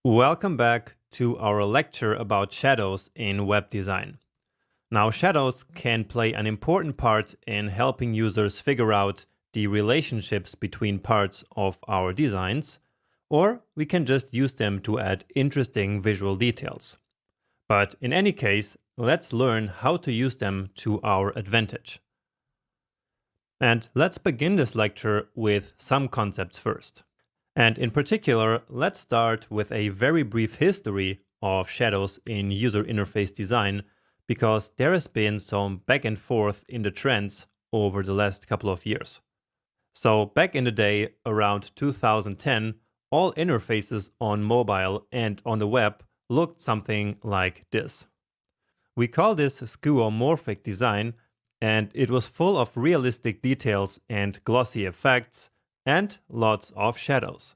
Welcome back to our lecture about shadows in web design. Now, shadows can play an important part in helping users figure out the relationships between parts of our designs, or we can just use them to add interesting visual details. But in any case, let's learn how to use them to our advantage. And let's begin this lecture with some concepts first. And in particular, let's start with a very brief history of shadows in user interface design, because there has been some back and forth in the trends over the last couple of years. So back in the day, around 2010, all interfaces on mobile and on the web looked something like this. We call this skeuomorphic design, and it was full of realistic details and glossy effects, and lots of shadows.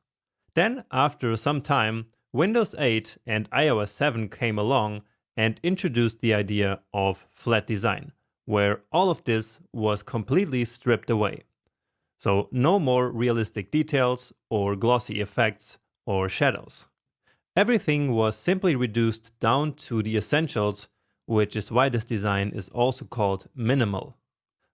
Then, after some time, Windows 8 and iOS 7 came along and introduced the idea of flat design, where all of this was completely stripped away. So no more realistic details or glossy effects or shadows. Everything was simply reduced down to the essentials, which is why this design is also called minimal.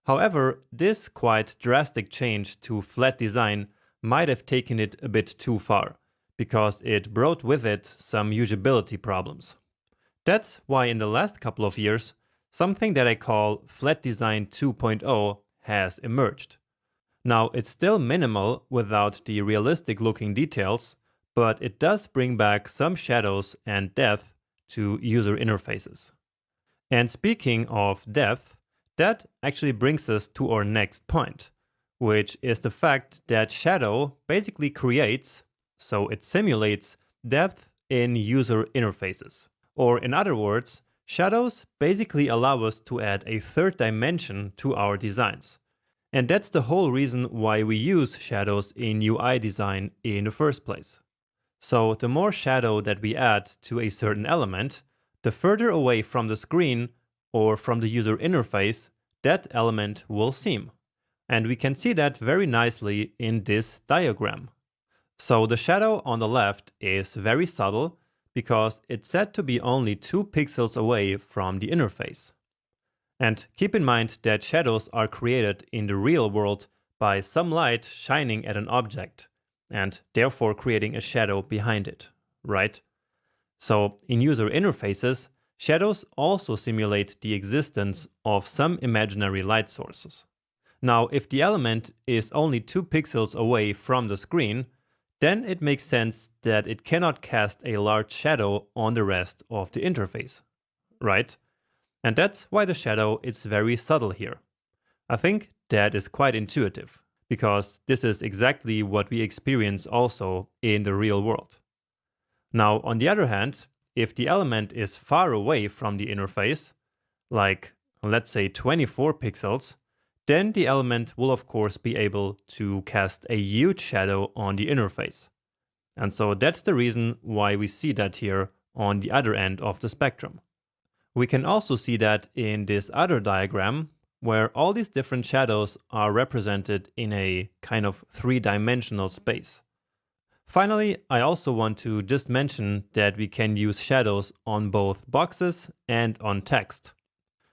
However, this quite drastic change to flat design might have taken it a bit too far, because it brought with it some usability problems. That's why in the last couple of years, something that I call Flat Design 2.0 has emerged. Now, it's still minimal without the realistic looking details, but it does bring back some shadows and depth to user interfaces. And speaking of depth, that actually brings us to our next point, which is the fact that shadow basically creates, so it simulates, depth in user interfaces. Or in other words, shadows basically allow us to add a third dimension to our designs. And that's the whole reason why we use shadows in UI design in the first place. So the more shadow that we add to a certain element, the further away from the screen or from the user interface that element will seem. And we can see that very nicely in this diagram. So the shadow on the left is very subtle because it's said to be only 2 pixels away from the interface. And keep in mind that shadows are created in the real world by some light shining at an object, and therefore creating a shadow behind it, right? So in user interfaces, shadows also simulate the existence of some imaginary light sources. Now, if the element is only 2 pixels away from the screen, then it makes sense that it cannot cast a large shadow on the rest of the interface, right? And that's why the shadow is very subtle here. I think that is quite intuitive, because this is exactly what we experience also in the real world. Now, on the other hand, if the element is far away from the interface, like let's say 24 pixels, then the element will of course be able to cast a huge shadow on the interface. And so that's the reason why we see that here on the other end of the spectrum. We can also see that in this other diagram, where all these different shadows are represented in a kind of 3-dimensional space. Finally, I also want to just mention that we can use shadows on both boxes and on text.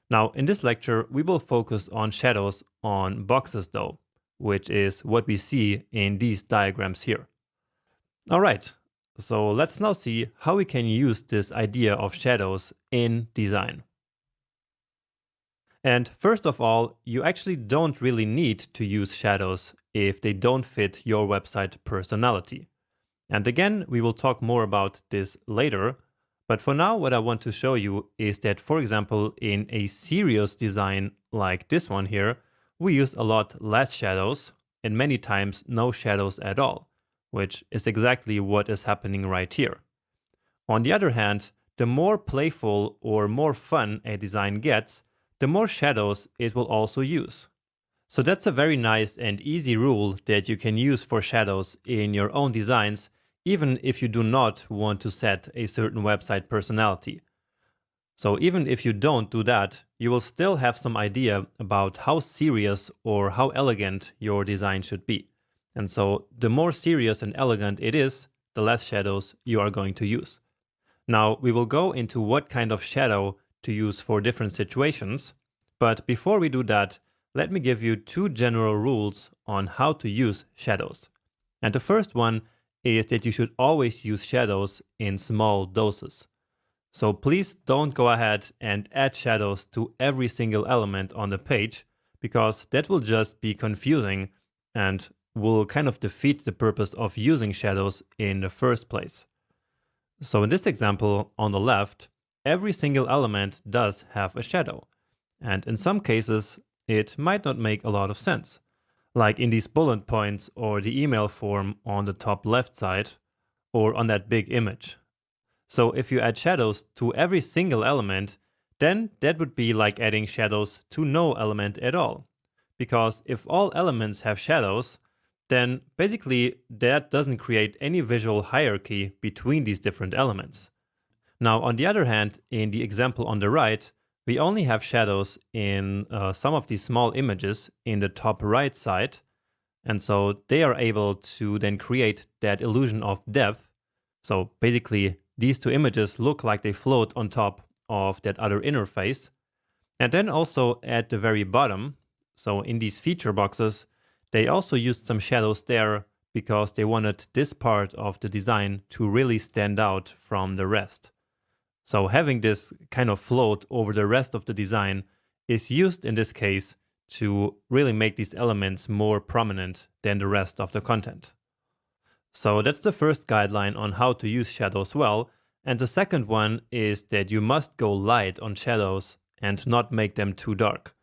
Now, in this lecture, we will focus on shadows on boxes though, which is what we see in these diagrams here. All right, so let's now see how we can use this idea of shadows in design. And first of all, you actually don't really need to use shadows if they don't fit your website personality. And again, we will talk more about this later, but for now what I want to show you is that, for example, in a serious design like this one here, we use a lot less shadows and many times no shadows at all, which is exactly what is happening right here. On the other hand, the more playful or more fun a design gets, the more shadows it will also use. So that's a very nice and easy rule that you can use for shadows in your own designs, even if you do not want to set a certain website personality. So even if you don't do that, you will still have some idea about how serious or how elegant your design should be. And so the more serious and elegant it is, the less shadows you are going to use. Now, we will go into what kind of shadow to use for different situations, but before we do that, let me give you two general rules on how to use shadows. And the first one is that you should always use shadows in small doses. So please don't go ahead and add shadows to every single element on the page, because that will just be confusing and will kind of defeat the purpose of using shadows in the first place. So in this example on the left, every single element does have a shadow. And in some cases, it might not make a lot of sense, like in these bullet points or the email form on the top left side, or on that big image. So if you add shadows to every single element, then that would be like adding shadows to no element at all. Because if all elements have shadows, then basically that doesn't create any visual hierarchy between these different elements. Now, on the other hand, in the example on the right, we only have shadows in some of these small images in the top right side, and so they are able to then create that illusion of depth. So basically, these two images look like they float on top of that other interface. And then also at the very bottom, so in these feature boxes, they also used some shadows there because they wanted this part of the design to really stand out from the rest. So having this kind of float over the rest of the design is used in this case to really make these elements more prominent than the rest of the content. So that's the first guideline on how to use shadows well. And the second one is that you must go light on shadows and not make them too dark.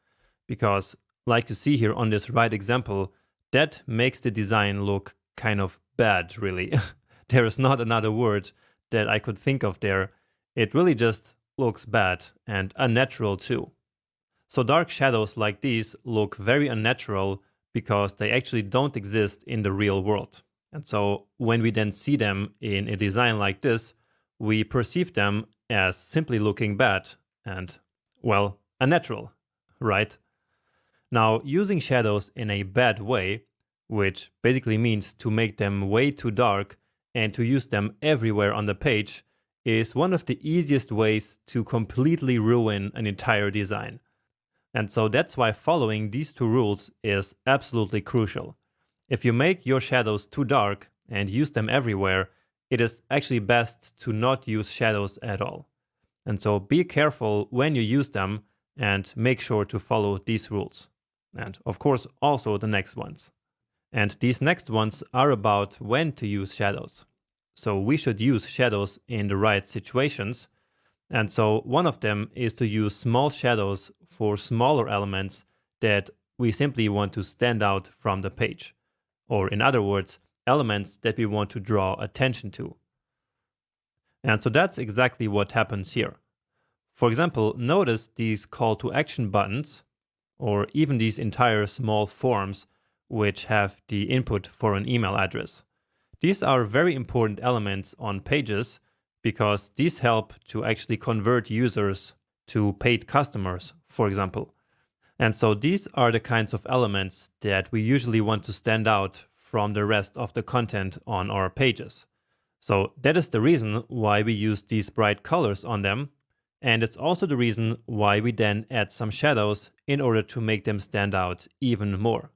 Because like you see here on this right example, that makes the design look kind of bad, really. There is not another word that I could think of there. It really just looks bad and unnatural too. So dark shadows like these look very unnatural because they actually don't exist in the real world. And so when we then see them in a design like this, we perceive them as simply looking bad and, well, unnatural, right? Now, using shadows in a bad way, which basically means to make them way too dark and to use them everywhere on the page, is one of the easiest ways to completely ruin an entire design. And so that's why following these two rules is absolutely crucial. If you make your shadows too dark and use them everywhere, it is actually best to not use shadows at all. And so be careful when you use them and make sure to follow these rules. And of course, also the next ones. And these next ones are about when to use shadows. So we should use shadows in the right situations. And so one of them is to use small shadows for smaller elements that we simply want to stand out from the page. Or in other words, elements that we want to draw attention to. And so that's exactly what happens here. For example, notice these call to action buttons, or even these entire small forms which have the input for an email address. These are very important elements on pages because these help to actually convert users to paid customers, for example. And so these are the kinds of elements that we usually want to stand out from the rest of the content on our pages. So that is the reason why we use these bright colors on them. And it's also the reason why we then add some shadows in order to make them stand out even more.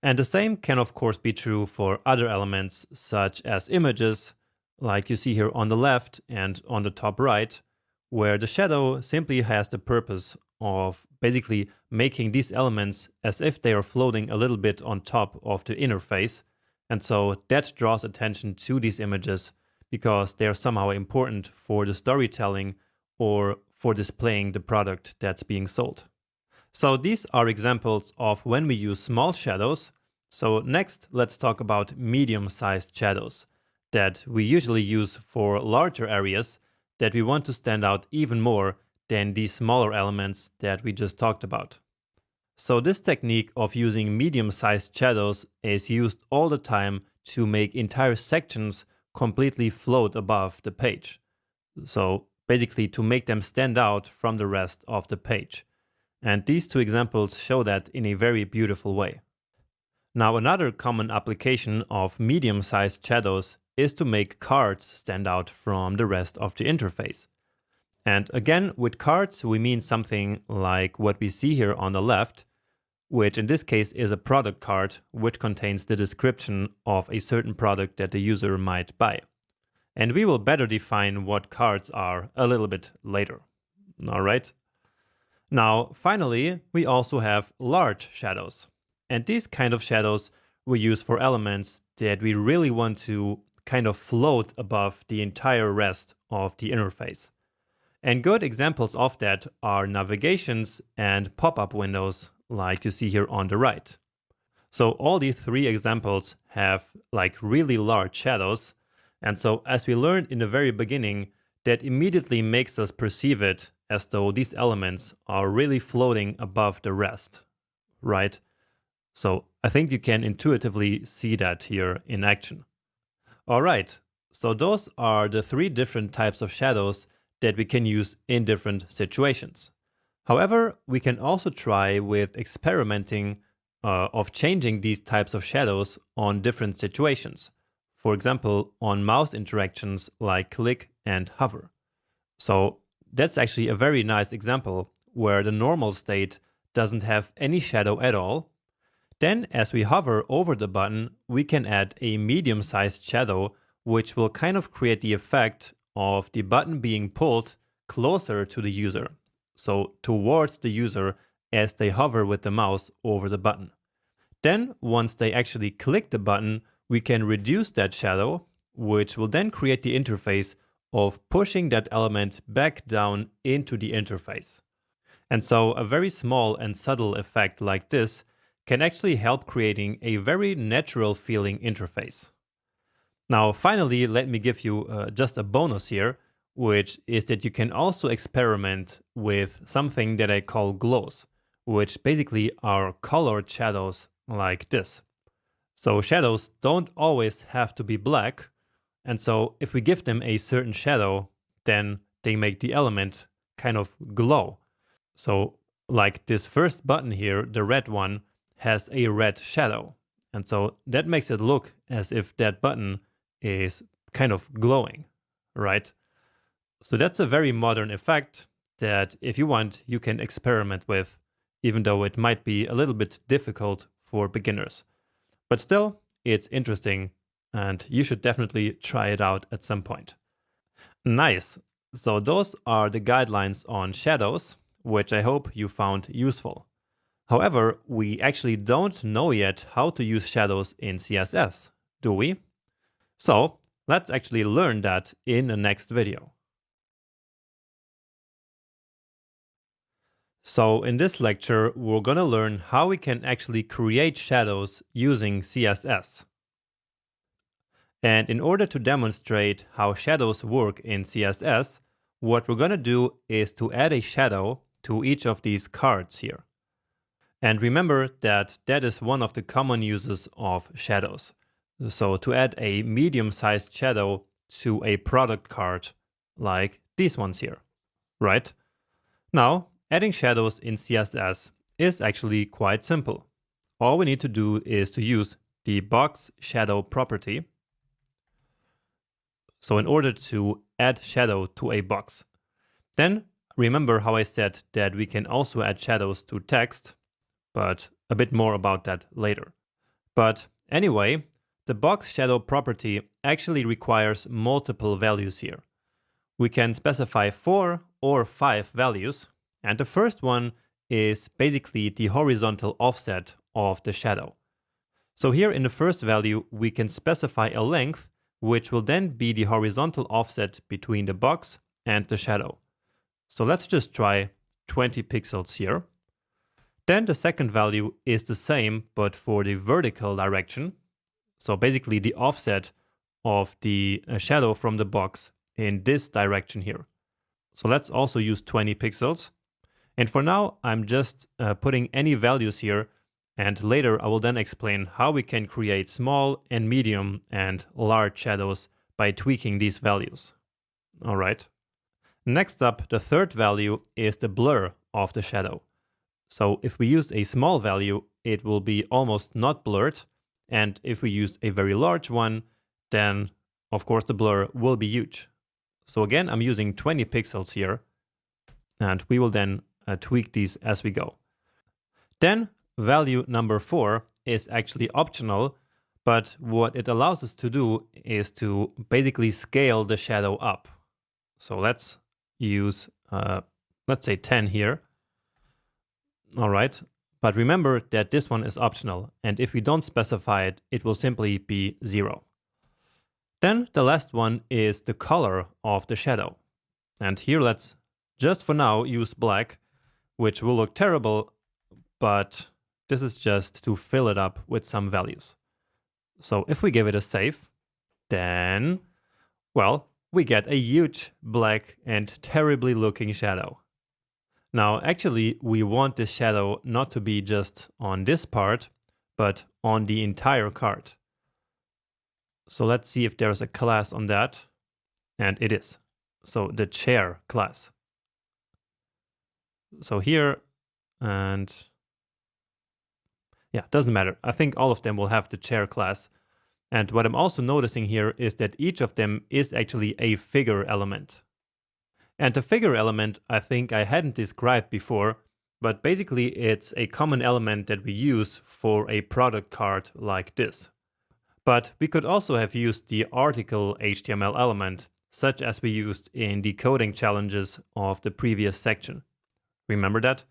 And the same can of course be true for other elements such as images, like you see here on the left and on the top right, where the shadow simply has the purpose of basically making these elements as if they are floating a little bit on top of the interface. And so that draws attention to these images because they are somehow important for the storytelling or for displaying the product that's being sold. So these are examples of when we use small shadows. So next, let's talk about medium-sized shadows that we usually use for larger areas that we want to stand out even more than these smaller elements that we just talked about. So this technique of using medium-sized shadows is used all the time to make entire sections completely float above the page. So basically to make them stand out from the rest of the page. And these two examples show that in a very beautiful way. Now, another common application of medium-sized shadows is to make cards stand out from the rest of the interface. And again, with cards, we mean something like what we see here on the left, which in this case is a product card, which contains the description of a certain product that the user might buy. And we will better define what cards are a little bit later. All right. Now, finally, we also have large shadows. And these kind of shadows we use for elements that we really want to kind of float above the entire rest of the interface. And good examples of that are navigations and pop-up windows, like you see here on the right. So all these three examples have like really large shadows. And so as we learned in the very beginning, that immediately makes us perceive it as though these elements are really floating above the rest, right? So I think you can intuitively see that here in action. All right, so those are the three different types of shadows that we can use in different situations. However, we can also try with experimenting of changing these types of shadows on different situations. For example, on mouse interactions like click and hover. So that's actually a very nice example where the normal state doesn't have any shadow at all. Then as we hover over the button, we can add a medium-sized shadow, which will kind of create the effect of the button being pulled closer to the user. So towards the user as they hover with the mouse over the button. Then once they actually click the button, we can reduce that shadow, which will then create the interface of pushing that element back down into the interface. And so a very small and subtle effect like this can actually help creating a very natural feeling interface. Now, finally, let me give you just a bonus here, which is that you can also experiment with something that I call glows, which basically are colored shadows like this. So shadows don't always have to be black. And so if we give them a certain shadow, then they make the element kind of glow. So like this first button here, the red one, has a red shadow. And so that makes it look as if that button is kind of glowing, right? So that's a very modern effect that if you want, you can experiment with, even though it might be a little bit difficult for beginners. But still, it's interesting and you should definitely try it out at some point. Nice. So those are the guidelines on shadows, which I hope you found useful. However, we actually don't know yet how to use shadows in CSS, do we? So let's actually learn that in the next video. So in this lecture, we're going to learn how we can actually create shadows using CSS. And in order to demonstrate how shadows work in CSS, what we're going to do is to add a shadow to each of these cards here. And remember that that is one of the common uses of shadows. So to add a medium-sized shadow to a product card like these ones here, right? Now, adding shadows in CSS is actually quite simple. All we need to do is to use the box shadow property. So in order to add shadow to a box, then remember how I said that we can also add shadows to text, but a bit more about that later. But anyway, the box shadow property actually requires multiple values here. We can specify 4 or 5 values, and the first one is basically the horizontal offset of the shadow. So here in the first value, we can specify a length, which will then be the horizontal offset between the box and the shadow. So let's just try 20 pixels here. Then the second value is the same, but for the vertical direction. So basically the offset of the shadow from the box in this direction here. So let's also use 20 pixels. And for now, I'm just putting any values here. And later I will then explain how we can create small and medium and large shadows by tweaking these values. All right. Next up, the third value is the blur of the shadow. So if we use a small value, it will be almost not blurred. And if we use a very large one, then of course the blur will be huge. So again, I'm using 20 pixels here, and we will then tweak these as we go. Then value number 4 is actually optional, but what it allows us to do is to basically scale the shadow up. So let's use, let's say 10 here. All right, but remember that this one is optional, and if we don't specify it, it will simply be 0. Then the last one is the color of the shadow. And here let's just for now use black, which will look terrible, but this is just to fill it up with some values. So if we give it a save, then, well, we get a huge black and terribly looking shadow. Now, actually, we want this shadow not to be just on this part, but on the entire card. So let's see if there's a class on that, and it is. So the chair class. So here, and yeah, doesn't matter. I think all of them will have the chair class. And what I'm also noticing here is that each of them is actually a figure element. And the figure element, I think I hadn't described before, but basically it's a common element that we use for a product card like this. But we could also have used the article HTML element, such as we used in the coding challenges of the previous section. Remember that?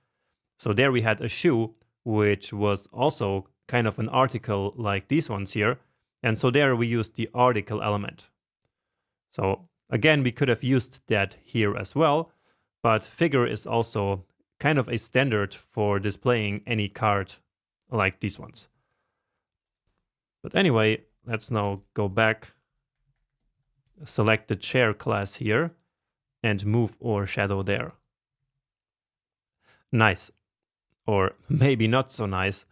So there we had a shoe, which was also kind of an article like these ones here. And so there we used the article element. So again, we could have used that here as well, but figure is also kind of a standard for displaying any card like these ones. But anyway, let's now go back, select the chair class here, and move our shadow there. Nice. Or maybe not so nice,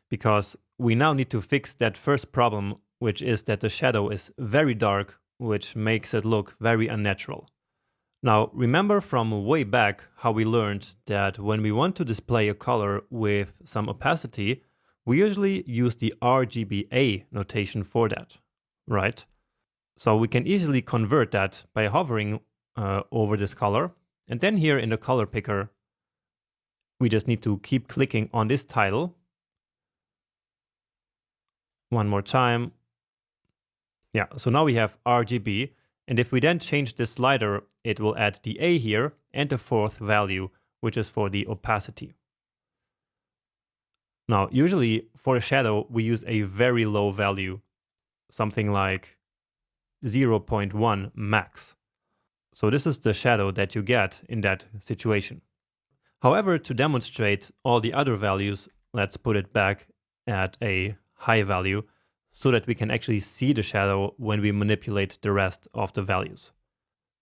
because we now need to fix that first problem, which is that the shadow is very dark, which makes it look very unnatural. Now, remember from way back how we learned that when we want to display a color with some opacity, we usually use the RGBA notation for that, right? So we can easily convert that by hovering over this color. And then here in the color picker, we just need to keep clicking on this title. One more time. Yeah, so now we have RGB. And if we then change this slider, it will add the A here and the fourth value, which is for the opacity. Now, usually for a shadow, we use a very low value, something like 0.1 max. So this is the shadow that you get in that situation. However, to demonstrate all the other values, let's put it back at a high value so that we can actually see the shadow when we manipulate the rest of the values.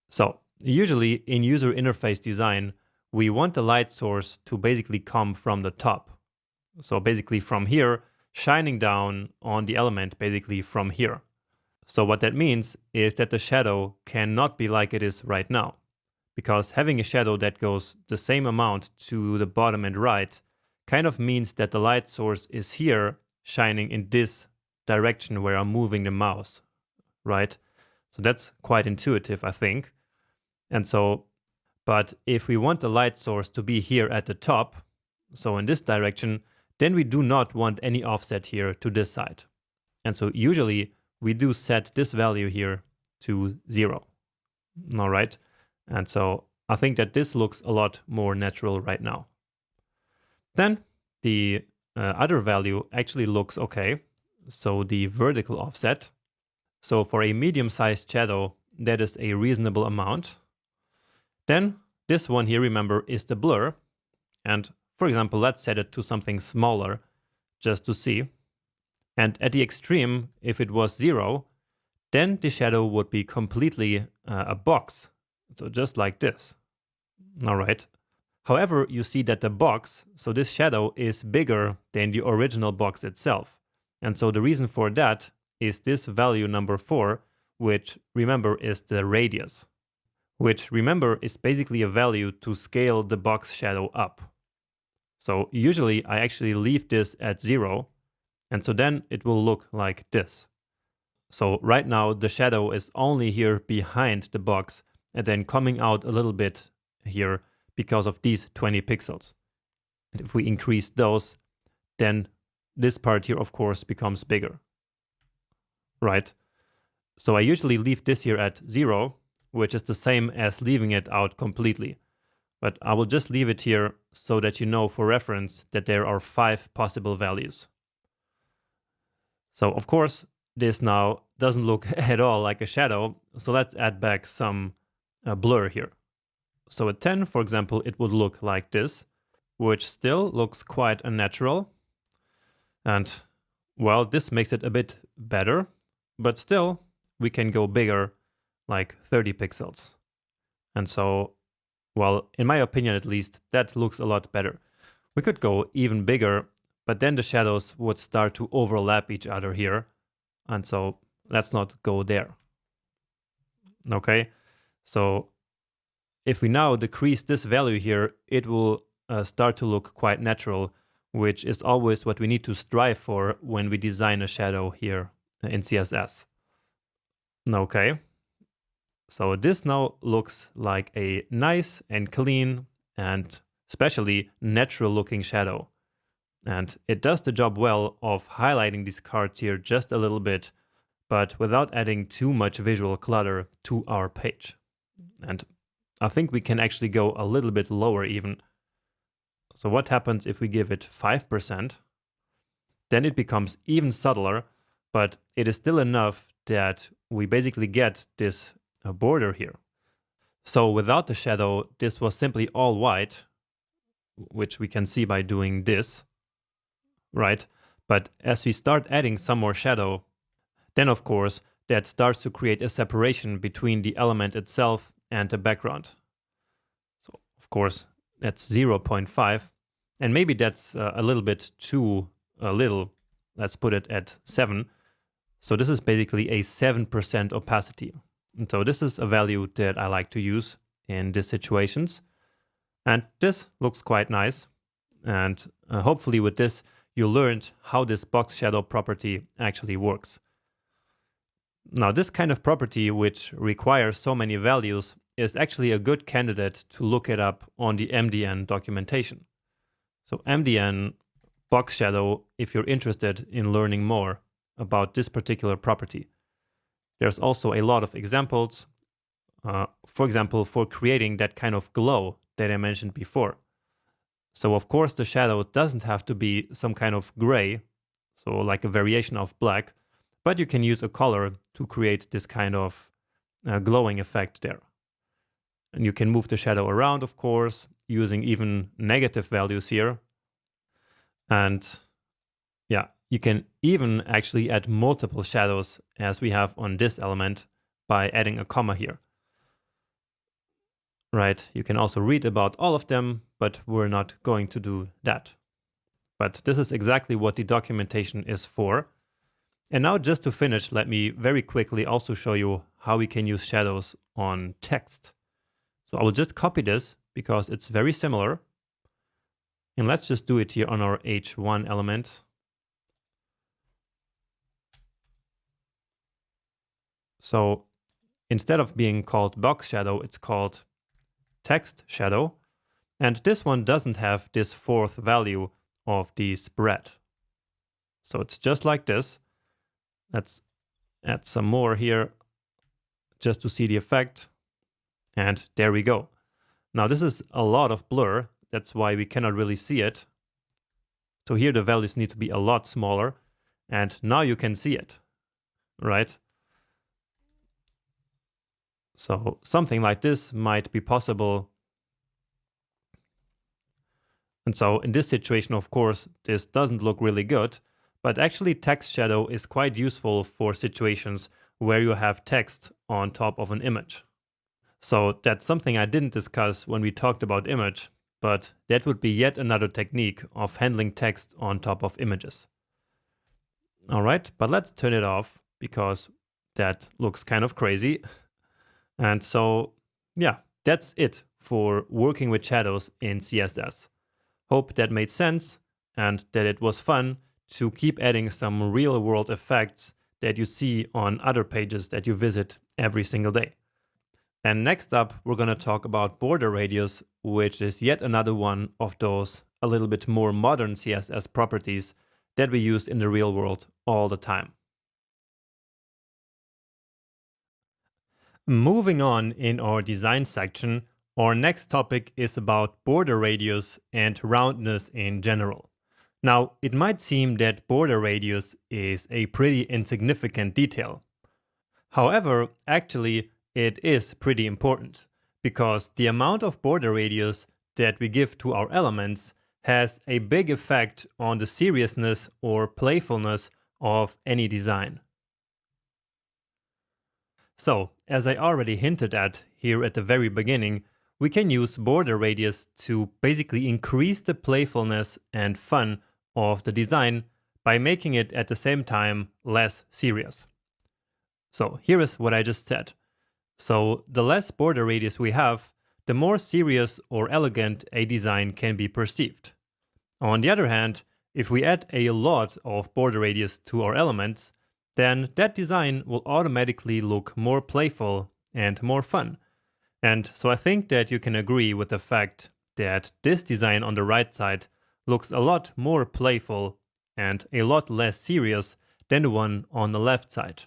So usually in user interface design, we want the light source to basically come from the top. So basically from here, shining down on the element basically from here. So what that means is that the shadow cannot be like it is right now, because having a shadow that goes the same amount to the bottom and right kind of means that the light source is here shining in this direction where I'm moving the mouse, right? So that's quite intuitive, I think. And so, but if we want the light source to be here at the top, so in this direction, then we do not want any offset here to this side. And so usually we do set this value here to 0. All right. And so I think that this looks a lot more natural right now. Then the other value actually looks okay. So the vertical offset. So for a medium-sized shadow, that is a reasonable amount. Then this one here, remember, is the blur. And for example, let's set it to something smaller just to see. And at the extreme, if it was 0, then the shadow would be completely a box. So just like this. All right. However, you see that the box, so this shadow is bigger than the original box itself. And so the reason for that is this value number 4, which remember is the radius, which remember is basically a value to scale the box shadow up. So usually I actually leave this at 0, and so then it will look like this. So right now the shadow is only here behind the box and then coming out a little bit here because of these 20 pixels. And if we increase those, then this part here, of course, becomes bigger, right? So I usually leave this here at 0, which is the same as leaving it out completely. But I will just leave it here so that you know for reference that there are 5 possible values. So of course, this now doesn't look at all like a shadow. So let's add back some blur here. So at 10, for example, it would look like this, which still looks quite unnatural. And well, this makes it a bit better, but still we can go bigger, like 30 pixels. And so, well, in my opinion at least, that looks a lot better. We could go even bigger, but then the shadows would start to overlap each other here. And so let's not go there. Okay, so if we now decrease this value here, it will start to look quite natural, which is always what we need to strive for when we design a shadow here in CSS. Okay, so this now looks like a nice and clean and especially natural looking shadow. And it does the job well of highlighting these cards here just a little bit, but without adding too much visual clutter to our page. And I think we can actually go a little bit lower even. So what happens if we give it 5%? Then it becomes even subtler, but it is still enough that we basically get this border here. So without the shadow, this was simply all white, which we can see by doing this, right? But as we start adding some more shadow, then of course that starts to create a separation between the element itself and the background. So of course that's 0.5, and maybe that's a little bit too little. Let's put it at 7. So this is basically a 7% opacity. And so this is a value that I like to use in these situations. And this looks quite nice. And hopefully with this, you learned how this box shadow property actually works. Now, this kind of property, which requires so many values, is actually a good candidate to look it up on the MDN documentation. So MDN box shadow, if you're interested in learning more about this particular property. There's also a lot of examples, for example, for creating that kind of glow that I mentioned before. So of course the shadow doesn't have to be some kind of gray, so like a variation of black, but you can use a color to create this kind of glowing effect there. And you can move the shadow around, of course, using even negative values here. And yeah, you can even actually add multiple shadows as we have on this element by adding a comma here. Right, you can also read about all of them, but we're not going to do that. But this is exactly what the documentation is for. And now just to finish, let me very quickly also show you how we can use shadows on text. So I will just copy this because it's very similar. And let's just do it here on our H1 element. So instead of being called box shadow, it's called text shadow. And this one doesn't have this fourth value of the spread. So it's just like this. Let's add some more here just to see the effect. And there we go. Now this is a lot of blur. That's why we cannot really see it. So here the values need to be a lot smaller. And now you can see it, right? So something like this might be possible. And so in this situation, of course, this doesn't look really good, but actually text shadow is quite useful for situations where you have text on top of an image. So that's something I didn't discuss when we talked about image, but that would be yet another technique of handling text on top of images. All right, but let's turn it off because that looks kind of crazy. And so, yeah, that's it for working with shadows in CSS. Hope that made sense and that it was fun to keep adding some real-world effects that you see on other pages that you visit every single day. And next up, we're going to talk about border radius, which is yet another one of those a little bit more modern CSS properties that we use in the real world all the time. Moving on in our design section, our next topic is about border radius and roundness in general. Now, it might seem that border radius is a pretty insignificant detail. However, actually, it is pretty important, because the amount of border radius that we give to our elements has a big effect on the seriousness or playfulness of any design. So, as I already hinted at here at the very beginning, we can use border radius to basically increase the playfulness and fun of the design by making it at the same time less serious. So here is what I just said. So the less border radius we have, the more serious or elegant a design can be perceived. On the other hand, if we add a lot of border radius to our elements, then that design will automatically look more playful and more fun. And so I think that you can agree with the fact that this design on the right side looks a lot more playful and a lot less serious than the one on the left side.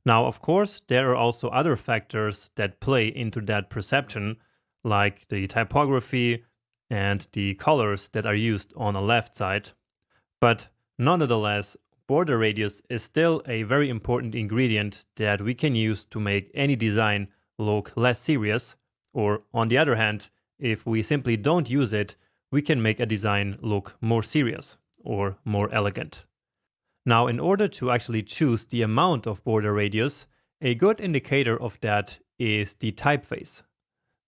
Now, of course, there are also other factors that play into that perception, like the typography and the colors that are used on the left side. But nonetheless, border radius is still a very important ingredient that we can use to make any design look less serious, or on the other hand, if we simply don't use it, we can make a design look more serious or more elegant. Now, in order to actually choose the amount of border radius, a good indicator of that is the typeface.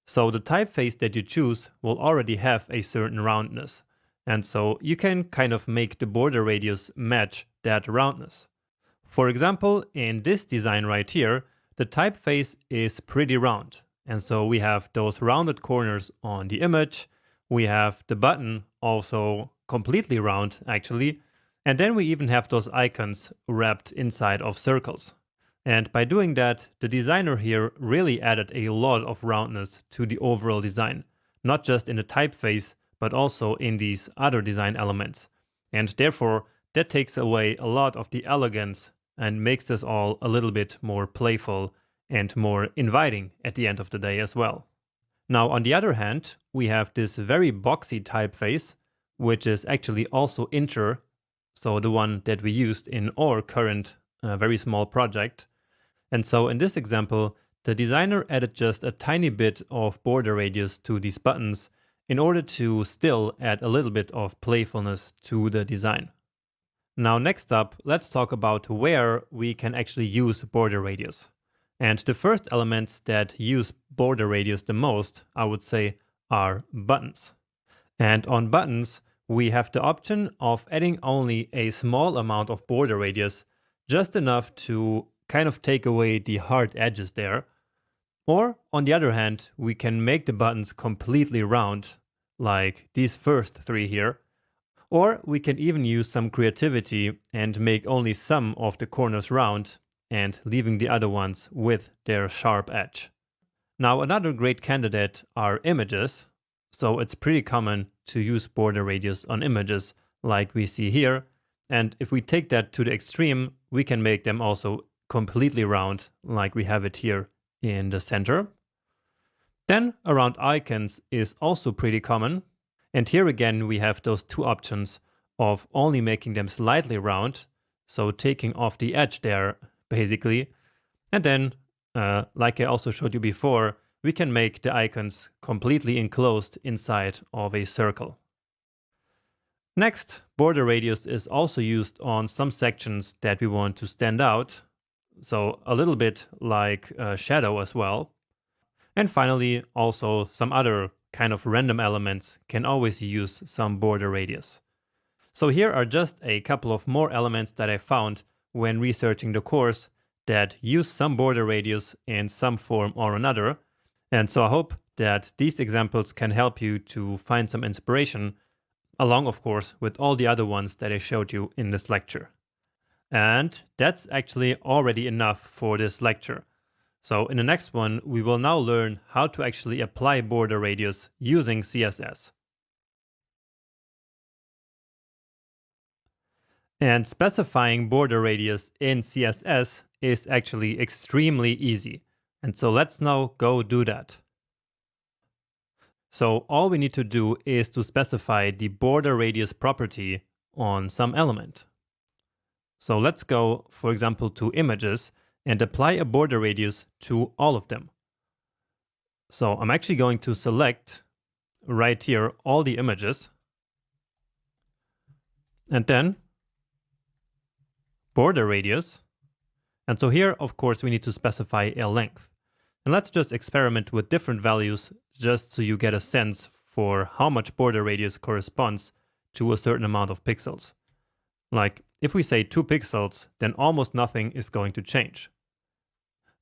So the typeface that you choose will already have a certain roundness, and so you can kind of make the border radius match that roundness. For example, in this design right here, the typeface is pretty round, and so we have those rounded corners on the image, we have the button also completely round actually, and then we even have those icons wrapped inside of circles. And by doing that, the designer here really added a lot of roundness to the overall design, not just in the typeface, but also in these other design elements. And therefore, that takes away a lot of the elegance and makes this all a little bit more playful and more inviting at the end of the day as well. Now, on the other hand, we have this very boxy typeface, which is actually also inter, so the one that we used in our current very small project. And so in this example, the designer added just a tiny bit of border radius to these buttons in order to still add a little bit of playfulness to the design. Now, next up, let's talk about where we can actually use border radius. And the first elements that use border radius the most, I would say, are buttons. And on buttons, we have the option of adding only a small amount of border radius, just enough to kind of take away the hard edges there. Or, on the other hand, we can make the buttons completely round, like these first three here. Or we can even use some creativity and make only some of the corners round and leaving the other ones with their sharp edge. Now, another great candidate are images. So it's pretty common to use border radius on images like we see here. And if we take that to the extreme, we can make them also completely round like we have it here in the center. Then around icons is also pretty common. And here again, we have those two options of only making them slightly round, so taking off the edge there, basically. And then, like I also showed you before, we can make the icons completely enclosed inside of a circle. Next, border radius is also used on some sections that we want to stand out, so a little bit like a shadow as well. And finally, also some other kind of random elements can always use some border radius. So here are just a couple of more elements that I found when researching the course that use some border radius in some form or another. And so I hope that these examples can help you to find some inspiration, along of course with all the other ones that I showed you in this lecture. And that's actually already enough for this lecture. So in the next one, we will now learn how to actually apply border radius using CSS. And specifying border radius in CSS is actually extremely easy. And so let's now go do that. So all we need to do is to specify the border radius property on some element. So let's go, for example, to images and apply a border radius to all of them. So I'm actually going to select right here all the images and then border radius. And so here, of course, we need to specify a length. And let's just experiment with different values just so you get a sense for how much border radius corresponds to a certain amount of pixels. Like if we say 2 pixels, then almost nothing is going to change.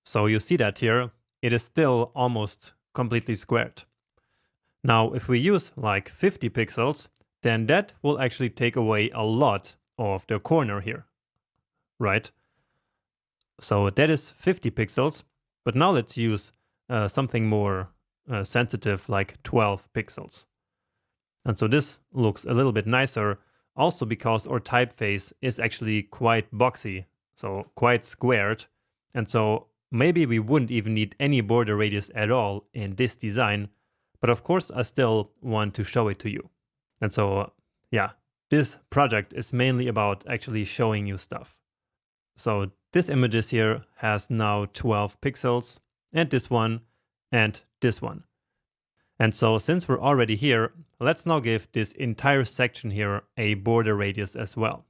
So you see that here, it is still almost completely squared. Now, if we use like 50 pixels, then that will actually take away a lot of the corner here, right? So that is 50 pixels, but now let's use something more sensitive like 12 pixels. And so this looks a little bit nicer, also because our typeface is actually quite boxy, so quite squared. And so maybe we wouldn't even need any border radius at all in this design, but of course I still want to show it to you. And so yeah, this project is mainly about actually showing you stuff. So this images here has now 12 pixels, and this one, and this one. And so since we're already here, let's now give this entire section here a border radius as well.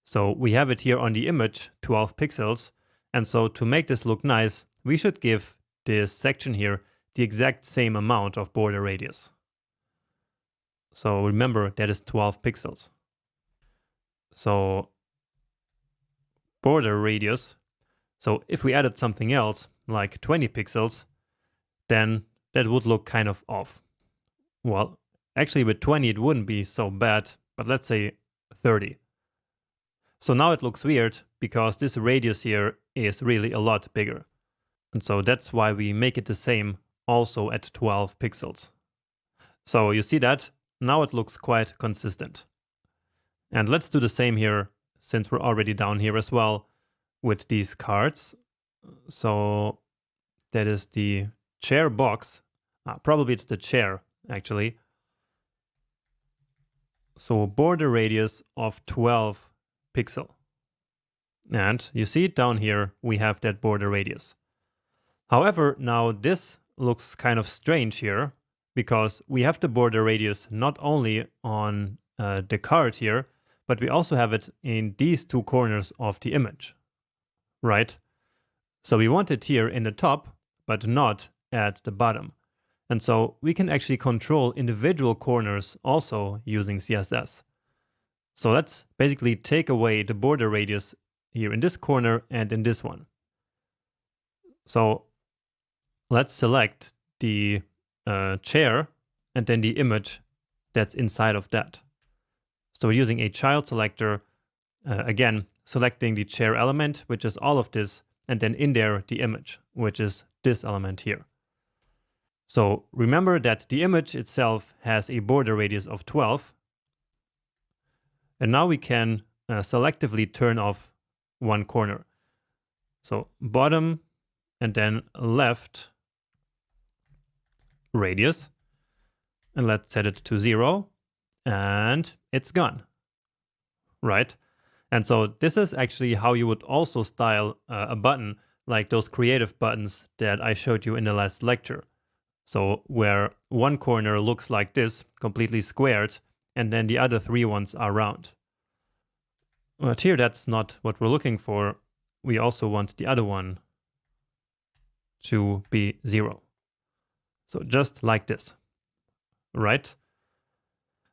So we have it here on the image, 12 pixels. And so to make this look nice, we should give this section here the exact same amount of border radius. So remember, that is 12 pixels. So border radius. So if we added something else, like 20 pixels, then that would look kind of off. Well, actually with 20 it wouldn't be so bad, but let's say 30. So now it looks weird because this radius here is really a lot bigger. And so that's why we make it the same also at 12 pixels. So you see that? Now it looks quite consistent. And let's do the same here, since we're already down here as well, with these cards. So that is the chair box. Probably it's the chair, actually. So border radius of 12 pixel. And you see it down here, we have that border radius. However, now this looks kind of strange here, because we have the border radius not only on the card here, but we also have it in these two corners of the image, right? So we want it here in the top, but not at the bottom. And so we can actually control individual corners also using CSS. So let's basically take away the border radius here in this corner and in this one. So let's select the chair and then the image that's inside of that. So we're using a child selector, again, selecting the chair element, which is all of this, and then in there, the image, which is this element here. So remember that the image itself has a border radius of 12. And now we can selectively turn off one corner. So bottom and then left radius. And let's set it to 0. And it's gone, right? And so this is actually how you would also style a button like those creative buttons that I showed you in the last lecture. So where one corner looks like this, completely squared, and then the other 3 ones are round. But here that's not what we're looking for. We also want the other one to be 0. So just like this, right?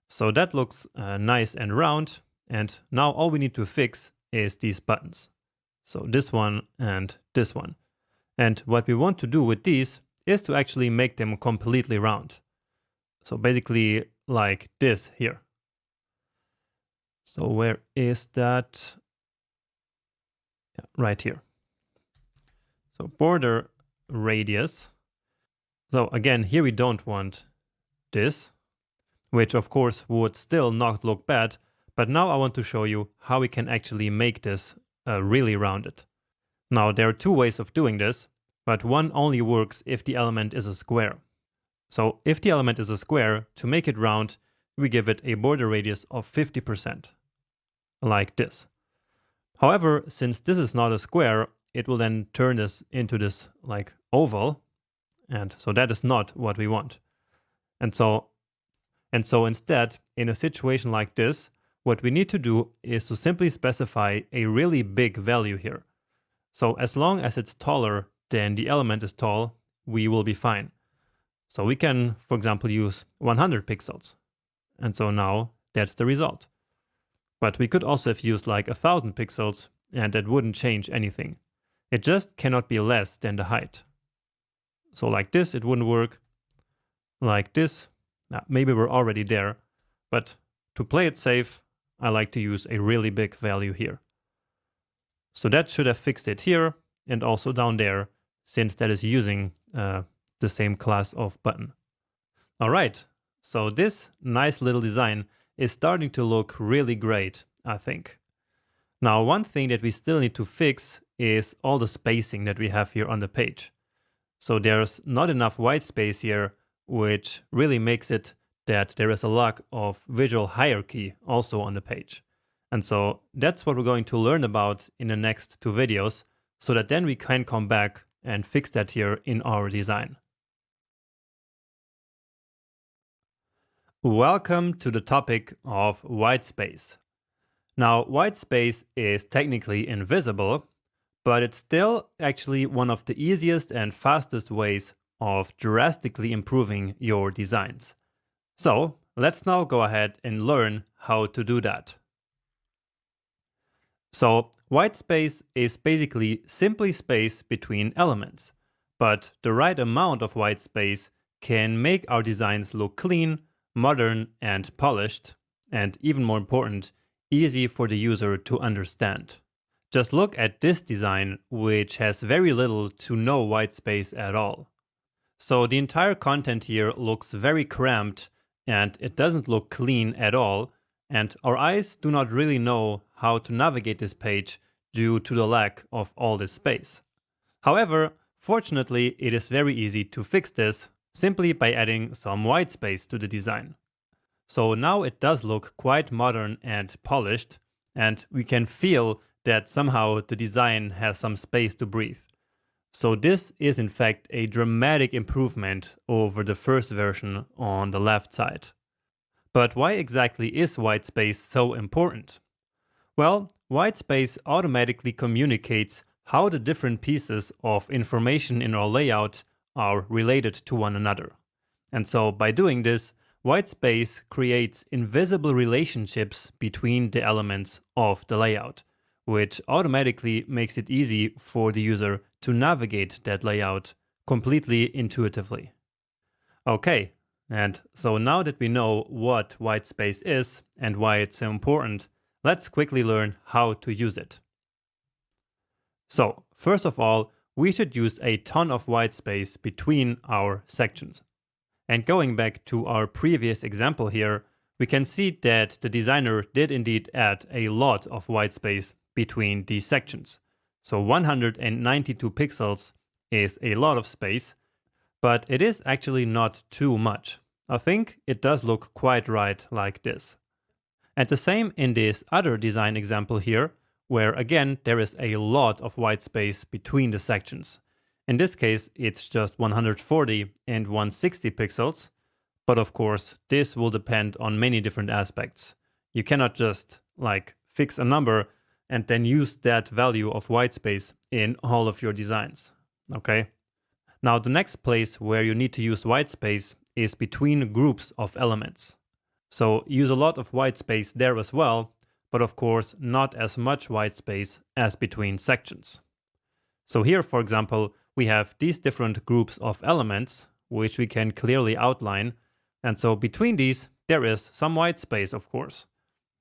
So that looks nice and round. And now all we need to fix is these buttons. So this one and this one. And what we want to do with these is to actually make them completely round. So basically like this here. So where is that? right here. So border radius. So again, here we don't want this, which of course would still not look bad, but now I want to show you how we can actually make this really rounded. Now there are two ways of doing this, but one only works if the element is a square. So if the element is a square, to make it round, we give it a border radius of 50%, like this. However, since this is not a square, it will then turn this into this like oval, and so that is not what we want. And so instead, in a situation like this, what we need to do is to simply specify a really big value here. So as long as it's taller than the element is tall, we will be fine. So we can, for example, use 100 pixels. And so now that's the result. But we could also have used like 1000 pixels, and that wouldn't change anything. It just cannot be less than the height. So like this, it wouldn't work. Like this, maybe we're already there. But to play it safe, I like to use a really big value here. So that should have fixed it here and also down there, since that is using the same class of button. All right, so this nice little design is starting to look really great, I think. Now, one thing that we still need to fix is all the spacing that we have here on the page. So there's not enough white space here, which really makes it that there is a lack of visual hierarchy also on the page. And so that's what we're going to learn about in the next two videos, so that then we can come back and fix that here in our design. Welcome to the topic of white space. Now, white space is technically invisible, but it's still actually one of the easiest and fastest ways of drastically improving your designs. So let's now go ahead and learn how to do that. So white space is basically simply space between elements, but the right amount of white space can make our designs look clean, modern, and polished, and even more important, easy for the user to understand. Just look at this design, which has very little to no white space at all. So the entire content here looks very cramped, and it doesn't look clean at all, and our eyes do not really know how to navigate this page due to the lack of all this space. However, fortunately, it is very easy to fix this simply by adding some white space to the design. So now it does look quite modern and polished, and we can feel that somehow the design has some space to breathe. So this is in fact a dramatic improvement over the first version on the left side. But why exactly is white space so important? Well, white space automatically communicates how the different pieces of information in our layout are related to one another. And so by doing this, white space creates invisible relationships between the elements of the layout, which automatically makes it easy for the user to navigate that layout completely intuitively. Okay, and so now that we know what white space is and why it's so important, let's quickly learn how to use it. So, first of all, we should use a ton of white space between our sections. And going back to our previous example here, we can see that the designer did indeed add a lot of white space between these sections. So 192 pixels is a lot of space, but it is actually not too much. I think it does look quite right like this. And the same in this other design example here, where again there is a lot of white space between the sections. In this case, it's just 140 and 160 pixels, but of course, this will depend on many different aspects. You cannot just fix a number and then use that value of white space in all of your designs, okay? Now, the next place where you need to use white space is between groups of elements. So use a lot of white space there as well, but of course, not as much white space as between sections. So here, for example, we have these different groups of elements, which we can clearly outline. And so between these, there is some white space, of course.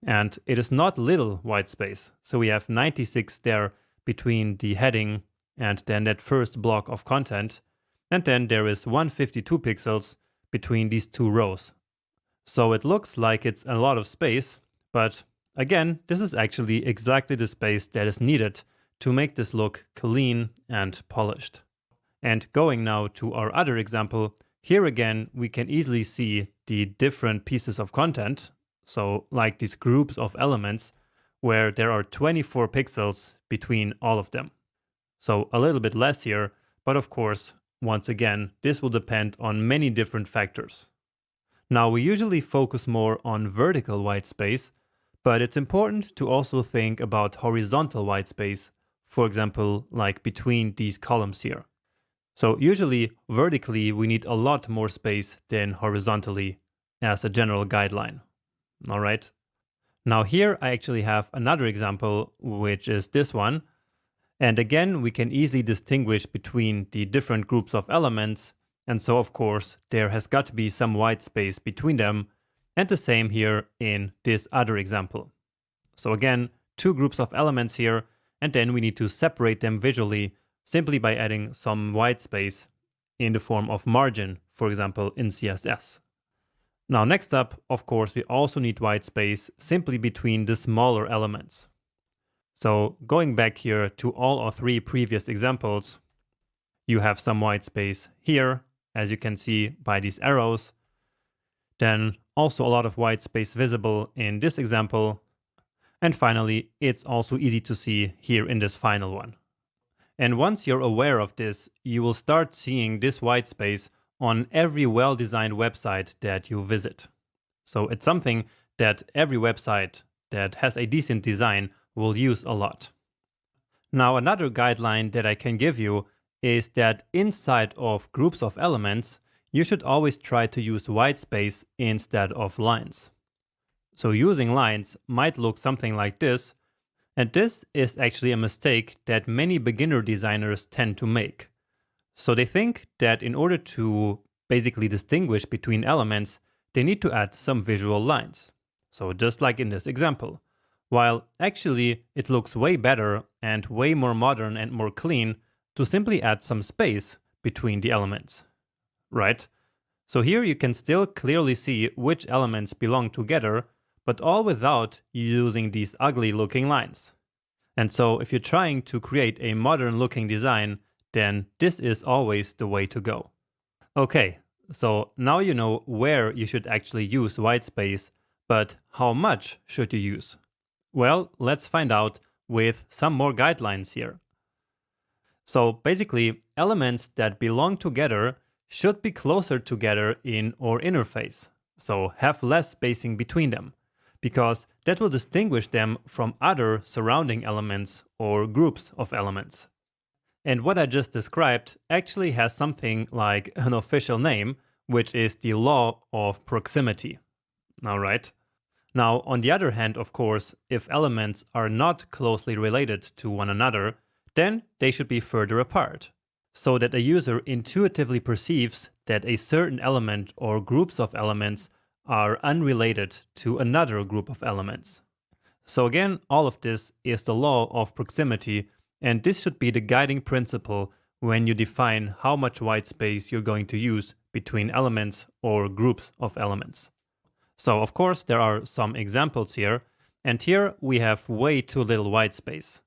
And it is not little white space. So we have 96 there between the heading and then that first block of content, and then there is 152 pixels between these two rows. So it looks like it's a lot of space, but again, this is actually exactly the space that is needed to make this look clean and polished. And going now to our other example, here again, we can easily see the different pieces of content. So like these groups of elements where there are 24 pixels between all of them. So a little bit less here, but of course, once again, this will depend on many different factors. Now we usually focus more on vertical white space, but it's important to also think about horizontal white space, for example, like between these columns here. So usually vertically we need a lot more space than horizontally as a general guideline. All right. Now here I actually have another example, which is this one. And again, we can easily distinguish between the different groups of elements. And so of course, there has got to be some white space between them. And the same here in this other example. So again, two groups of elements here, and then we need to separate them visually simply by adding some white space in the form of margin, for example, in CSS. Now next up, of course, we also need white space simply between the smaller elements. So going back here to all our three previous examples, you have some white space here, as you can see by these arrows. Then also a lot of white space visible in this example. And finally, it's also easy to see here in this final one. And once you're aware of this, you will start seeing this white space on every well-designed website that you visit. So it's something that every website that has a decent design will use a lot. Now, another guideline that I can give you is that inside of groups of elements, you should always try to use white space instead of lines. So using lines might look something like this, and this is actually a mistake that many beginner designers tend to make. So they think that in order to basically distinguish between elements, they need to add some visual lines. So just like in this example. While actually it looks way better and way more modern and more clean to simply add some space between the elements, right? So here you can still clearly see which elements belong together, but all without using these ugly looking lines. And so if you're trying to create a modern looking design, then this is always the way to go. Okay, so now you know where you should actually use white space, but how much should you use? Well, let's find out with some more guidelines here. So basically, elements that belong together should be closer together in our interface, so have less spacing between them, because that will distinguish them from other surrounding elements or groups of elements. And what I just described actually has something like an official name, which is the law of proximity. All right. Now, on the other hand, of course, if elements are not closely related to one another, then they should be further apart, so that a user intuitively perceives that a certain element or groups of elements are unrelated to another group of elements. So again, all of this is the law of proximity, and this should be the guiding principle when you define how much white space you're going to use between elements or groups of elements. So of course there are some examples here, and here we have way too little white space.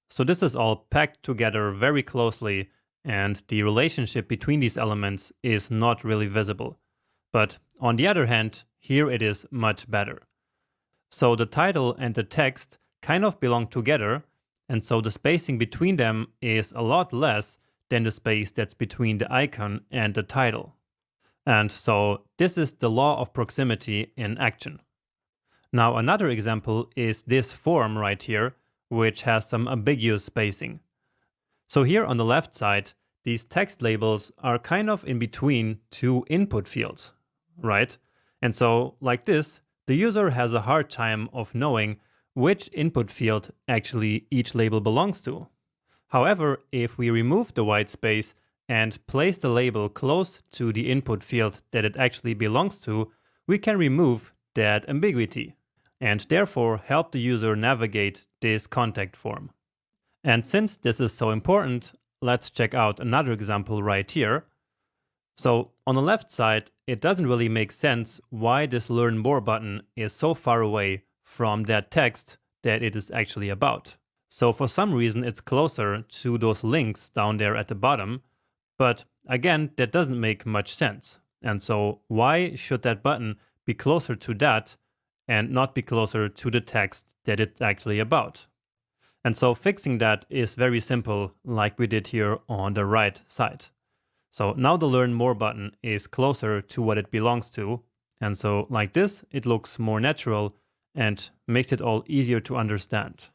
So this is all packed together very closely, and the relationship between these elements is not really visible. But on the other hand, here it is much better. So the title and the text kind of belong together, and so the spacing between them is a lot less than the space that's between the icon and the title. And so this is the law of proximity in action. Now another example is this form right here, which has some ambiguous spacing. So here on the left side, these text labels are kind of in between two input fields, right? And so like this, the user has a hard time of knowing which input field actually each label belongs to. However, if we remove the white space and place the label close to the input field that it actually belongs to, we can remove that ambiguity and therefore help the user navigate this contact form. And since this is so important, let's check out another example right here. So on the left side, it doesn't really make sense why this Learn More button is so far away from that text that it is actually about. So for some reason, it's closer to those links down there at the bottom. But again, that doesn't make much sense. And so why should that button be closer to that and not be closer to the text that it's actually about? And so fixing that is very simple, like we did here on the right side. So now the Learn More button is closer to what it belongs to. And so like this, it looks more natural and makes it all easier to understand.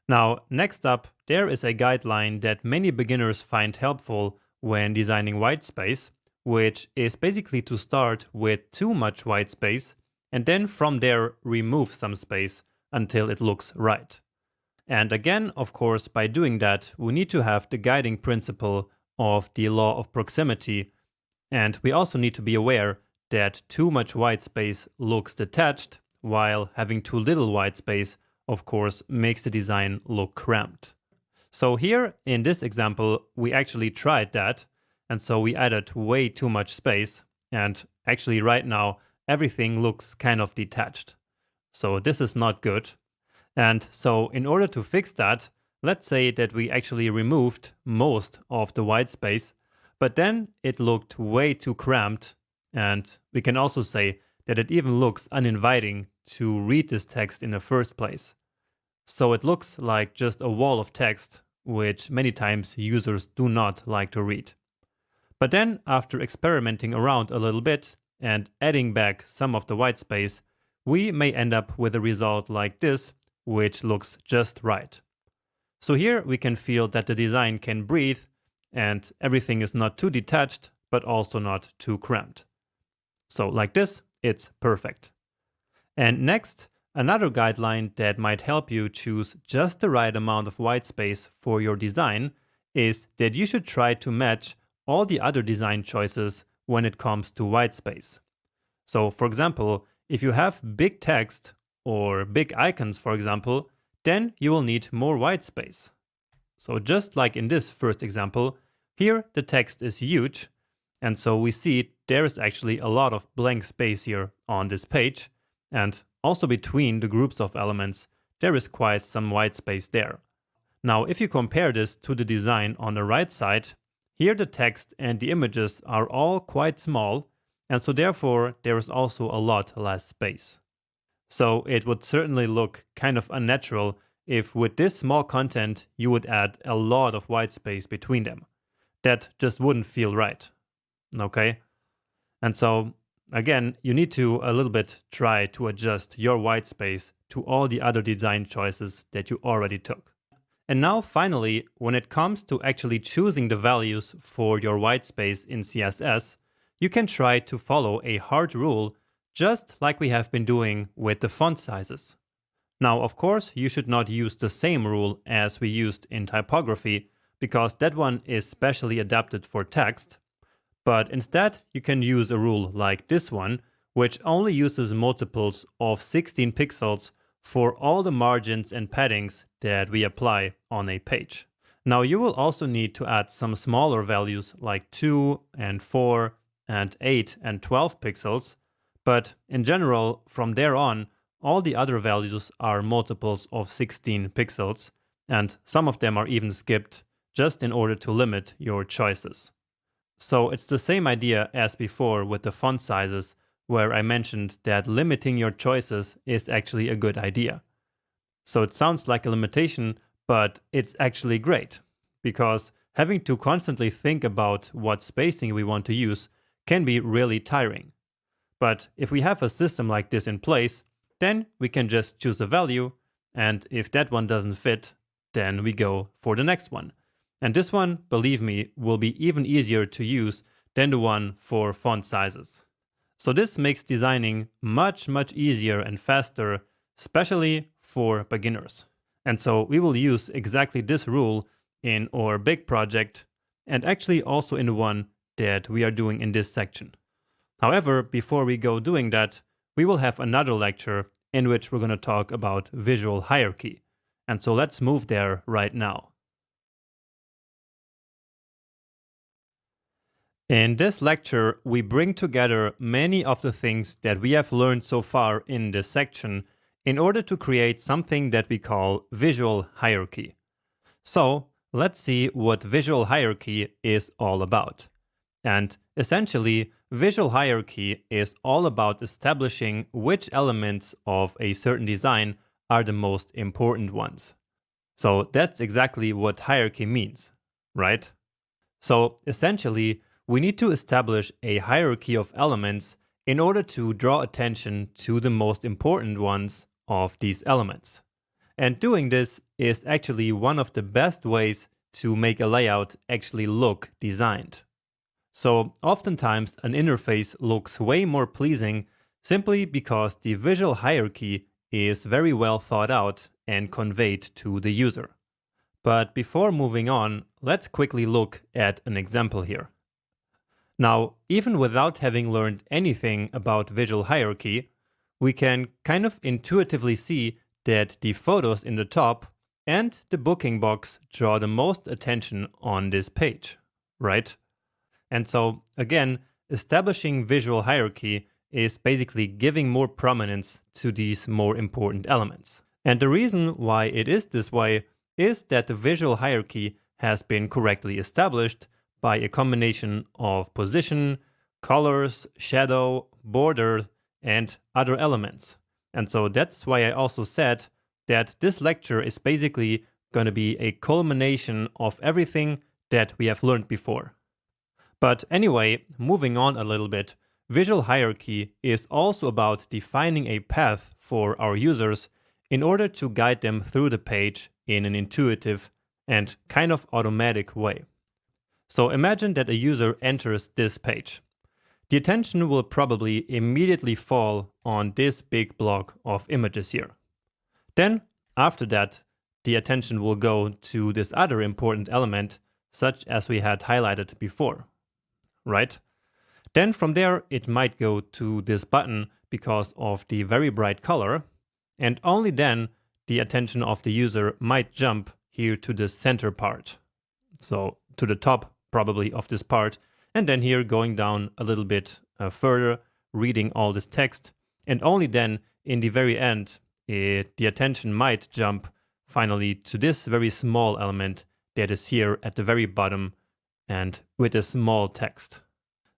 Now, next up, there is a guideline that many beginners find helpful when designing white space, which is basically to start with too much white space and then from there remove some space until it looks right. And again, of course, by doing that, we need to have the guiding principle of the law of proximity. And we also need to be aware that too much white space looks detached, while having too little white space, of course, makes the design look cramped. So here in this example, we actually tried that. And so we added way too much space. And actually right now, everything looks kind of detached. So this is not good. And so in order to fix that, let's say that we actually removed most of the white space, but then it looked way too cramped. And we can also say that it even looks uninviting to read this text in the first place. So it looks like just a wall of text, which many times users do not like to read. But then after experimenting around a little bit and adding back some of the white space, we may end up with a result like this, which looks just right. So here we can feel that the design can breathe and everything is not too detached, but also not too cramped. So like this, it's perfect. And next, another guideline that might help you choose just the right amount of white space for your design is that you should try to match all the other design choices when it comes to white space. So for example, if you have big text or big icons, for example, then you will need more white space. So just like in this first example, here the text is huge, and so we see there is actually a lot of blank space here on this page, and also between the groups of elements, there is quite some white space there. Now, if you compare this to the design on the right side, here the text and the images are all quite small, and so therefore there is also a lot less space. So it would certainly look kind of unnatural if with this small content you would add a lot of white space between them. That just wouldn't feel right. Okay? And so again, you need to a little bit try to adjust your white space to all the other design choices that you already took. And now finally, when it comes to actually choosing the values for your white space in CSS, you can try to follow a hard rule just like we have been doing with the font sizes. Now, of course, you should not use the same rule as we used in typography, because that one is specially adapted for text. But instead, you can use a rule like this one, which only uses multiples of 16 pixels for all the margins and paddings that we apply on a page. Now, you will also need to add some smaller values like 2 and 4 and 8 and 12 pixels. But in general, from there on, all the other values are multiples of 16 pixels, and some of them are even skipped just in order to limit your choices. So it's the same idea as before with the font sizes, where I mentioned that limiting your choices is actually a good idea. So it sounds like a limitation, but it's actually great, because having to constantly think about what spacing we want to use can be really tiring. But if we have a system like this in place, then we can just choose a value, and if that one doesn't fit, then we go for the next one. And this one, believe me, will be even easier to use than the one for font sizes. So this makes designing much easier and faster, especially for beginners. And so we will use exactly this rule in our big project, and actually also in the one that we are doing in this section. However, before we go doing that, we will have another lecture in which we're going to talk about visual hierarchy. And so let's move there right now. In this lecture, we bring together many of the things that we have learned so far in this section in order to create something that we call visual hierarchy. So let's see what visual hierarchy is all about. And essentially, visual hierarchy is all about establishing which elements of a certain design are the most important ones. So that's exactly what hierarchy means, right? So essentially, we need to establish a hierarchy of elements in order to draw attention to the most important ones of these elements. And doing this is actually one of the best ways to make a layout actually look designed. So oftentimes an interface looks way more pleasing simply because the visual hierarchy is very well thought out and conveyed to the user. But before moving on, let's quickly look at an example here. Now, even without having learned anything about visual hierarchy, we can kind of intuitively see that the photos in the top and the booking box draw the most attention on this page, right? And so, again, establishing visual hierarchy is basically giving more prominence to these more important elements. And the reason why it is this way is that the visual hierarchy has been correctly established by a combination of position, colors, shadow, border, and other elements. And so that's why I also said that this lecture is basically going to be a culmination of everything that we have learned before. But anyway, moving on a little bit, visual hierarchy is also about defining a path for our users in order to guide them through the page in an intuitive and kind of automatic way. So imagine that a user enters this page. The attention will probably immediately fall on this big block of images here. Then, after that, the attention will go to this other important element, such as we had highlighted before, right? Then from there, it might go to this button because of the very bright color, and only then the attention of the user might jump here to the center part. So to the top probably of this part, and then here going down a little bit further, reading all this text, and only then in the very end, the attention might jump finally to this very small element that is here at the very bottom and with a small text.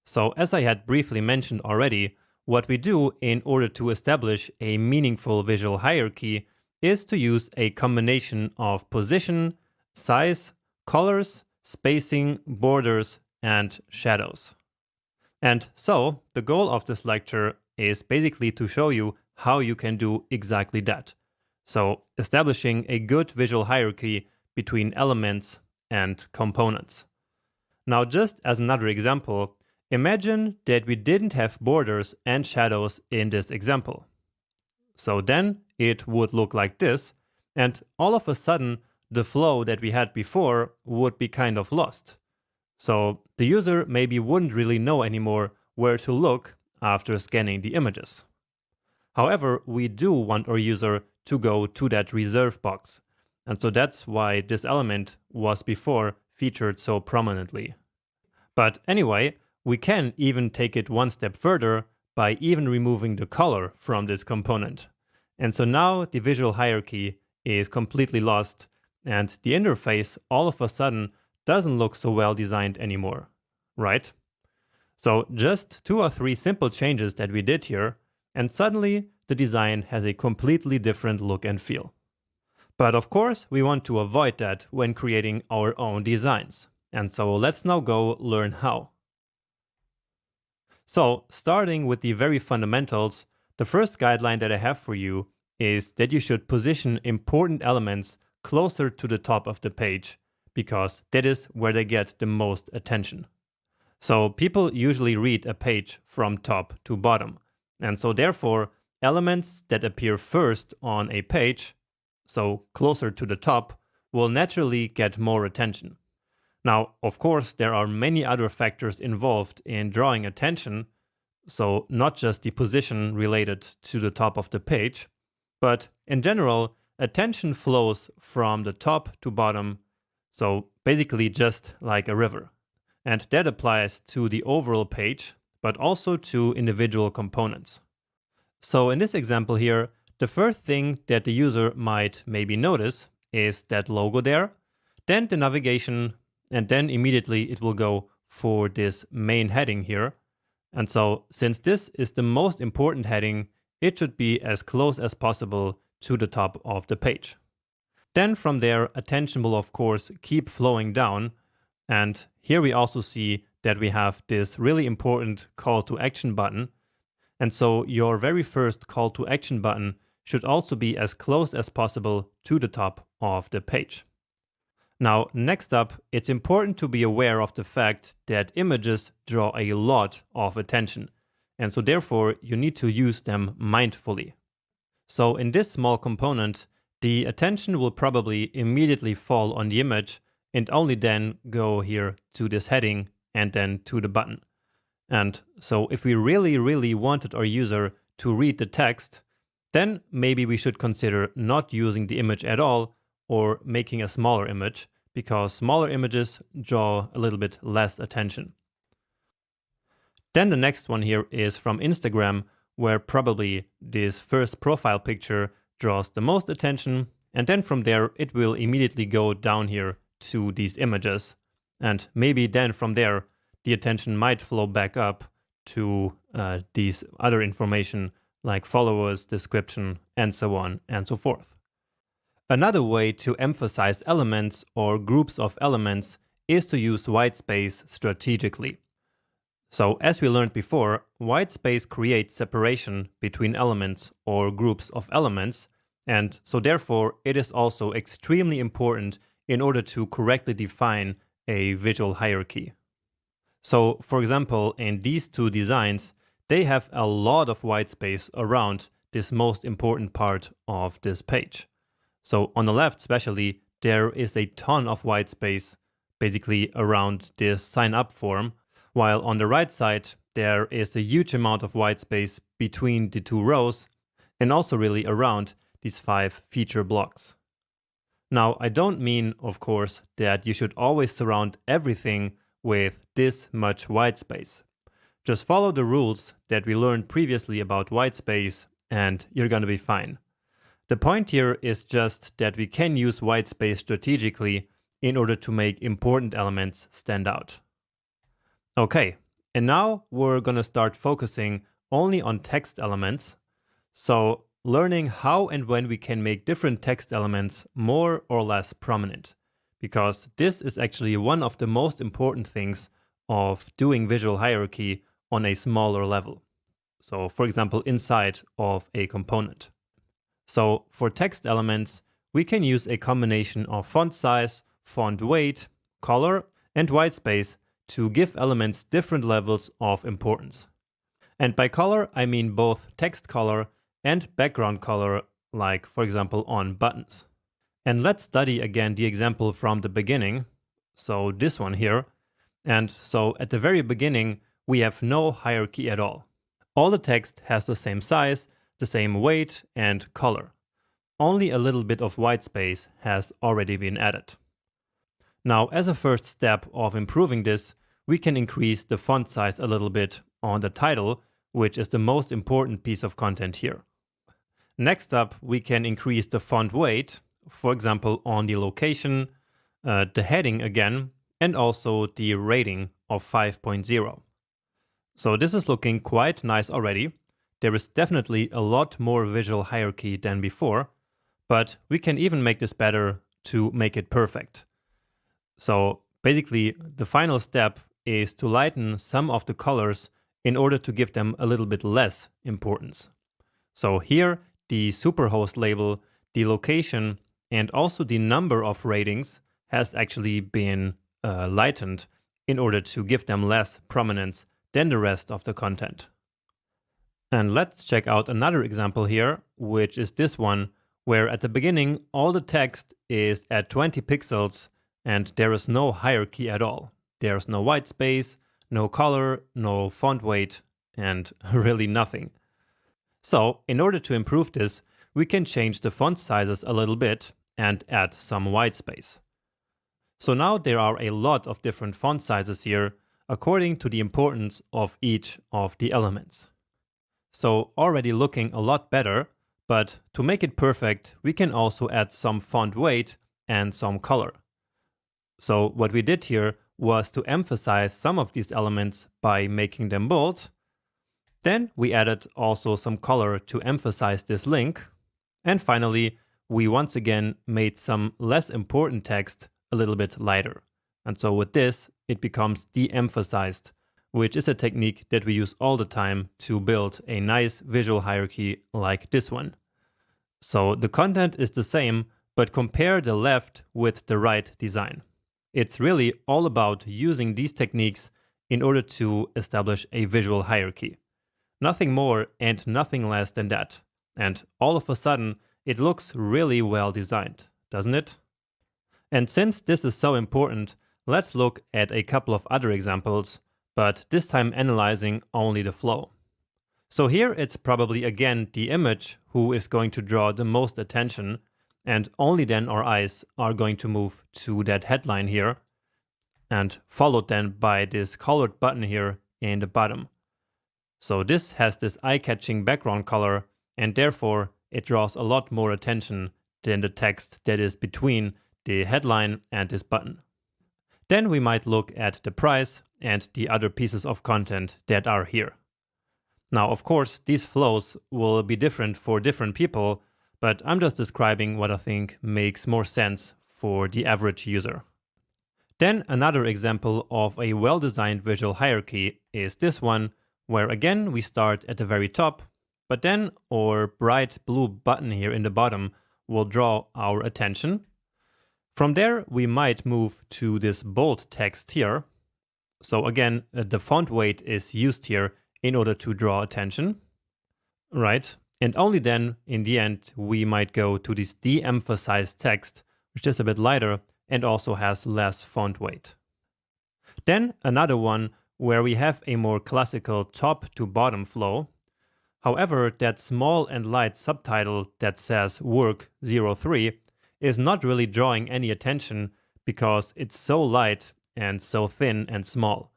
So as I had briefly mentioned already, what we do in order to establish a meaningful visual hierarchy is to use a combination of position, size, colors, spacing, borders, and shadows. And so the goal of this lecture is basically to show you how you can do exactly that. So establishing a good visual hierarchy between elements and components. Now, just as another example, imagine that we didn't have borders and shadows in this example. So then it would look like this, and all of a sudden the flow that we had before would be kind of lost. So the user maybe wouldn't really know anymore where to look after scanning the images. However, we do want our user to go to that reserve box. And so that's why this element was before featured so prominently. But anyway, we can even take it one step further by even removing the color from this component. And so now the visual hierarchy is completely lost, and the interface all of a sudden doesn't look so well designed anymore, right? So just 2 or 3 simple changes that we did here, and suddenly the design has a completely different look and feel. But of course, we want to avoid that when creating our own designs. And so let's now go learn how. So starting with the very fundamentals, the first guideline that I have for you is that you should position important elements closer to the top of the page, because that is where they get the most attention. So people usually read a page from top to bottom, and so therefore elements that appear first on a page, so closer to the top, will naturally get more attention. Now, of course, there are many other factors involved in drawing attention, so not just the position related to the top of the page, but in general, attention flows from the top to bottom, so basically just like a river. and that applies to the overall page, but also to individual components. So in this example here, the first thing that the user might maybe notice is that logo there, then the navigation, and then immediately it will go for this main heading here. And so since this is the most important heading, it should be as close as possible to the top of the page. Then from there, attention will of course keep flowing down. And here we also see that we have this really important call to action button. And so your very first call to action button should also be as close as possible to the top of the page. Now, next up, it's important to be aware of the fact that images draw a lot of attention. And so therefore, you need to use them mindfully. So in this small component, the attention will probably immediately fall on the image and only then go here to this heading and then to the button. And so if we really wanted our user to read the text, then maybe we should consider not using the image at all or making a smaller image, because smaller images draw a little bit less attention. Then the next one here is from Instagram, where probably this first profile picture draws the most attention, and then from there it will immediately go down here to these images, and maybe then from there the attention might flow back up to these other information like followers, description, and so on and so forth. Another way to emphasize elements or groups of elements is to use white space strategically. So as we learned before, white space creates separation between elements or groups of elements, and so therefore it is also extremely important in order to correctly define a visual hierarchy. So for example, in these two designs, they have a lot of white space around this most important part of this page. So on the left especially, there is a ton of white space basically around this sign up form, while on the right side, there is a huge amount of white space between the two rows and also really around these 5 feature blocks. Now, I don't mean, of course, that you should always surround everything with this much white space. Just follow the rules that we learned previously about white space and you're going to be fine. The point here is just that we can use white space strategically in order to make important elements stand out. Okay, and now we're going to start focusing only on text elements. So learning how and when we can make different text elements more or less prominent, because this is actually one of the most important things of doing visual hierarchy on a smaller level. So for example, inside of a component. So for text elements, we can use a combination of font size, font weight, color, and white space to give elements different levels of importance. And by color, I mean both text color and background color, like for example on buttons. And let's study again the example from the beginning. So this one here. And so at the very beginning, we have no hierarchy at all. All the text has the same size, the same weight and color. Only a little bit of white space has already been added. Now, as a first step of improving this, we can increase the font size a little bit on the title, which is the most important piece of content here. Next up, we can increase the font weight, for example, on the location, the heading again, and also the rating of 5.0. So this is looking quite nice already. There is definitely a lot more visual hierarchy than before, but we can even make this better to make it perfect. So basically, the final step is to lighten some of the colors in order to give them a little bit less importance. So here, the superhost label, the location, and also the number of ratings has actually been lightened in order to give them less prominence than the rest of the content. And let's check out another example here, which is this one, where at the beginning all the text is at 20 pixels and there is no hierarchy at all. There's no white space, no color, no font weight, and really nothing. So in order to improve this, we can change the font sizes a little bit and add some white space. So now there are a lot of different font sizes here according to the importance of each of the elements. So already looking a lot better, but to make it perfect, we can also add some font weight and some color. So what we did here was to emphasize some of these elements by making them bold. Then we added also some color to emphasize this link. And finally, we once again made some less important text a little bit lighter. And so with this, it becomes de-emphasized, which is a technique that we use all the time to build a nice visual hierarchy like this one. So the content is the same, but compare the left with the right design. It's really all about using these techniques in order to establish a visual hierarchy. Nothing more and nothing less than that. And all of a sudden, it looks really well designed, doesn't it? And since this is so important, let's look at a couple of other examples, but this time analyzing only the flow. So here it's probably again the image who is going to draw the most attention, and only then our eyes are going to move to that headline here, and followed then by this colored button here in the bottom. So this has this eye-catching background color, and therefore it draws a lot more attention than the text that is between the headline and this button. Then we might look at the price and the other pieces of content that are here. Now, of course, these flows will be different for different people, but I'm just describing what I think makes more sense for the average user. Then another example of a well-designed visual hierarchy is this one, where again we start at the very top, but then our bright blue button here in the bottom will draw our attention. From there, we might move to this bold text here. So again, the font weight is used here in order to draw attention, right? And only then, in the end, we might go to this de-emphasized text, which is a bit lighter and also has less font weight. Then another one where we have a more classical top to bottom flow. However, that small and light subtitle that says work 03 is not really drawing any attention because it's so light and so thin and small.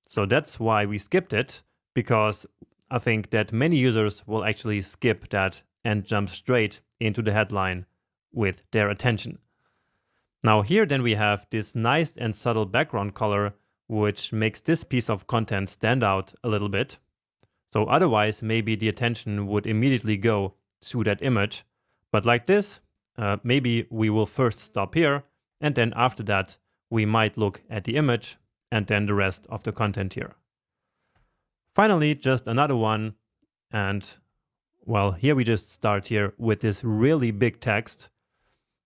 So that's why we skipped it, because I think that many users will actually skip that and jump straight into the headline with their attention. Now here then we have this nice and subtle background color, which makes this piece of content stand out a little bit. So otherwise maybe the attention would immediately go to that image, but like this, maybe we will first stop here, and then after that, we might look at the image and then the rest of the content here. Finally, just another one, and well, here we just start here with this really big text.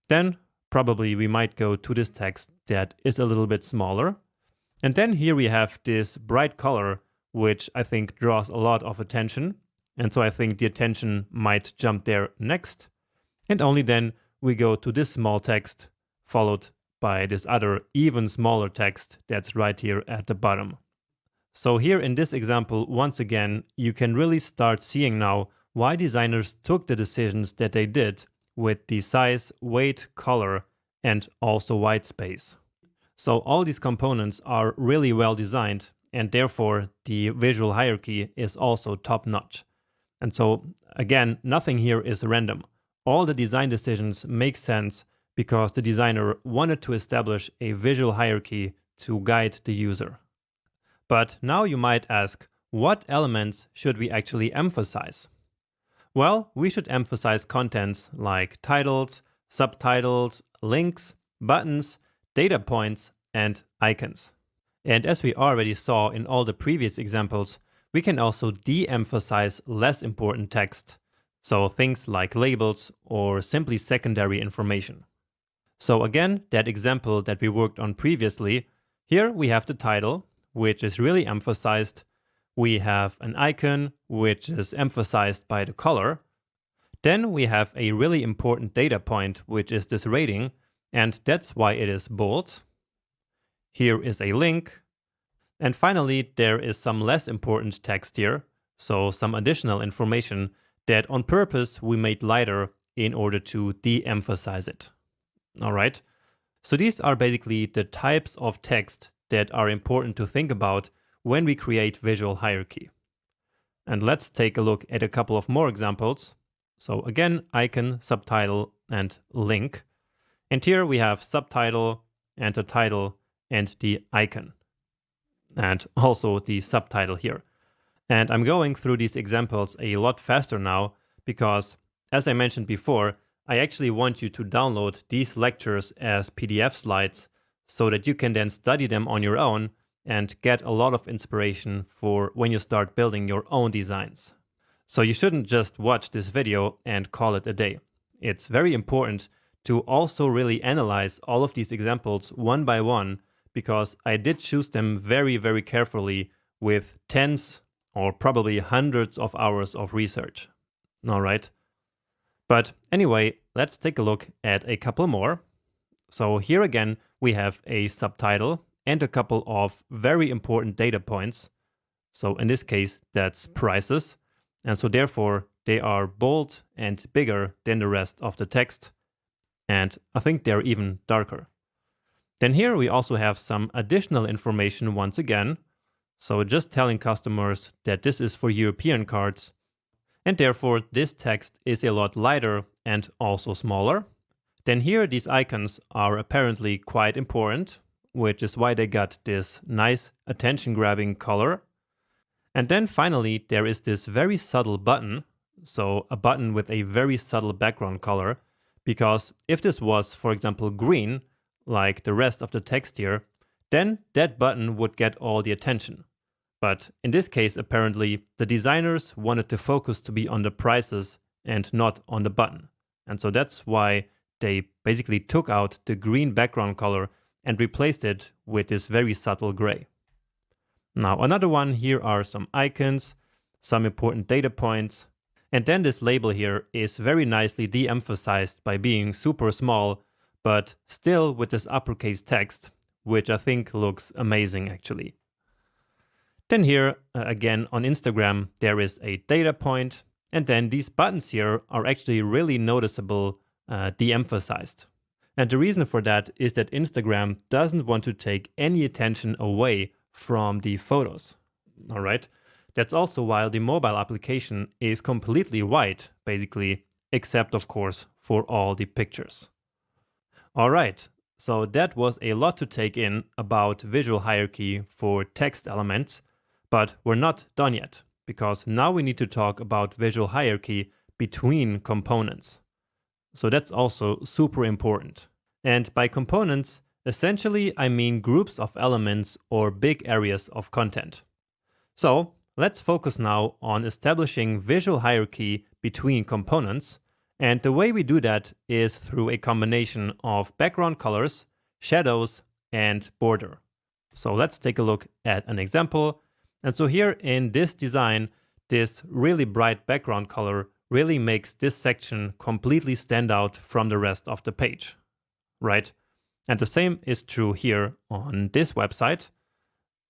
Then probably we might go to this text that is a little bit smaller. And then here we have this bright color, which I think draws a lot of attention. And so I think the attention might jump there next. And only then we go to this small text, followed by this other even smaller text that's right here at the bottom. So here in this example, once again, you can really start seeing now why designers took the decisions that they did with the size, weight, color, and also white space. So all these components are really well designed, and therefore the visual hierarchy is also top-notch. And so again, nothing here is random. All the design decisions make sense because the designer wanted to establish a visual hierarchy to guide the user. But now you might ask, what elements should we actually emphasize? Well, we should emphasize contents like titles, subtitles, links, buttons, data points, and icons. And as we already saw in all the previous examples, we can also de-emphasize less important text, so things like labels or simply secondary information. So again, that example that we worked on previously, here we have the title, which is really emphasized. We have an icon, which is emphasized by the color. Then we have a really important data point, which is this rating, and that's why it is bold. Here is a link. And finally, there is some less important text here, so some additional information that on purpose we made lighter in order to de-emphasize it. All right. So these are basically the types of text that are important to think about when we create visual hierarchy. And let's take a look at a couple of more examples. So again, icon, subtitle, and link. And here we have subtitle and the title and the icon. And also the subtitle here. And I'm going through these examples a lot faster now because, as I mentioned before, I actually want you to download these lectures as PDF slides so that you can then study them on your own and get a lot of inspiration for when you start building your own designs. So you shouldn't just watch this video and call it a day. It's very important to also really analyze all of these examples one by one, because I did choose them very, very carefully with tens or probably hundreds of hours of research. All right. But anyway, let's take a look at a couple more. So here again, we have a subtitle and a couple of very important data points. So in this case, that's prices. And so therefore, they are bold and bigger than the rest of the text. And I think they're even darker. Then here we also have some additional information once again. So just telling customers that this is for European cards. And therefore, this text is a lot lighter and also smaller. Then here, these icons are apparently quite important, which is why they got this nice attention-grabbing color. And then finally, there is this very subtle button. So a button with a very subtle background color. Because if this was, for example, green, like the rest of the text here, then that button would get all the attention. But in this case, apparently, the designers wanted the focus to be on the prices and not on the button. And so that's why they basically took out the green background color and replaced it with this very subtle gray. Now, another one, here are some icons, some important data points. And then this label here is very nicely de-emphasized by being super small, but still with this uppercase text, which I think looks amazing actually. Then here, again on Instagram, there is a data point, and then these buttons here are actually really noticeable, de-emphasized. And the reason for that is that Instagram doesn't want to take any attention away from the photos. All right. That's also why the mobile application is completely white, basically, except of course for all the pictures. All right. So that was a lot to take in about visual hierarchy for text elements. But we're not done yet, because now we need to talk about visual hierarchy between components. So that's also super important. And by components, essentially I mean groups of elements or big areas of content. So let's focus now on establishing visual hierarchy between components. And the way we do that is through a combination of background colors, shadows, and border. So let's take a look at an example. And so here in this design, this really bright background color really makes this section completely stand out from the rest of the page, right? And the same is true here on this website.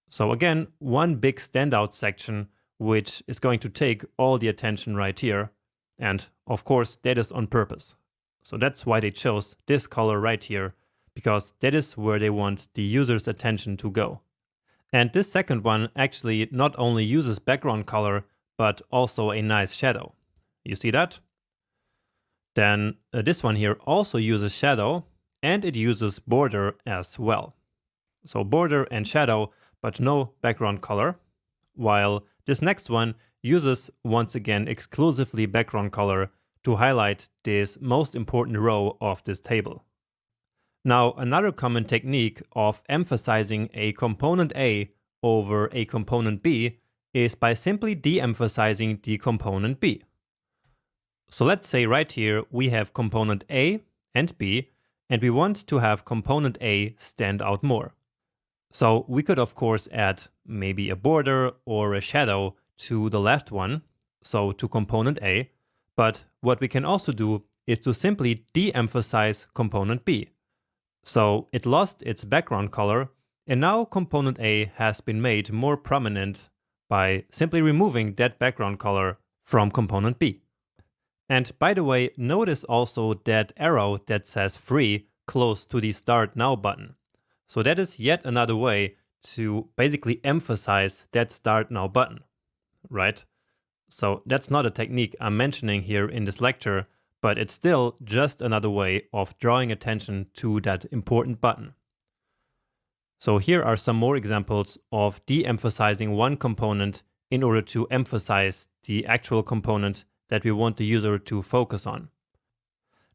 So again, one big standout section, which is going to take all the attention right here. And of course, that is on purpose. So that's why they chose this color right here, because that is where they want the user's attention to go. And this second one actually not only uses background color, but also a nice shadow. You see that? Then this one here also uses shadow, and it uses border as well. So border and shadow, but no background color. While this next one uses, once again, exclusively background color to highlight this most important row of this table. Now, another common technique of emphasizing a component A over a component B is by simply de-emphasizing the component B. So let's say right here we have component A and B, and we want to have component A stand out more. So we could of course add maybe a border or a shadow to the left one, so to component A, but what we can also do is to simply de-emphasize component B. So it lost its background color, and now component A has been made more prominent by simply removing that background color from component B. And by the way, notice also that arrow that says free close to the Start Now button. So that is yet another way to basically emphasize that Start Now button, right? So that's not a technique I'm mentioning here in this lecture, but it's still just another way of drawing attention to that important button. So here are some more examples of de-emphasizing one component in order to emphasize the actual component that we want the user to focus on.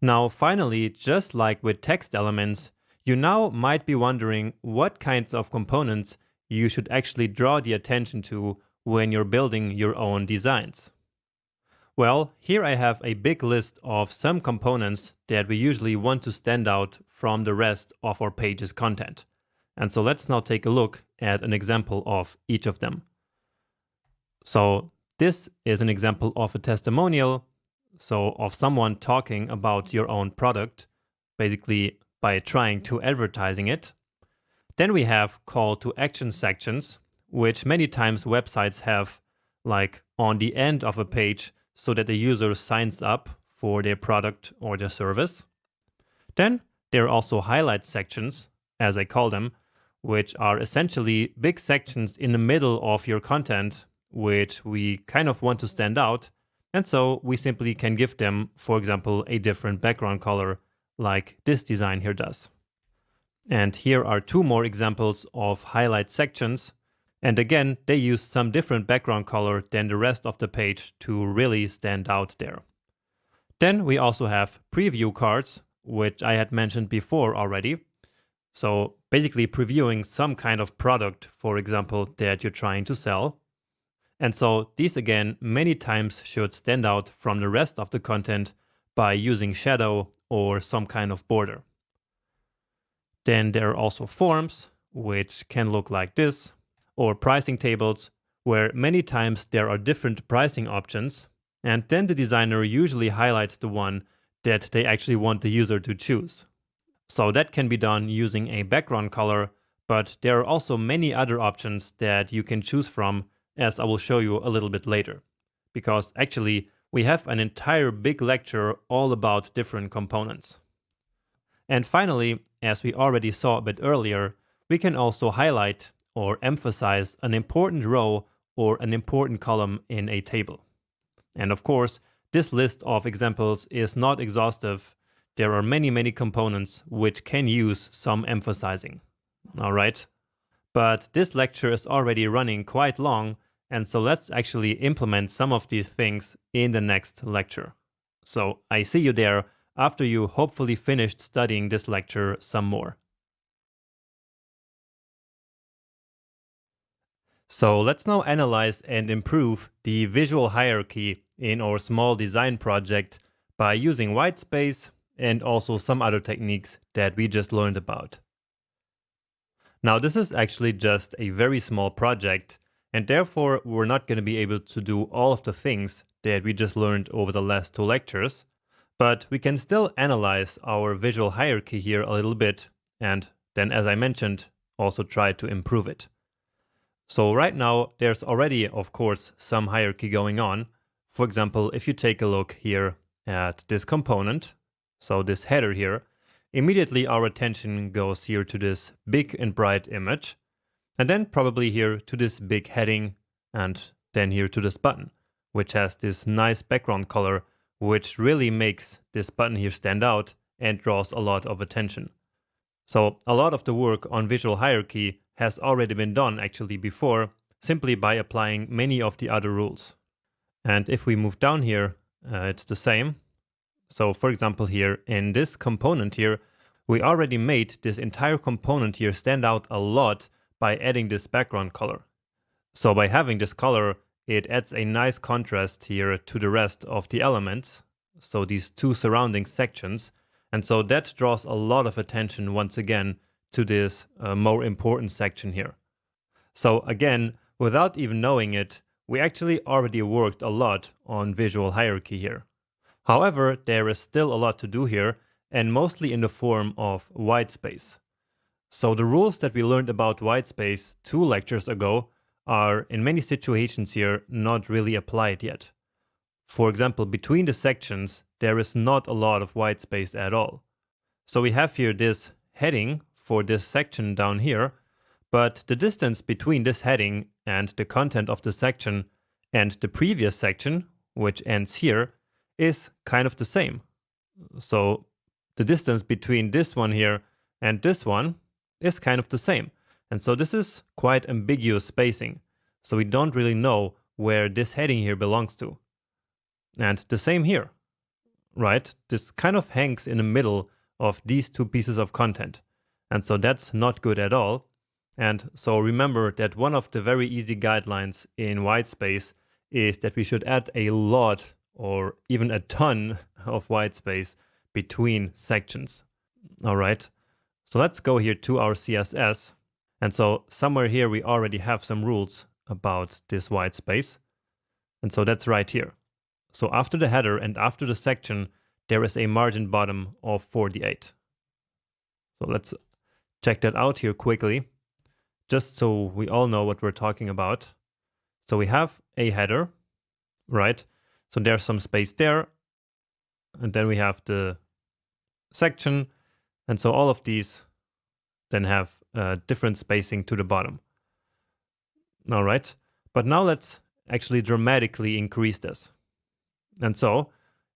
Now, finally, just like with text elements, you now might be wondering what kinds of components you should actually draw the attention to when you're building your own designs. Well, here I have a big list of some components that we usually want to stand out from the rest of our page's content. And so let's now take a look at an example of each of them. So this is an example of a testimonial, so of someone talking about your own product, basically by trying to advertising it. Then we have call to action sections, which many times websites have like on the end of a page so that the user signs up for their product or their service. Then there are also highlight sections, as I call them, which are essentially big sections in the middle of your content, which we kind of want to stand out. And so we simply can give them, for example, a different background color like this design here does. And here are two more examples of highlight sections. And again, they use some different background color than the rest of the page to really stand out there. Then we also have preview cards, which I had mentioned before already. So basically previewing some kind of product, for example, that you're trying to sell. And so these again, many times should stand out from the rest of the content by using shadow or some kind of border. Then there are also forms, which can look like this, or pricing tables, where many times there are different pricing options, and then the designer usually highlights the one that they actually want the user to choose. So that can be done using a background color, but there are also many other options that you can choose from, as I will show you a little bit later. Because actually, we have an entire big lecture all about different components. And finally, as we already saw a bit earlier, we can also highlight or emphasize an important row or an important column in a table. And of course, this list of examples is not exhaustive. There are many components which can use some emphasizing. All right. But this lecture is already running quite long, and so let's actually implement some of these things in the next lecture. So I see you there after you hopefully finished studying this lecture some more. So let's now analyze and improve the visual hierarchy in our small design project by using white space and also some other techniques that we just learned about. Now this is actually just a very small project, and therefore we're not going to be able to do all of the things that we just learned over the last two lectures, but we can still analyze our visual hierarchy here a little bit, and then, as I mentioned, also try to improve it. So right now there's already, of course, some hierarchy going on. For example, if you take a look here at this component, so this header here, immediately our attention goes here to this big and bright image, and then probably here to this big heading, and then here to this button, which has this nice background color, which really makes this button here stand out and draws a lot of attention. So a lot of the work on visual hierarchy has already been done actually before, simply by applying many of the other rules. And if we move down here, it's the same. So for example here in this component here, we already made this entire component here stand out a lot by adding this background color. So by having this color, it adds a nice contrast here to the rest of the elements, so these two surrounding sections, and so that draws a lot of attention once again to this more important section here. So again, without even knowing it, we actually already worked a lot on visual hierarchy here. However, there is still a lot to do here, and mostly in the form of white space. So the rules that we learned about white space 2 lectures ago are in many situations here not really applied yet. For example, between the sections, there is not a lot of white space at all. So we have here this heading for this section down here, but the distance between this heading and the content of the section and the previous section, which ends here, is kind of the same. So the distance between this one here and this one is kind of the same. And so this is quite ambiguous spacing. So we don't really know where this heading here belongs to. And the same here, right? This kind of hangs in the middle of these two pieces of content. And so that's not good at all. And so remember that one of the very easy guidelines in whitespace is that we should add a lot or even a ton of whitespace between sections. All right, so let's go here to our CSS. And so somewhere here we already have some rules about this whitespace. And so that's right here. So after the header and after the section, there is a margin bottom of 48. So let's check that out here quickly, just so we all know what we're talking about. So we have a header, right? So there's some space there. And then we have the section. And so all of these then have different spacing to the bottom. All right. But now let's actually dramatically increase this. And so,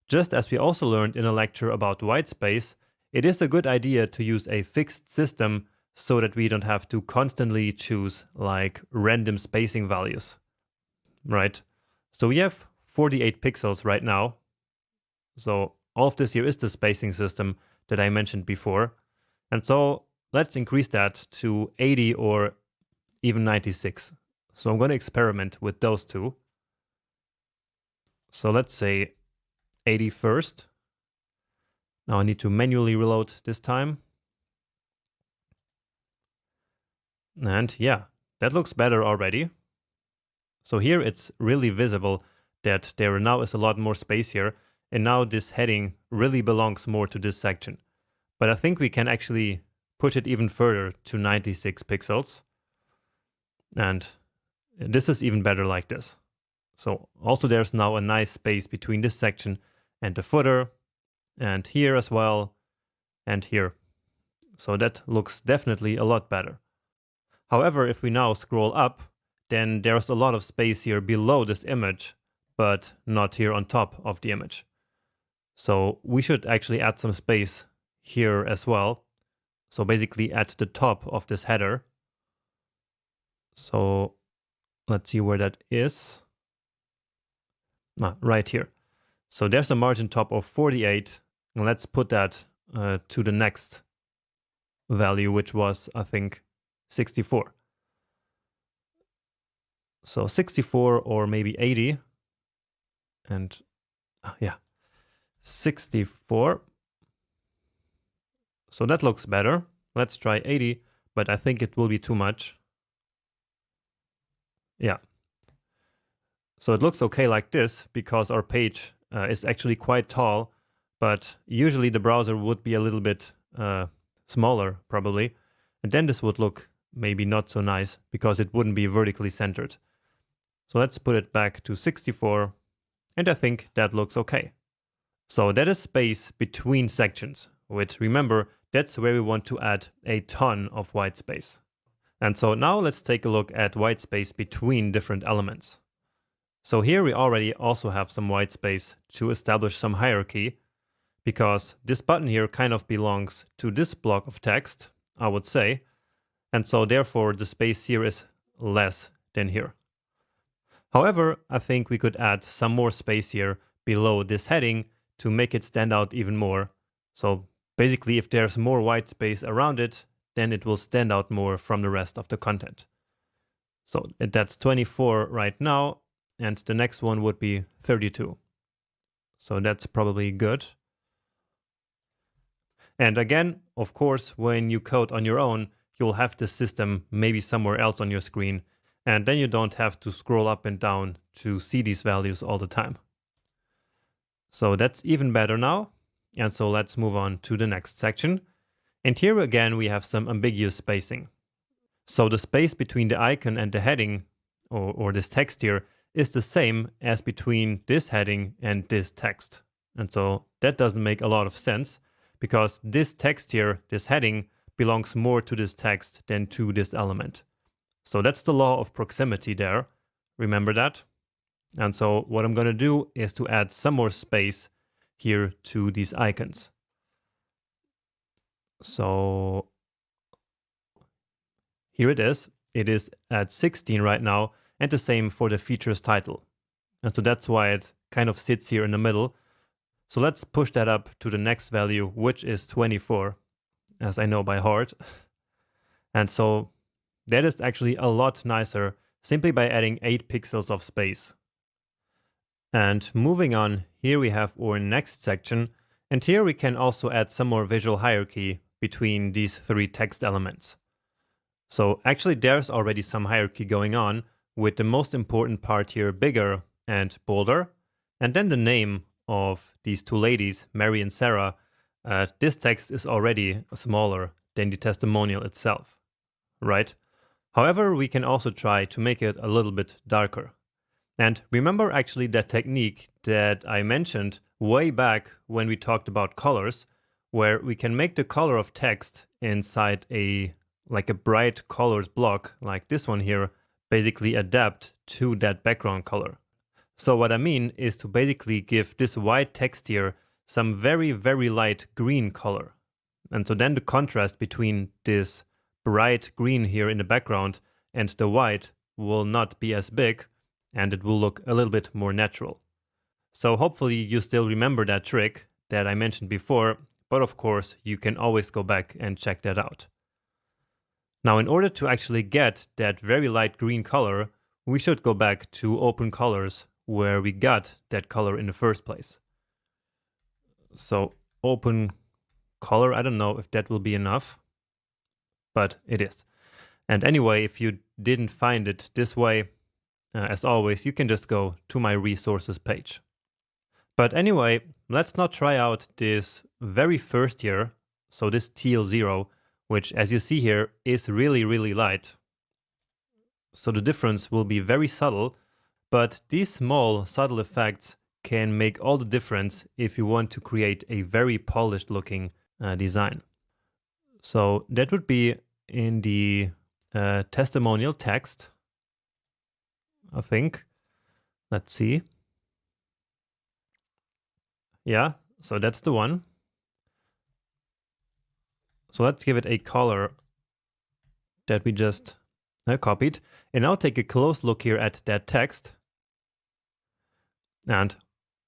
just as we also learned in a lecture about whitespace, it is a good idea to use a fixed system so that we don't have to constantly choose like random spacing values, right? So we have 48 pixels right now. So all of this here is the spacing system that I mentioned before. And so let's increase that to 80 or even 96. So I'm going to experiment with those two. So let's say 80 first. Now I need to manually reload this time. And yeah, that looks better already. So here it's really visible that there now is a lot more space here. And now this heading really belongs more to this section. But I think we can actually push it even further to 96 pixels. And this is even better like this. So also there's now a nice space between this section and the footer, and here as well, and here. So that looks definitely a lot better. However, if we now scroll up, then there's a lot of space here below this image, but not here on top of the image. So we should actually add some space here as well. So basically at the top of this header. So let's see where that is. Right here. So there's a margin top of 48. And let's put that to the next value, which was, I think, 64. So 64 or maybe 80. And yeah, 64. So that looks better. Let's try 80, but I think it will be too much. Yeah. So it looks okay like this because our page is actually quite tall, but usually the browser would be a little bit smaller probably. And then this would look maybe not so nice because it wouldn't be vertically centered. So let's put it back to 64. And I think that looks okay. So that is space between sections, which remember, that's where we want to add a ton of white space. And so now let's take a look at white space between different elements. So here we already also have some white space to establish some hierarchy, because this button here kind of belongs to this block of text, I would say. And so therefore the space here is less than here. However, I think we could add some more space here below this heading to make it stand out even more. So basically if there's more white space around it, then it will stand out more from the rest of the content. So that's 24 right now. And the next one would be 32. So that's probably good. And again, of course, when you code on your own, you'll have the system maybe somewhere else on your screen. And then you don't have to scroll up and down to see these values all the time. So that's even better now. And so let's move on to the next section. And here again, we have some ambiguous spacing. So the space between the icon and the heading, or this text here, is the same as between this heading and this text. And so that doesn't make a lot of sense, because this text here, this heading, belongs more to this text than to this element. So that's the law of proximity there. Remember that? And so what I'm going to do is to add some more space here to these icons. So here it is. It is at 16 right now, and the same for the features title. And so that's why it kind of sits here in the middle. So let's push that up to the next value, which is 24, as I know by heart. And so that is actually a lot nicer simply by adding 8 pixels of space. And moving on, here we have our next section, and here we can also add some more visual hierarchy between these 3 text elements. So actually there's already some hierarchy going on, with the most important part here bigger and bolder, and then the name of these 2 ladies, Mary and Sarah, this text is already smaller than the testimonial itself, right? However, we can also try to make it a little bit darker. And remember actually that technique that I mentioned way back when we talked about colors, where we can make the color of text inside a bright colors block, like this one here, basically adapt to that background color. So what I mean is to basically give this white text here some very, very light green color. And so then the contrast between this bright green here in the background and the white will not be as big, and it will look a little bit more natural. So hopefully you still remember that trick that I mentioned before, but of course you can always go back and check that out. Now, in order to actually get that very light green color, we should go back to open colors where we got that color in the first place. So open color, I don't know if that will be enough, but it is. And anyway, if you didn't find it this way, as always, you can just go to my resources page. But anyway, let's not try out this very first here, so this teal 0, which as you see here is really, really light. So the difference will be very subtle, but these small subtle effects can make all the difference if you want to create a very polished looking design. So that would be in the testimonial text, I think. Let's see. Yeah, so that's the one. So let's give it a color that we just copied. And now take a close look here at that text. And,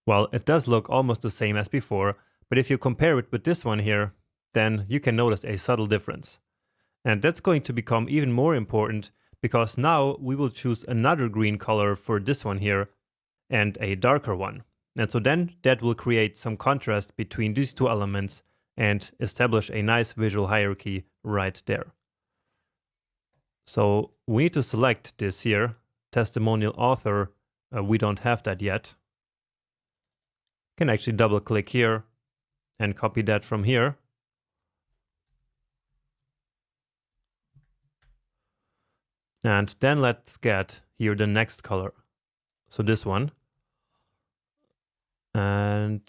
well, it does look almost the same as before, but if you compare it with this one here, then you can notice a subtle difference. And that's going to become even more important because now we will choose another green color for this one here and a darker one. And so then that will create some contrast between these 2 elements and establish a nice visual hierarchy right there. So we need to select this here, testimonial author. We don't have that yet. Can actually double click here and copy that from here. And then let's get here the next color. So this one. And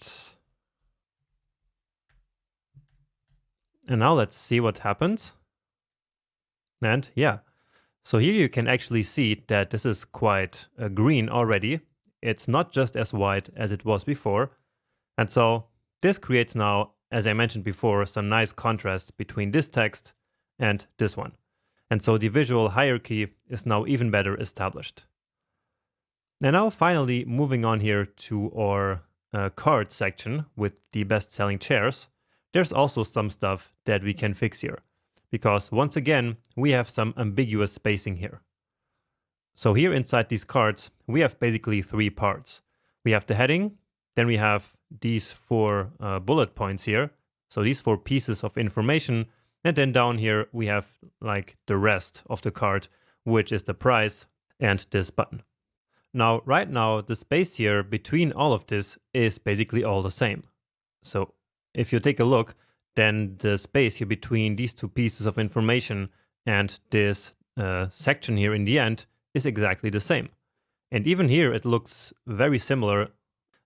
now let's see what happens. And yeah, so here you can actually see that this is quite green already. It's not just as white as it was before. And so this creates now, as I mentioned before, some nice contrast between this text and this one. And so the visual hierarchy is now even better established. And now finally moving on here to our card section with the best-selling chairs, there's also some stuff that we can fix here. Because once again, we have some ambiguous spacing here. So here inside these cards, we have basically 3 parts. We have the heading, then we have these 4 bullet points here. So these 4 pieces of information. And then down here, we have like the rest of the card, which is the price and this button. Now, right now, the space here between all of this is basically all the same. So if you take a look, then the space here between these 2 pieces of information and this section here in the end is exactly the same. And even here, it looks very similar.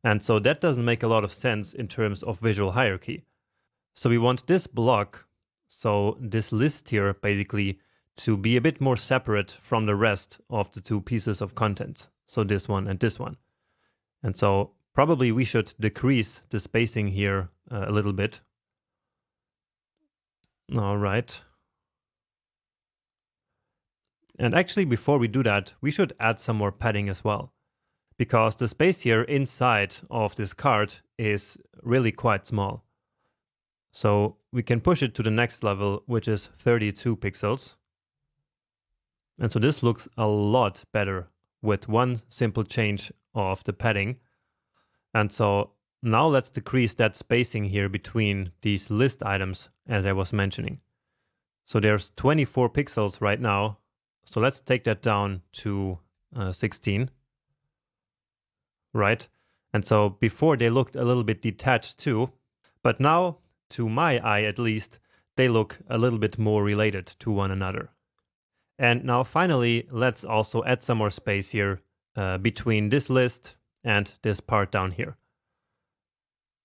And so that doesn't make a lot of sense in terms of visual hierarchy. So we want this block, so this list here basically, to be a bit more separate from the rest of the two pieces of content. So this one and this one. And so probably we should decrease the spacing here a little bit. All right. And actually, before we do that, we should add some more padding as well, because the space here inside of this card is really quite small. So we can push it to the next level, which is 32 pixels. And so this looks a lot better with one simple change of the padding. And so now let's decrease that spacing here between these list items, as I was mentioning. So there's 24 pixels right now. So let's take that down to 16, right? And so before they looked a little bit detached too, but now, to my eye at least, they look a little bit more related to one another. And now finally, let's also add some more space here between this list and this part down here.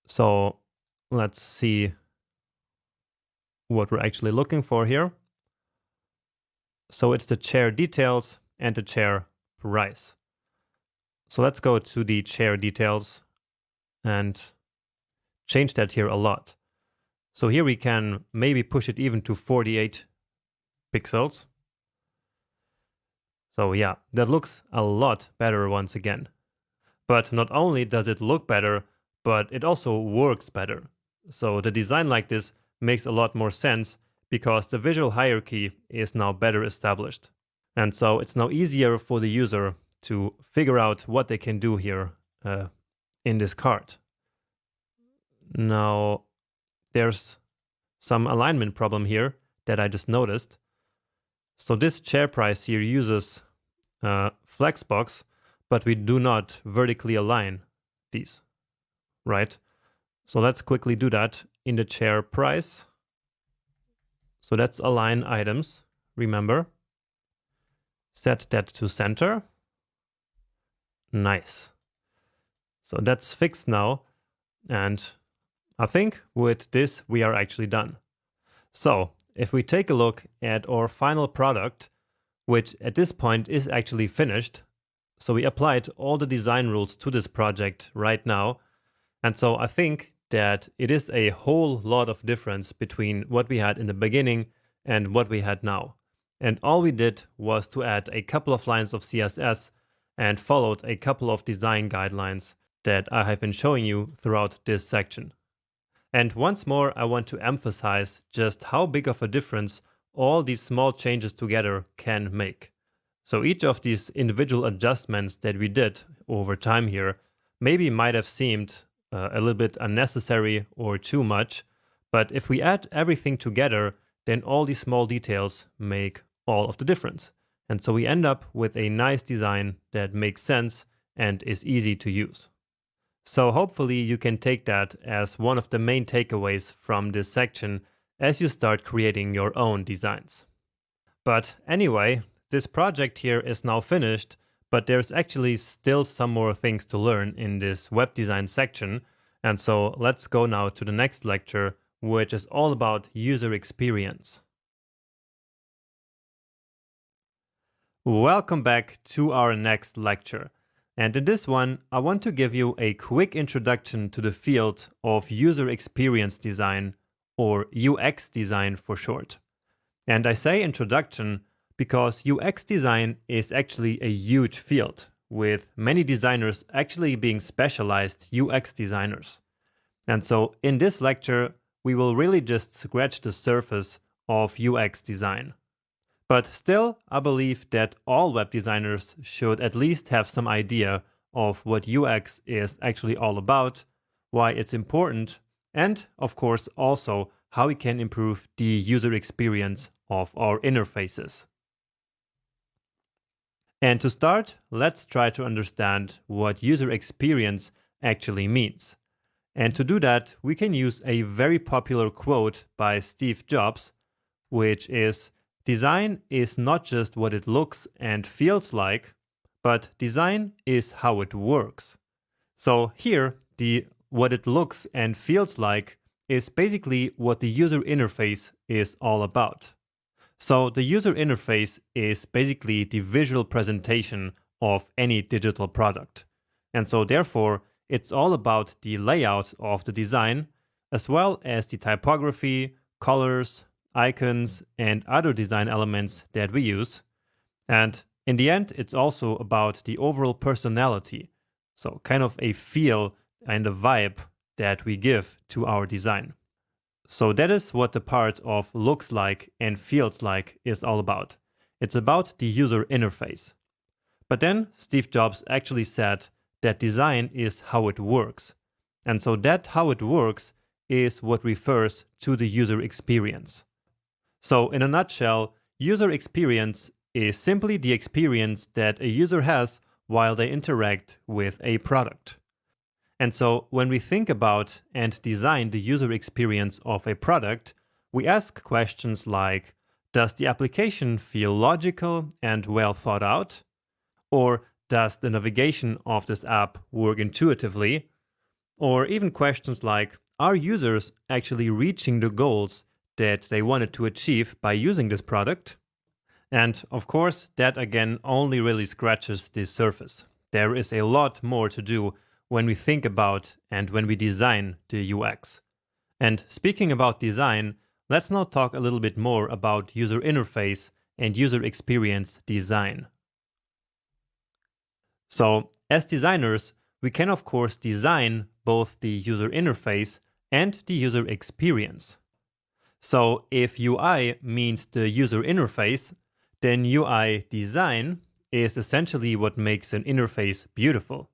So let's see what we're actually looking for here. So it's the chair details and the chair price. So let's go to the chair details and change that here a lot. So here we can maybe push it even to 48 pixels. So yeah, that looks a lot better once again. But not only does it look better, but it also works better. So the design like this makes a lot more sense because the visual hierarchy is now better established. And so it's now easier for the user to figure out what they can do here in this card. Now, there's some alignment problem here that I just noticed. So this chair price here uses Flexbox, but we do not vertically align these, right? So let's quickly do that in the chair price. So let's align items, remember. Set that to center. Nice. So that's fixed now. And I think with this, we are actually done. So if we take a look at our final product, which at this point is actually finished. So we applied all the design rules to this project right now. And so I think that it is a whole lot of difference between what we had in the beginning and what we had now. And all we did was to add a couple of lines of CSS and followed a couple of design guidelines that I have been showing you throughout this section. And once more, I want to emphasize just how big of a difference all these small changes together can make. So each of these individual adjustments that we did over time here maybe might have seemed a little bit unnecessary or too much, but if we add everything together, then all these small details make all of the difference. And so we end up with a nice design that makes sense and is easy to use. So hopefully you can take that as one of the main takeaways from this section as you start creating your own designs. But anyway, this project here is now finished, but there's actually still some more things to learn in this web design section. And so let's go now to the next lecture, which is all about user experience. Welcome back to our next lecture. And in this one, I want to give you a quick introduction to the field of user experience design, or UX design for short. And I say introduction because UX design is actually a huge field, with many designers actually being specialized UX designers. And so in this lecture, we will really just scratch the surface of UX design. But still, I believe that all web designers should at least have some idea of what UX is actually all about, why it's important, and of course also how we can improve the user experience of our interfaces. And to start, let's try to understand what user experience actually means. And to do that, we can use a very popular quote by Steve Jobs, which is, "Design is not just what it looks and feels like, but design is how it works." So here, the what it looks and feels like is basically what the user interface is all about. So the user interface is basically the visual presentation of any digital product. And so therefore, it's all about the layout of the design, as well as the typography, colors, icons, and other design elements that we use. And in the end, it's also about the overall personality. So kind of a feel and a vibe that we give to our design. So that is what the part of looks like and feels like is all about. It's about the user interface. But then Steve Jobs actually said that design is how it works. And so that how it works is what refers to the user experience. So in a nutshell, user experience is simply the experience that a user has while they interact with a product. And so when we think about and design the user experience of a product, we ask questions like, does the application feel logical and well thought out? Or does the navigation of this app work intuitively? Or even questions like, are users actually reaching the goals that they wanted to achieve by using this product? And of course, that again only really scratches the surface. There is a lot more to do when we think about and when we design the UX. And speaking about design, let's now talk a little bit more about user interface and user experience design. So, as designers, we can of course design both the user interface and the user experience. So, if UI means the user interface, then UI design is essentially what makes an interface beautiful.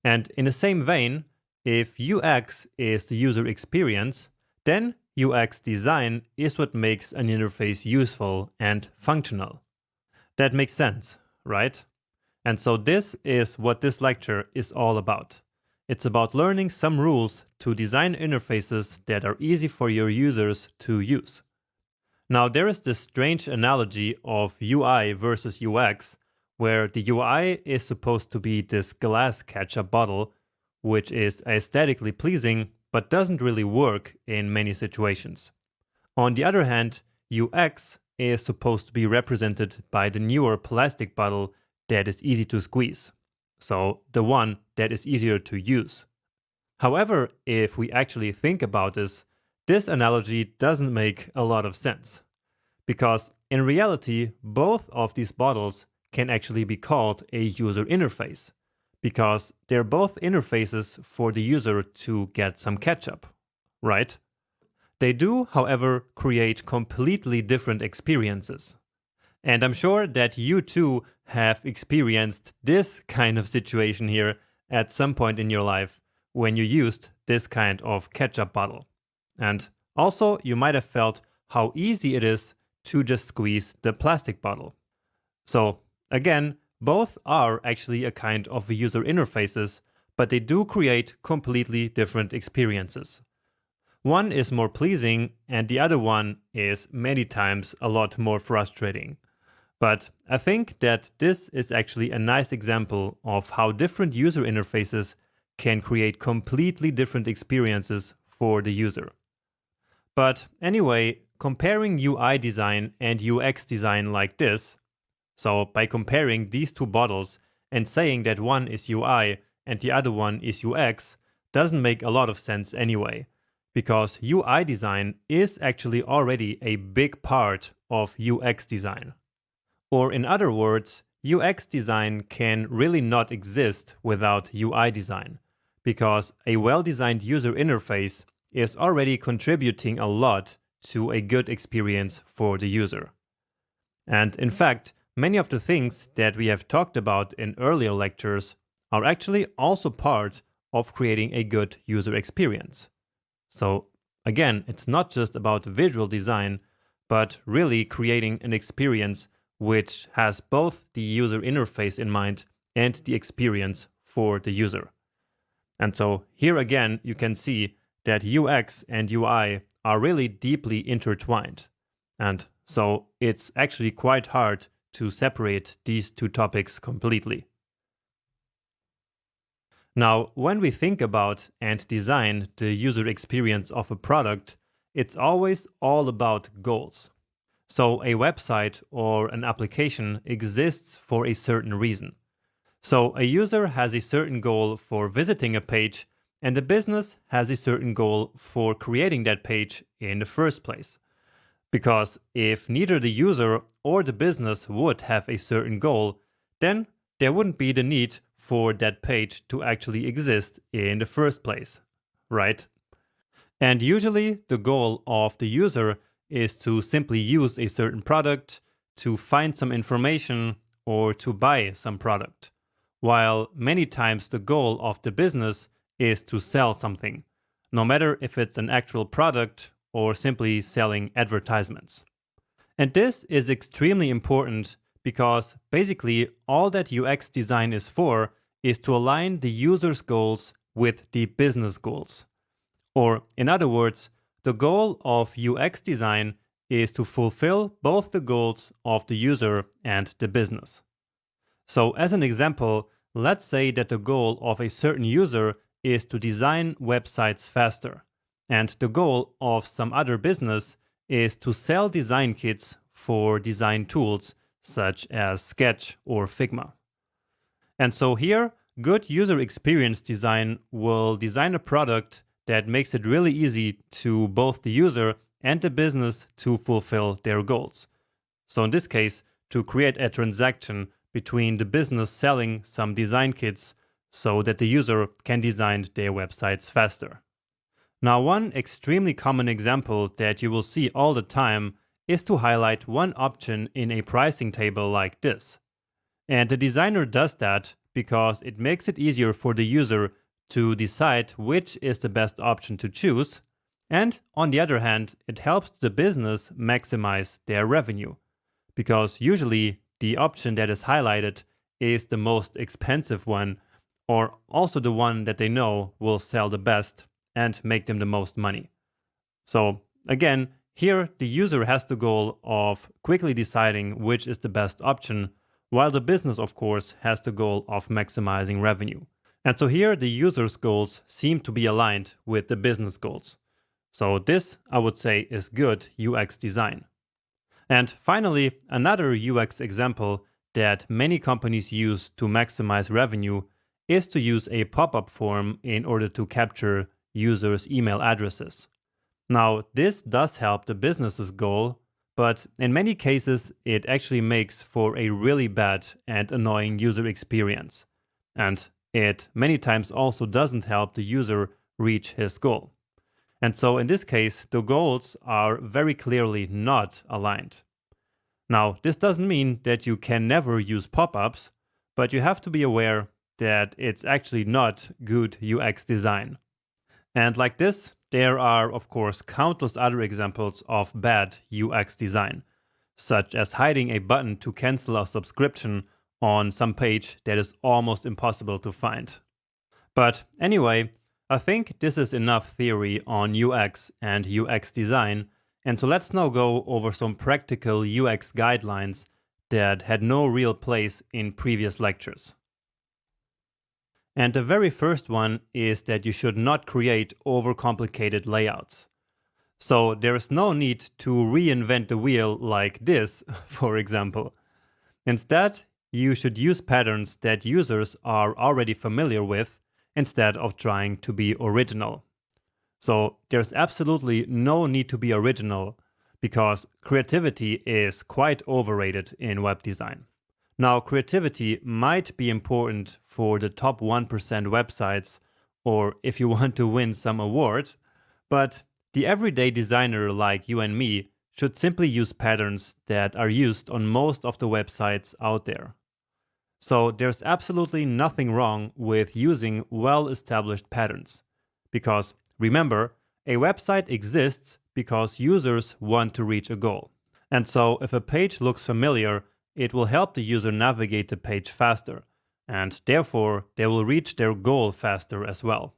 And in the same vein, if UX is the user experience, then UX design is what makes an interface useful and functional. That makes sense, right? And so this is what this lecture is all about. It's about learning some rules to design interfaces that are easy for your users to use. Now, there is this strange analogy of UI versus UX, where the UI is supposed to be this glass ketchup bottle, which is aesthetically pleasing, but doesn't really work in many situations. On the other hand, UX is supposed to be represented by the newer plastic bottle that is easy to squeeze. So the one that is easier to use. However, if we actually think about this analogy doesn't make a lot of sense. Because in reality, both of these bottles can actually be called a user interface, because they're both interfaces for the user to get some ketchup, right? They do, however, create completely different experiences. And I'm sure that you too have experienced this kind of situation here at some point in your life when you used this kind of ketchup bottle. And also, you might have felt how easy it is to just squeeze the plastic bottle. So, again, both are actually a kind of user interfaces, but they do create completely different experiences. One is more pleasing and the other one is many times a lot more frustrating. But I think that this is actually a nice example of how different user interfaces can create completely different experiences for the user. But anyway, comparing UI design and UX design like this, so by comparing these two bottles and saying that one is UI and the other one is UX, doesn't make a lot of sense anyway, because UI design is actually already a big part of UX design. Or in other words, UX design can really not exist without UI design, because a well-designed user interface is already contributing a lot to a good experience for the user. And in fact, many of the things that we have talked about in earlier lectures are actually also part of creating a good user experience. So again, it's not just about visual design, but really creating an experience which has both the user interface in mind and the experience for the user. And so here again, you can see that UX and UI are really deeply intertwined. And so it's actually quite hard to separate these two topics completely. Now, when we think about and design the user experience of a product, it's always all about goals. So a website or an application exists for a certain reason. So a user has a certain goal for visiting a page, and a business has a certain goal for creating that page in the first place. Because if neither the user or the business would have a certain goal, then there wouldn't be the need for that page to actually exist in the first place, right? And usually the goal of the user is to simply use a certain product, to find some information, or to buy some product. While many times the goal of the business is to sell something, no matter if it's an actual product or simply selling advertisements. And this is extremely important because basically all that UX design is for is to align the user's goals with the business goals. Or in other words, the goal of UX design is to fulfill both the goals of the user and the business. So as an example, let's say that the goal of a certain user is to design websites faster, and the goal of some other business is to sell design kits for design tools such as Sketch or Figma. And so here, good user experience design will design a product that makes it really easy to both the user and the business to fulfill their goals. So in this case, to create a transaction between the business selling some design kits so that the user can design their websites faster. Now, one extremely common example that you will see all the time is to highlight one option in a pricing table like this. And the designer does that because it makes it easier for the user to decide which is the best option to choose. And on the other hand, it helps the business maximize their revenue, because usually the option that is highlighted is the most expensive one, or also the one that they know will sell the best and make them the most money. So again, here the user has the goal of quickly deciding which is the best option, while the business, of course, has the goal of maximizing revenue. And so here the user's goals seem to be aligned with the business goals. So this, I would say, is good UX design. And finally, another UX example that many companies use to maximize revenue is to use a pop-up form in order to capture users' email addresses. Now, this does help the business's goal, but in many cases, it actually makes for a really bad and annoying user experience. And it many times also doesn't help the user reach his goal. And so in this case, the goals are very clearly not aligned. Now, this doesn't mean that you can never use pop-ups, but you have to be aware that it's actually not good UX design. And like this, there are, of course, countless other examples of bad UX design, such as hiding a button to cancel a subscription on some page that is almost impossible to find. But anyway, I think this is enough theory on UX and UX design, and so let's now go over some practical UX guidelines that had no real place in previous lectures. And the very first one is that you should not create overcomplicated layouts. So there is no need to reinvent the wheel like this, for example. Instead, you should use patterns that users are already familiar with instead of trying to be original. So there's absolutely no need to be original because creativity is quite overrated in web design. Now, creativity might be important for the top 1% websites, or if you want to win some award, but the everyday designer like you and me should simply use patterns that are used on most of the websites out there. So there's absolutely nothing wrong with using well-established patterns, because remember, a website exists because users want to reach a goal. And so if a page looks familiar, it will help the user navigate the page faster, and therefore they will reach their goal faster as well.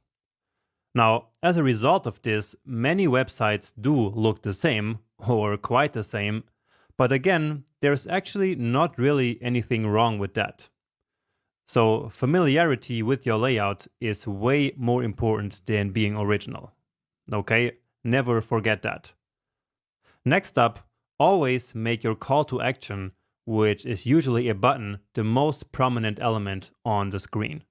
Now, as a result of this, many websites do look the same, or quite the same, but again, there's actually not really anything wrong with that. So familiarity with your layout is way more important than being original. Okay, never forget that. Next up, always make your call to action, which is usually a button, the most prominent element on the screen.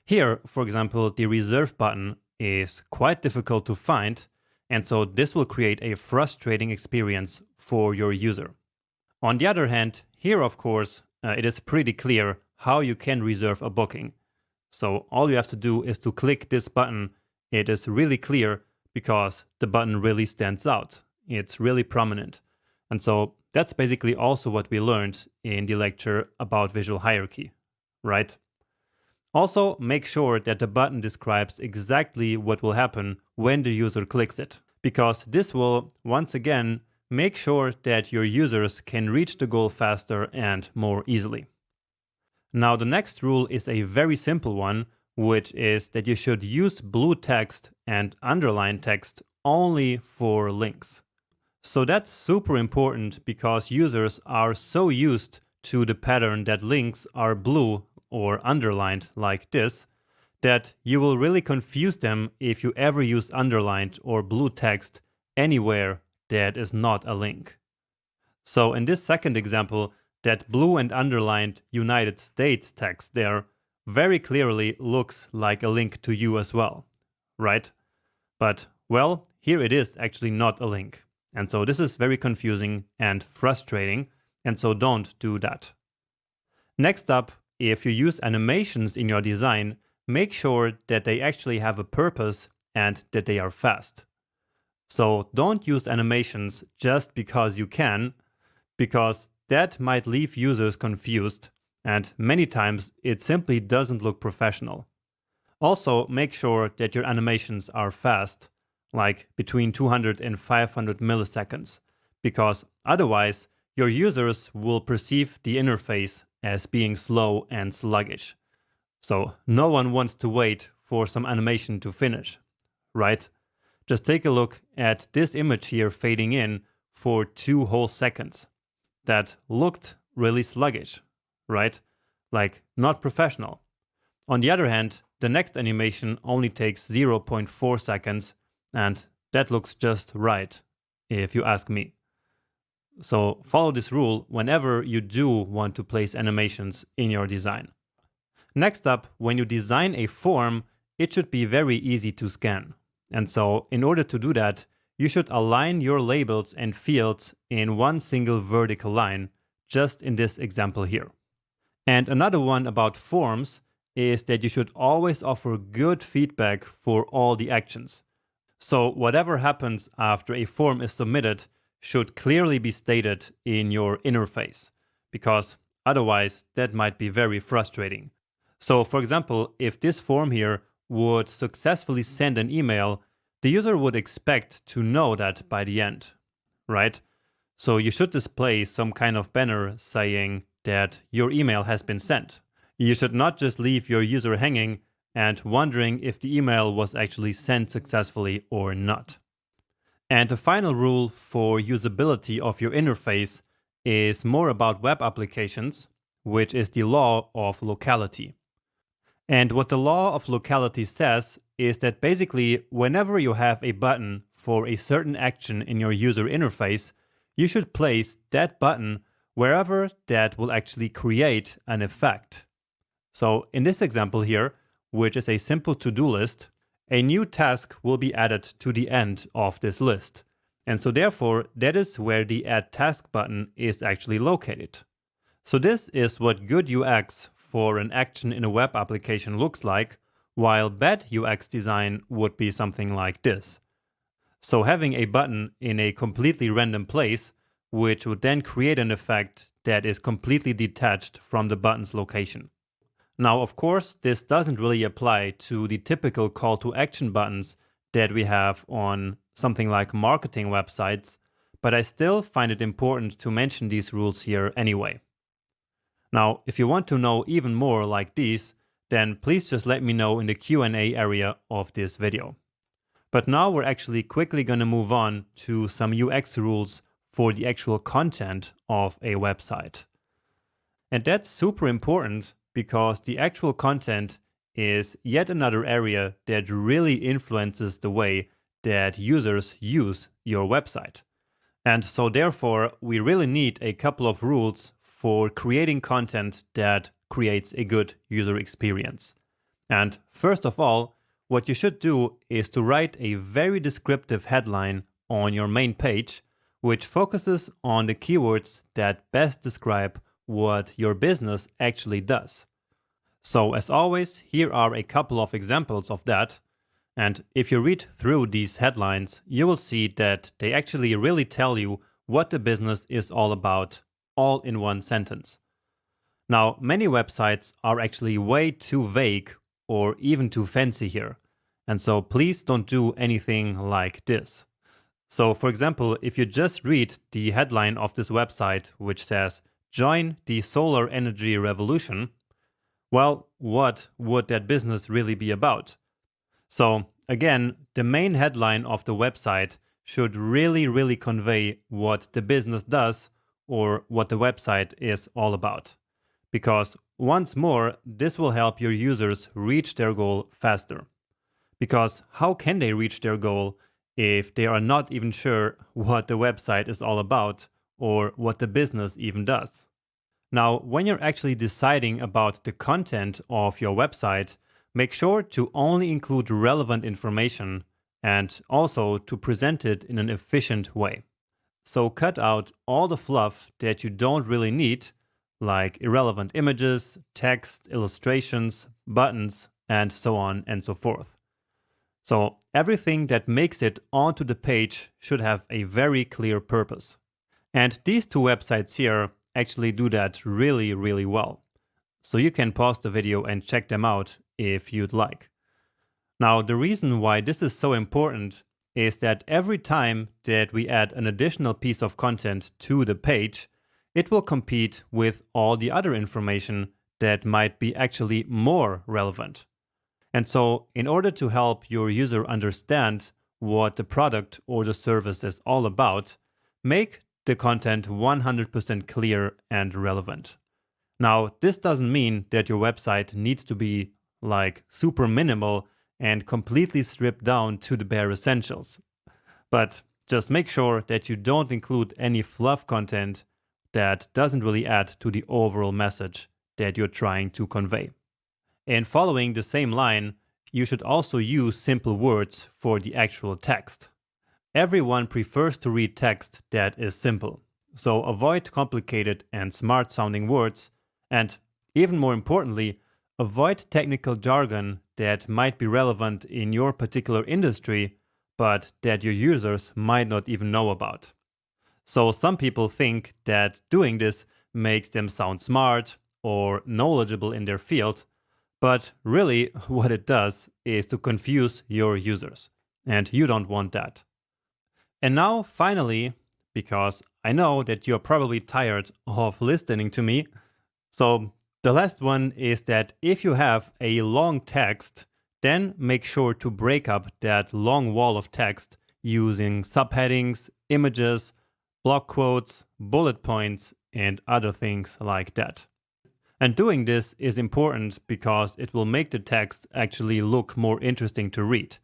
Here, for example, the reserve button is quite difficult to find, and so this will create a frustrating experience for your user. On the other hand, here of course, it is pretty clear how you can reserve a booking. So all you have to do is to click this button. It is really clear because the button really stands out. It's really prominent. And so that's basically also what we learned in the lecture about visual hierarchy, right? Also, make sure that the button describes exactly what will happen when the user clicks it, because this will, once again, make sure that your users can reach the goal faster and more easily. Now, the next rule is a very simple one, which is that you should use blue text and underline text only for links. So that's super important because users are so used to the pattern that links are blue or underlined like this, that you will really confuse them if you ever use underlined or blue text anywhere that is not a link. So in this second example, that blue and underlined United States text there very clearly looks like a link to you as well, right? But, well, here it is actually not a link. And so this is very confusing and frustrating, and so don't do that. Next up, if you use animations in your design, make sure that they actually have a purpose and that they are fast. So don't use animations just because you can, because that might leave users confused, and many times it simply doesn't look professional. Also, make sure that your animations are fast, like between 200 and 500 milliseconds, because otherwise your users will perceive the interface as being slow and sluggish. So no one wants to wait for some animation to finish, right? Just take a look at this image here fading in for 2 whole seconds. That looked really sluggish, right? Like not professional. On the other hand, the next animation only takes 0.4 seconds, and that looks just right, if you ask me. So follow this rule whenever you do want to place animations in your design. Next up, when you design a form, it should be very easy to scan. And so in order to do that, you should align your labels and fields in one single vertical line, just in this example here. And another one about forms is that you should always offer good feedback for all the actions. So whatever happens after a form is submitted should clearly be stated in your interface, because otherwise that might be very frustrating. So for example, if this form here would successfully send an email, the user would expect to know that by the end, right? So you should display some kind of banner saying that your email has been sent. You should not just leave your user hanging and wondering if the email was actually sent successfully or not. And the final rule for usability of your interface is more about web applications, which is the law of locality. And what the law of locality says is that basically whenever you have a button for a certain action in your user interface, you should place that button wherever that will actually create an effect. So in this example here, which is a simple to-do list, a new task will be added to the end of this list. And so therefore, that is where the Add Task button is actually located. So this is what good UX for an action in a web application looks like, while bad UX design would be something like this. So having a button in a completely random place, which would then create an effect that is completely detached from the button's location. Now, of course, this doesn't really apply to the typical call to action buttons that we have on something like marketing websites, but I still find it important to mention these rules here anyway. Now, if you want to know even more like these, then please just let me know in the Q&A area of this video. But now we're actually quickly going to move on to some UX rules for the actual content of a website. And that's super important because the actual content is yet another area that really influences the way that users use your website. And so therefore, we really need a couple of rules for creating content that creates a good user experience. And first of all, what you should do is to write a very descriptive headline on your main page, which focuses on the keywords that best describe what your business actually does. So as always, here are a couple of examples of that. And if you read through these headlines, you will see that they actually really tell you what the business is all about, all in one sentence. Now, many websites are actually way too vague or even too fancy here. And so please don't do anything like this. So for example, if you just read the headline of this website, which says, "Join the solar energy revolution," well, what would that business really be about? So again, the main headline of the website should really convey what the business does or what the website is all about. Because once more, this will help your users reach their goal faster. Because how can they reach their goal if they are not even sure what the website is all about or what the business even does? Now, when you're actually deciding about the content of your website, make sure to only include relevant information and also to present it in an efficient way. So cut out all the fluff that you don't really need, like irrelevant images, text, illustrations, buttons, and so on and so forth. So everything that makes it onto the page should have a very clear purpose. And these two websites here actually do that really well. So you can pause the video and check them out if you'd like. Now, the reason why this is so important is that every time that we add an additional piece of content to the page, it will compete with all the other information that might be actually more relevant. And so in order to help your user understand what the product or the service is all about, make the content 100% clear and relevant. Now, this doesn't mean that your website needs to be like super minimal and completely stripped down to the bare essentials. But just make sure that you don't include any fluff content that doesn't really add to the overall message that you're trying to convey. And following the same line, you should also use simple words for the actual text. Everyone prefers to read text that is simple, so avoid complicated and smart-sounding words, and even more importantly, avoid technical jargon that might be relevant in your particular industry, but that your users might not even know about. So some people think that doing this makes them sound smart or knowledgeable in their field, but really what it does is to confuse your users, and you don't want that. And now, finally, because I know that you're probably tired of listening to me, so the last one is that if you have a long text, then make sure to break up that long wall of text using subheadings, images, block quotes, bullet points, and other things like that. And doing this is important because it will make the text actually look more interesting to read.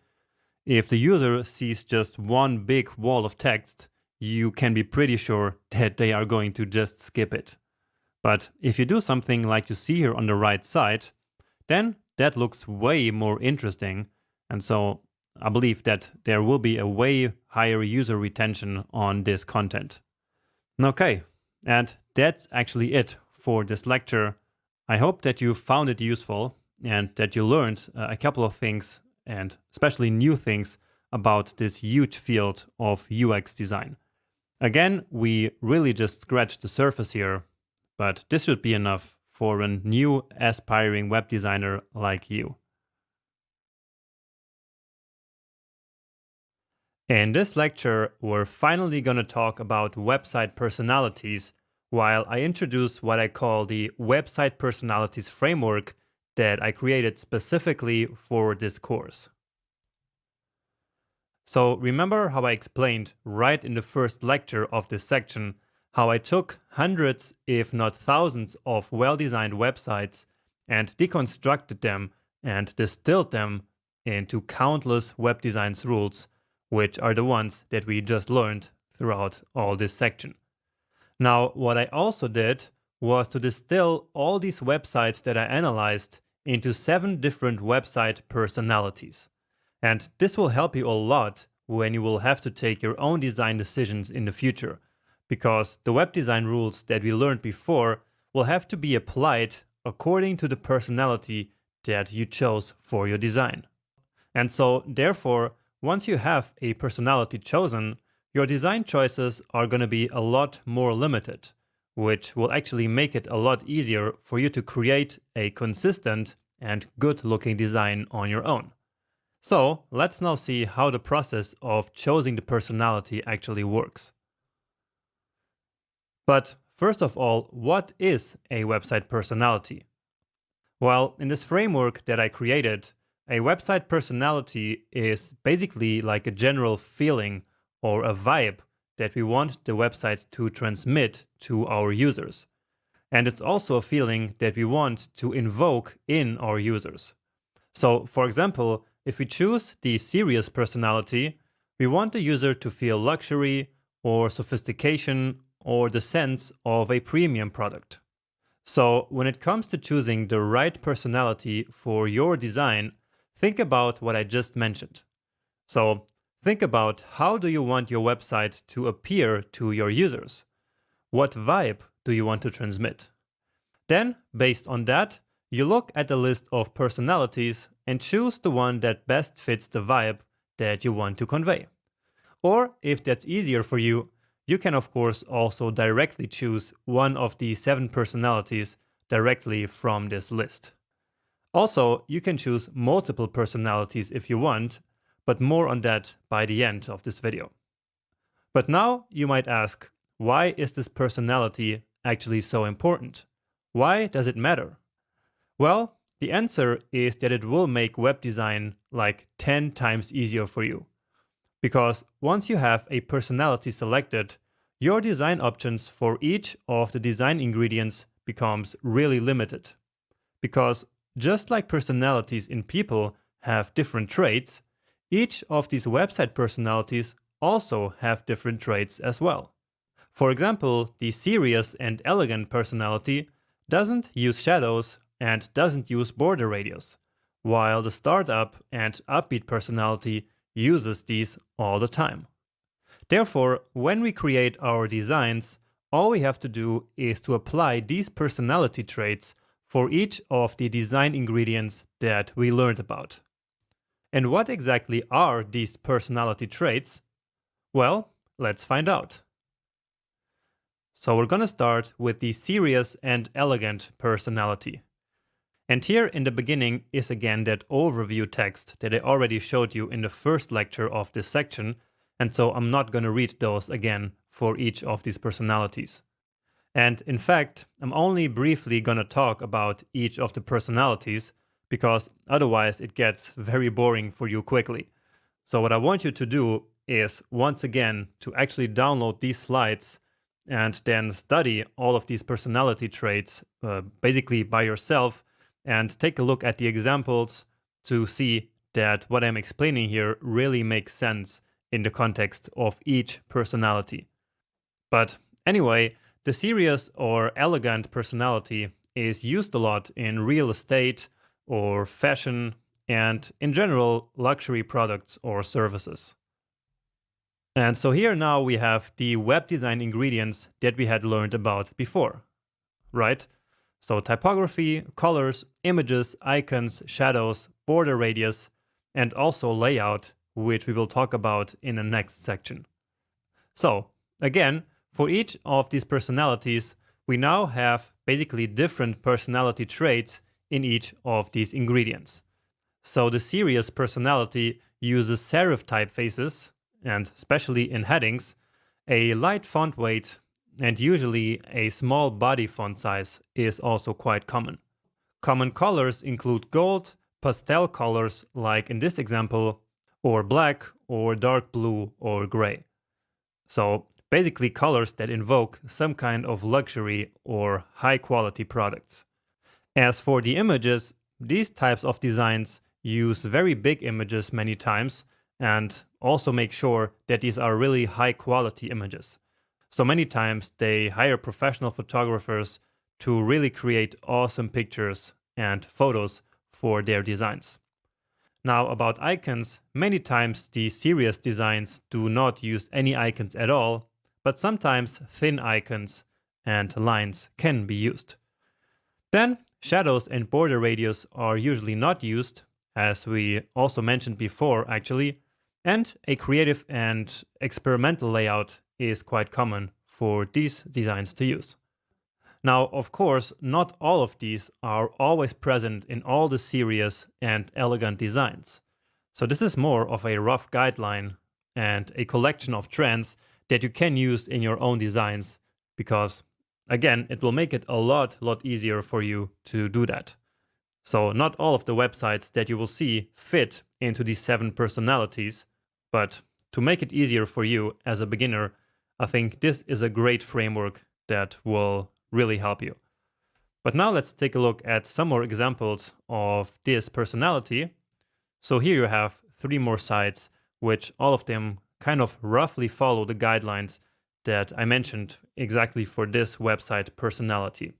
If the user sees just one big wall of text, you can be pretty sure that they are going to just skip it. But if you do something like you see here on the right side, then that looks way more interesting. And so I believe that there will be a way higher user retention on this content. Okay, and that's actually it for this lecture. I hope that you found it useful and that you learned a couple of things, and especially new things about this huge field of UX design. Again, we really just scratched the surface here, but this should be enough for a new aspiring web designer like you. In this lecture, we're finally going to talk about website personalities, while I introduce what I call the website personalities framework that I created specifically for this course. So remember how I explained right in the first lecture of this section how I took hundreds, if not thousands, of well-designed websites and deconstructed them and distilled them into countless web design rules, which are the ones that we just learned throughout all this section. Now, what I also did was to distill all these websites that I analyzed into 7 different website personalities. And this will help you a lot when you will have to take your own design decisions in the future, because the web design rules that we learned before will have to be applied according to the personality that you chose for your design. And so, therefore, once you have a personality chosen, your design choices are going to be a lot more limited, which will actually make it a lot easier for you to create a consistent and good-looking design on your own. So, let's now see how the process of choosing the personality actually works. But first of all, what is a website personality? Well, in this framework that I created, a website personality is basically like a general feeling or a vibe that we want the website to transmit to our users. And it's also a feeling that we want to invoke in our users. So, for example, if we choose the serious personality, we want the user to feel luxury or sophistication or the sense of a premium product. So, when it comes to choosing the right personality for your design, think about what I just mentioned. So, think about how do you want your website to appear to your users? What vibe do you want to transmit? Then, based on that, you look at the list of personalities and choose the one that best fits the vibe that you want to convey. Or, if that's easier for you, you can of course also directly choose one of the 7 personalities directly from this list. Also, you can choose multiple personalities if you want, but more on that by the end of this video. But now you might ask, why is this personality actually so important? Why does it matter? Well, the answer is that it will make web design like 10 times easier for you. Because once you have a personality selected, your design options for each of the design ingredients becomes really limited. Because just like personalities in people have different traits, each of these website personalities also have different traits as well. For example, the serious and elegant personality doesn't use shadows and doesn't use border radius, while the startup and upbeat personality uses these all the time. Therefore, when we create our designs, all we have to do is to apply these personality traits for each of the design ingredients that we learned about. And what exactly are these personality traits? Well, let's find out. So we're going to start with the serious and elegant personality. And here in the beginning is again that overview text that I already showed you in the first lecture of this section, and so I'm not going to read those again for each of these personalities. And in fact, I'm only briefly going to talk about each of the personalities, because otherwise it gets very boring for you quickly. So what I want you to do is, once again, to actually download these slides and then study all of these personality traits basically by yourself, and take a look at the examples to see that what I'm explaining here really makes sense in the context of each personality. But anyway, the serious or elegant personality is used a lot in real estate or fashion and in general luxury products or services. And so here now we have the web design ingredients that we had learned about before, right? So typography, colors, images, icons, shadows, border radius, and also layout, which we will talk about in the next section. So again, for each of these personalities, we now have basically different personality traits in each of these ingredients. So the serious personality uses serif typefaces, and especially in headings, a light font weight, and usually a small body font size is also quite common. Common colors include gold, pastel colors like in this example, or black, or dark blue, or gray. So basically colors that invoke some kind of luxury or high quality products. As for the images, these types of designs use very big images many times and also make sure that these are really high quality images. So many times they hire professional photographers to really create awesome pictures and photos for their designs. Now about icons, many times the serious designs do not use any icons at all, but sometimes thin icons and lines can be used. Then shadows and border radius are usually not used, as we also mentioned before actually, and a creative and experimental layout is quite common for these designs to use. Now, of course, not all of these are always present in all the serious and elegant designs. So this is more of a rough guideline and a collection of trends that you can use in your own designs, because again, it will make it a lot easier for you to do that. So not all of the websites that you will see fit into these 7 personalities, but to make it easier for you as a beginner, I think this is a great framework that will really help you. But now let's take a look at some more examples of this personality. So here you have 3 more sites, which all of them kind of roughly follow the guidelines that I mentioned exactly for this website personality.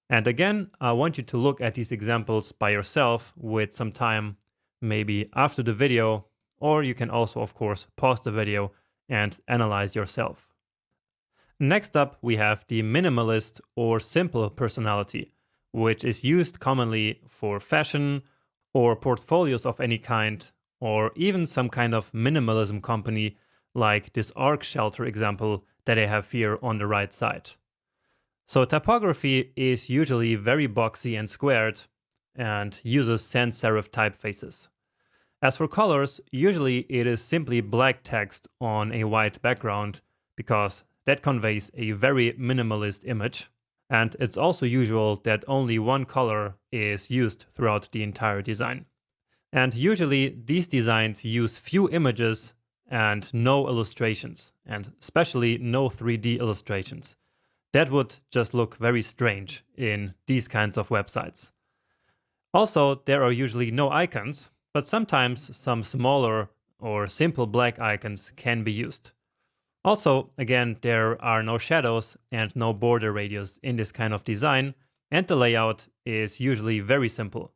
And again, I want you to look at these examples by yourself with some time, maybe after the video, or you can also, of course, pause the video and analyze yourself. Next up, we have the minimalist or simple personality, which is used commonly for fashion or portfolios of any kind, or even some kind of minimalism company like this Ark Shelter example that I have here on the right side. So typography is usually very boxy and squared and uses sans serif typefaces. As for colors, usually it is simply black text on a white background because that conveys a very minimalist image. And it's also usual that only one color is used throughout the entire design. And usually these designs use few images and no illustrations, and especially no 3D illustrations. That would just look very strange in these kinds of websites. Also, there are usually no icons, but sometimes some smaller or simple black icons can be used. Also, again, there are no shadows and no border radius in this kind of design, and the layout is usually very simple.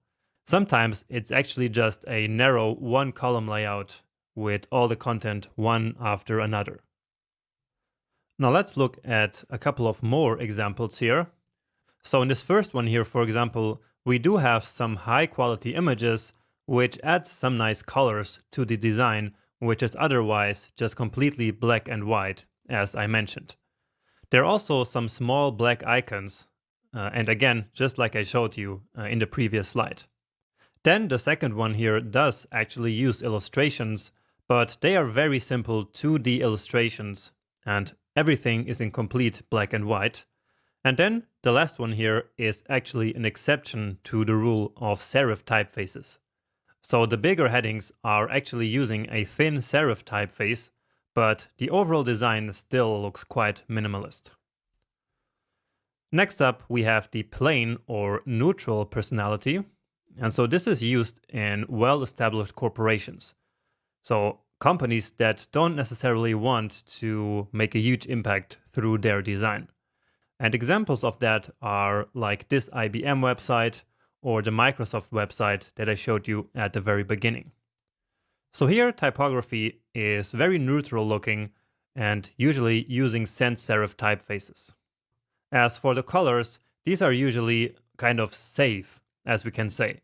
Sometimes it's actually just a narrow 1-column layout with all the content one after another. Now let's look at a couple of more examples here. So in this first one here, for example, we do have some high quality images which adds some nice colors to the design, which is otherwise just completely black and white, as I mentioned. There are also some small black icons, and again, just like I showed you in the previous slide. Then the second one here does actually use illustrations, but they are very simple 2D illustrations, and everything is in complete black and white. And then the last one here is actually an exception to the rule of serif typefaces. So the bigger headings are actually using a thin serif typeface, but the overall design still looks quite minimalist. Next up, we have the plain or neutral personality. And so this is used in well-established corporations. So companies that don't necessarily want to make a huge impact through their design. And examples of that are like this IBM website or the Microsoft website that I showed you at the very beginning. So here typography is very neutral looking and usually using sans serif typefaces. As for the colors, these are usually kind of safe, as we can say.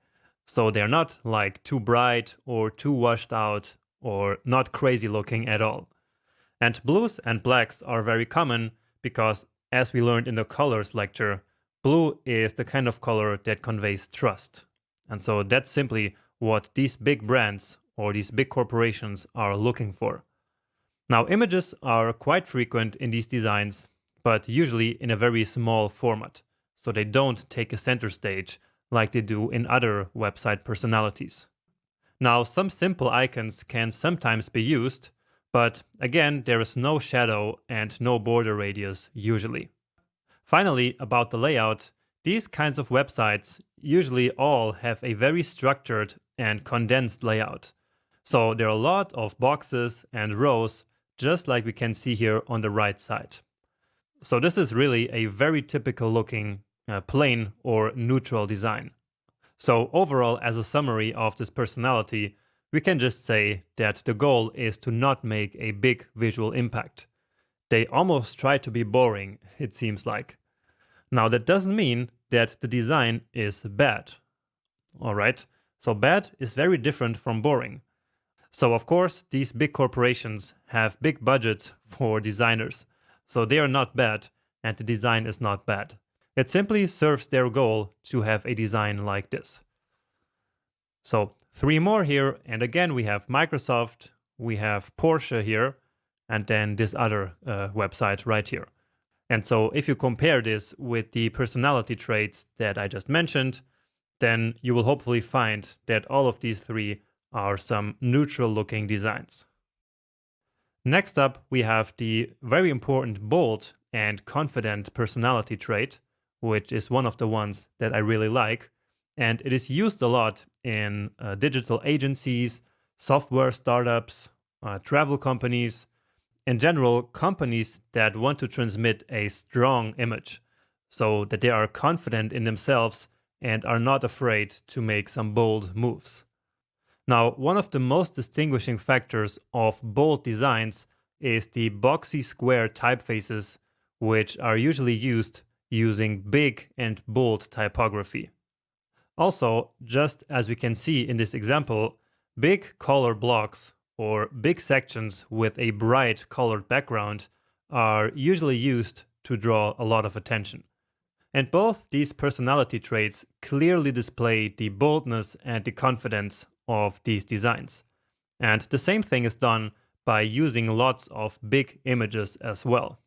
So they're not like too bright or too washed out or not crazy looking at all. And blues and blacks are very common because, as we learned in the colors lecture, blue is the kind of color that conveys trust. And so that's simply what these big brands or these big corporations are looking for. Now, images are quite frequent in these designs, but usually in a very small format. So they don't take a center stage like they do in other website personalities. Now, some simple icons can sometimes be used, but again, there is no shadow and no border radius usually. Finally, about the layout, these kinds of websites usually all have a very structured and condensed layout. So there are a lot of boxes and rows, just like we can see here on the right side. So this is really a very typical looking plain or neutral design. So overall, as a summary of this personality, we can just say that the goal is to not make a big visual impact. They almost try to be boring, it seems like. Now that doesn't mean that the design is bad. Alright, so bad is very different from boring. So of course, these big corporations have big budgets for designers. So they are not bad, and the design is not bad. It simply serves their goal to have a design like this. So 3 more here, and again we have Microsoft, we have Porsche here, and then this other website right here. And so if you compare this with the personality traits that I just mentioned, then you will hopefully find that all of these 3 are some neutral looking designs. Next up, we have the very important bold and confident personality trait, which is one of the ones that I really like. And it is used a lot in digital agencies, software startups, travel companies, in general, companies that want to transmit a strong image so that they are confident in themselves and are not afraid to make some bold moves. Now, one of the most distinguishing factors of bold designs is the boxy square typefaces, which are usually used using big and bold typography. Also, just as we can see in this example, big color blocks or big sections with a bright colored background are usually used to draw a lot of attention. And both these personality traits clearly display the boldness and the confidence of these designs. And the same thing is done by using lots of big images as well.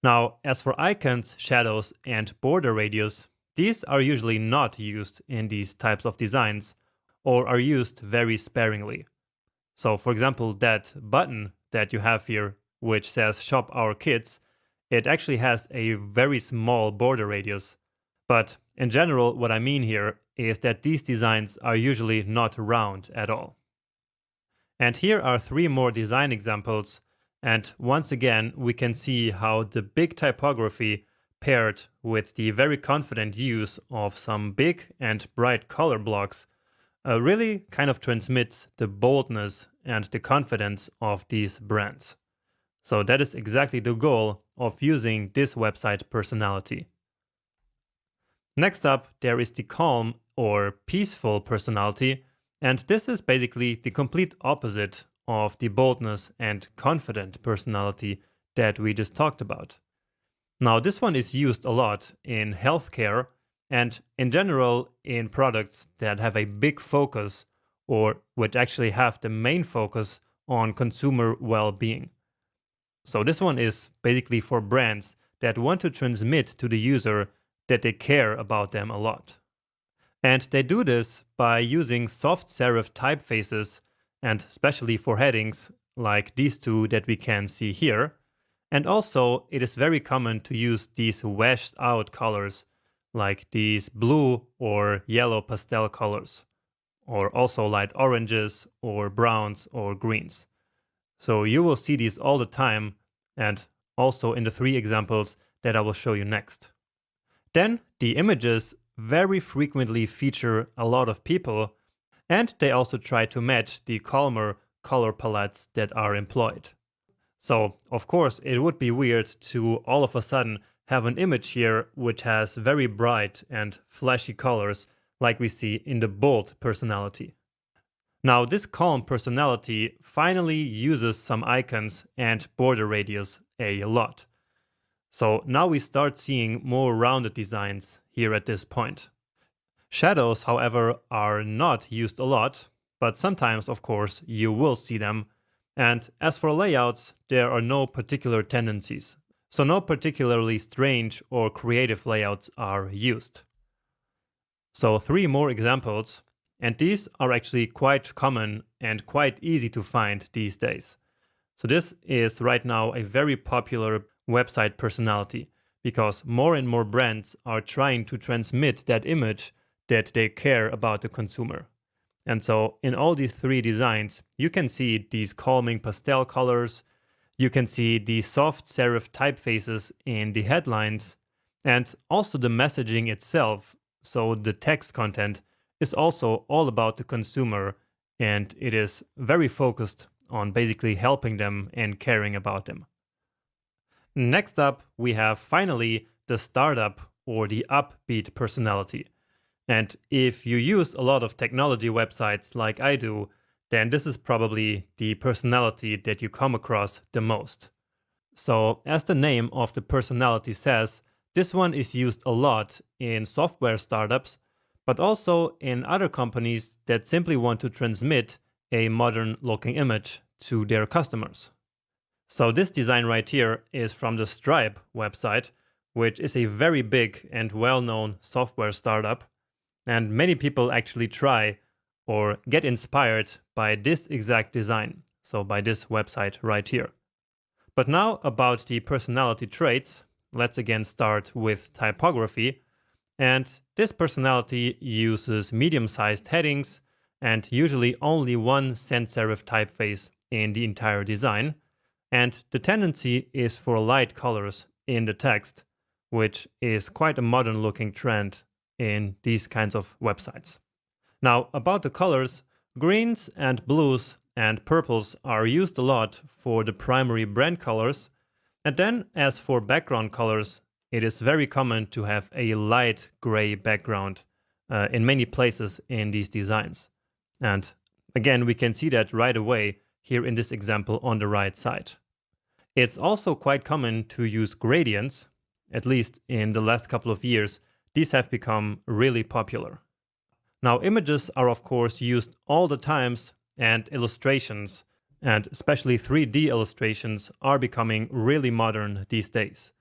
Now, as for icons, shadows, and border radius, these are usually not used in these types of designs or are used very sparingly. So for example, that button that you have here, which says Shop Our Kids, it actually has a very small border radius. But in general, what I mean here is that these designs are usually not round at all. And here are 3 more design examples. And once again, we can see how the big typography paired with the very confident use of some big and bright color blocks really kind of transmits the boldness and the confidence of these brands. So that is exactly the goal of using this website personality. Next up, there is the calm or peaceful personality, and this is basically the complete opposite of the boldness and confident personality that we just talked about. Now, this one is used a lot in healthcare and in general in products that have a big focus or which actually have the main focus on consumer well-being. So this one is basically for brands that want to transmit to the user that they care about them a lot. And they do this by using soft serif typefaces, and especially for headings like these 2 that we can see here. And also, it is very common to use these washed out colors like these blue or yellow pastel colors, or also light oranges or browns or greens. So you will see these all the time, and also in the 3 examples that I will show you next. Then the images very frequently feature a lot of people, and they also try to match the calmer color palettes that are employed. So, of course, it would be weird to all of a sudden have an image here which has very bright and flashy colors like we see in the bold personality. Now, this calm personality finally uses some icons and border radius a lot. So now we start seeing more rounded designs here at this point. Shadows, however, are not used a lot, but sometimes, of course, you will see them. And as for layouts, there are no particular tendencies. So no particularly strange or creative layouts are used. So 3 more examples, and these are actually quite common and quite easy to find these days. So this is right now a very popular website personality because more and more brands are trying to transmit that image that they care about the consumer. And so in all these three designs, you can see these calming pastel colors, you can see the soft serif typefaces in the headlines, and also the messaging itself. So the text content is also all about the consumer, and it is very focused on basically helping them and caring about them. Next up, we have finally the startup or the upbeat personality. And if you use a lot of technology websites like I do, then this is probably the personality that you come across the most. So as the name of the personality says, this one is used a lot in software startups, but also in other companies that simply want to transmit a modern looking image to their customers. So this design right here is from the Stripe website, which is a very big and well-known software startup. And many people actually try or get inspired by this exact design, so by this website right here. But now about the personality traits, let's again start with typography. And this personality uses medium-sized headings and usually only one sans serif typeface in the entire design. And the tendency is for light colors in the text, which is quite a modern looking trend in these kinds of websites. Now, about the colors, greens and blues and purples are used a lot for the primary brand colors. And then as for background colors, it is very common to have a light gray background in many places in these designs. And again, we can see that right away here in this example on the right side. It's also quite common to use gradients, at least in the last couple of years. These have become really popular. Now, images are of course used all the times, and illustrations, and especially 3D illustrations, are becoming really modern these days.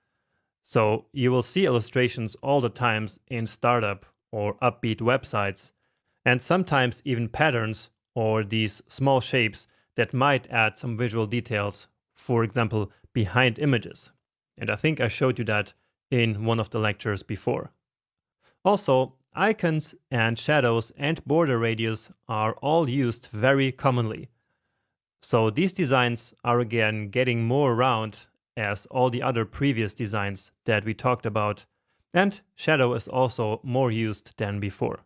So you will see illustrations all the times in startup or upbeat websites, and sometimes even patterns or these small shapes that might add some visual details, for example, behind images. And I think I showed you that in one of the lectures before. Also, icons and shadows and border radius are all used very commonly. So these designs are again getting more around as all the other previous designs that we talked about, and shadow is also more used than before.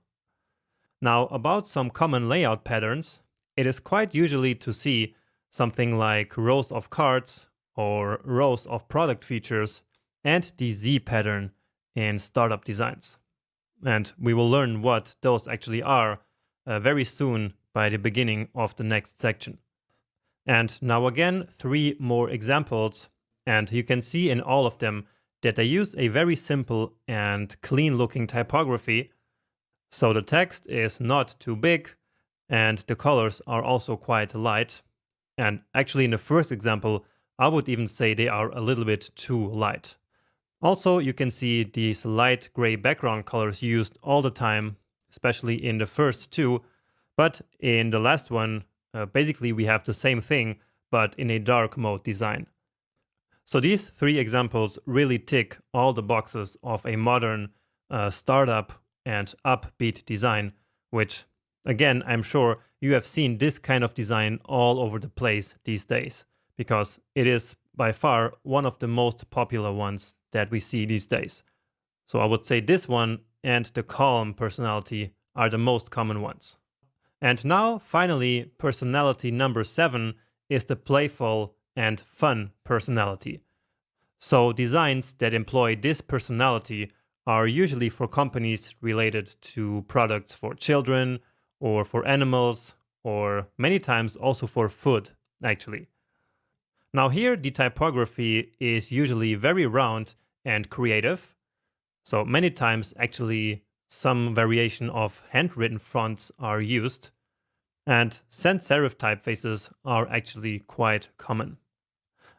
Now, about some common layout patterns, it is quite usually to see something like rows of cards or rows of product features and the Z pattern in startup designs. And we will learn what those actually are very soon by the beginning of the next section. And now again, 3 more examples, and you can see in all of them that they use a very simple and clean looking typography. So the text is not too big and the colors are also quite light. And actually in the first example, I would even say they are a little bit too light. Also, you can see these light gray background colors used all the time, especially in the first 2. But in the last one, basically we have the same thing, but in a dark mode design. So these 3 examples really tick all the boxes of a modern startup and upbeat design, which again, I'm sure you have seen this kind of design all over the place these days, because it is by far one of the most popular ones that we see these days. So I would say this one and the calm personality are the most common ones. And now, finally, personality number 7 is the playful and fun personality. So designs that employ this personality are usually for companies related to products for children or for animals, or many times also for food, actually. Now here, the typography is usually very round and creative. So many times, actually, some variation of handwritten fonts are used. And sans serif typefaces are actually quite common.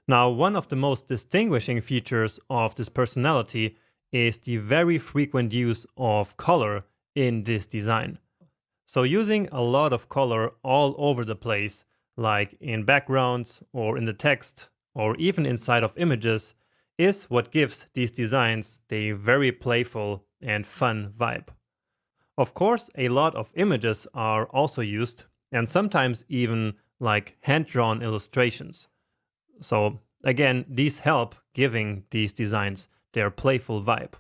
Now, one of the most distinguishing features of this personality is the very frequent use of color in this design. So using a lot of color all over the place, like in backgrounds or in the text or even inside of images, is what gives these designs the very playful and fun vibe. Of course, a lot of images are also used, and sometimes even like hand-drawn illustrations. So again, these help giving these designs their playful vibe.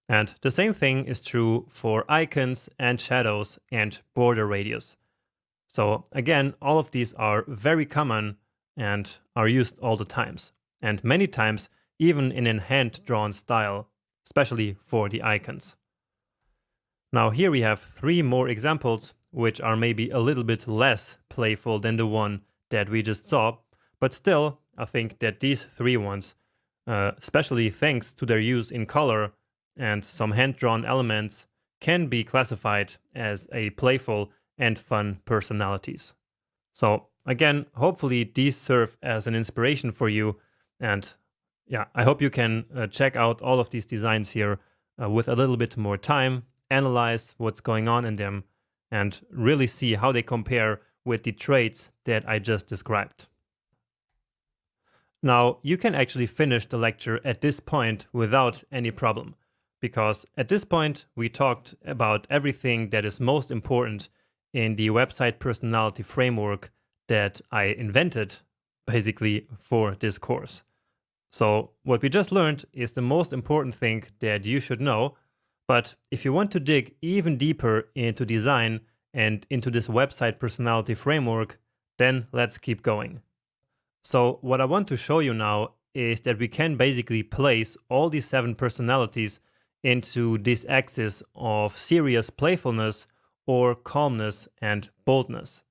And the same thing is true for icons and shadows and border radius. So again, all of these are very common and are used all the times, and many times even in a hand-drawn style, especially for the icons. Now here we have 3 more examples, which are maybe a little bit less playful than the one that we just saw, but still, I think that these 3 ones, especially thanks to their use in color and some hand-drawn elements, can be classified as a playful and fun personalities. So again, hopefully these serve as an inspiration for you, and yeah, I hope you can check out all of these designs here with a little bit more time, analyze what's going on in them, and really see how they compare with the traits that I just described. Now, you can actually finish the lecture at this point without any problem, because at this point we talked about everything that is most important in the website personality framework that I invented basically for this course. So what we just learned is the most important thing that you should know, but if you want to dig even deeper into design and into this website personality framework, then let's keep going. So what I want to show you now is that we can basically place all these 7 personalities into this axis of serious playfulness or calmness and boldness.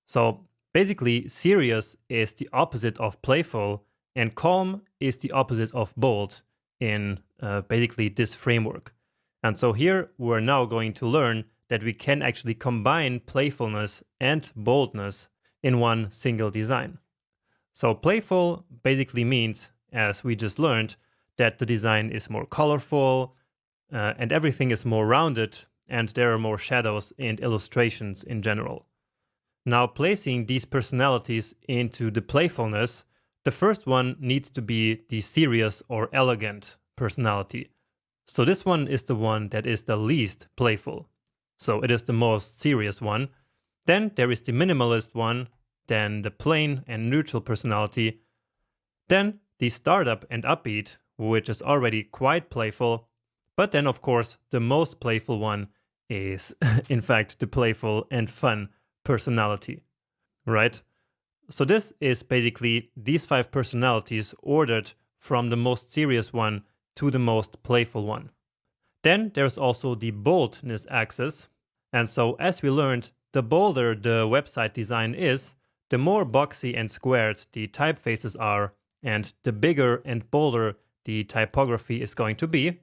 So basically, serious is the opposite of playful, and calm is the opposite of bold in basically this framework. And so here we're now going to learn that we can actually combine playfulness and boldness in one single design. So playful basically means, as we just learned, that the design is more colorful and everything is more rounded, and there are more shadows and illustrations in general. Now, placing these personalities into the playfulness, the first one needs to be the serious or elegant personality. So this one is the one that is the least playful. So it is the most serious one. Then there is the minimalist one, then the plain and neutral personality, then the startup and upbeat, which is already quite playful, but then of course the most playful one is in fact the playful and fun personality, right? So this is basically these 5 personalities ordered from the most serious one to the most playful one. Then there's also the boldness axis, and so as we learned, the bolder the website design is, the more boxy and squared the typefaces are, and the bigger and bolder the typography is going to be,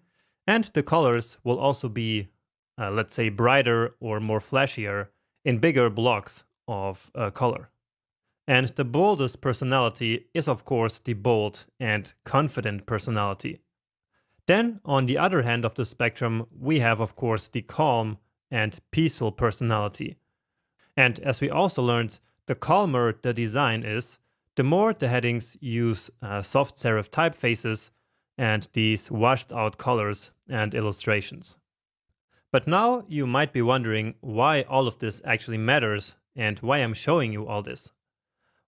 and the colors will also be, let's say, brighter or more flashier in bigger blocks of color. And the boldest personality is of course the bold and confident personality. Then on the other hand of the spectrum, we have of course the calm and peaceful personality. And as we also learned, the calmer the design is, the more the headings use soft serif typefaces and these washed out colors and illustrations. But now you might be wondering why all of this actually matters and why I'm showing you all this.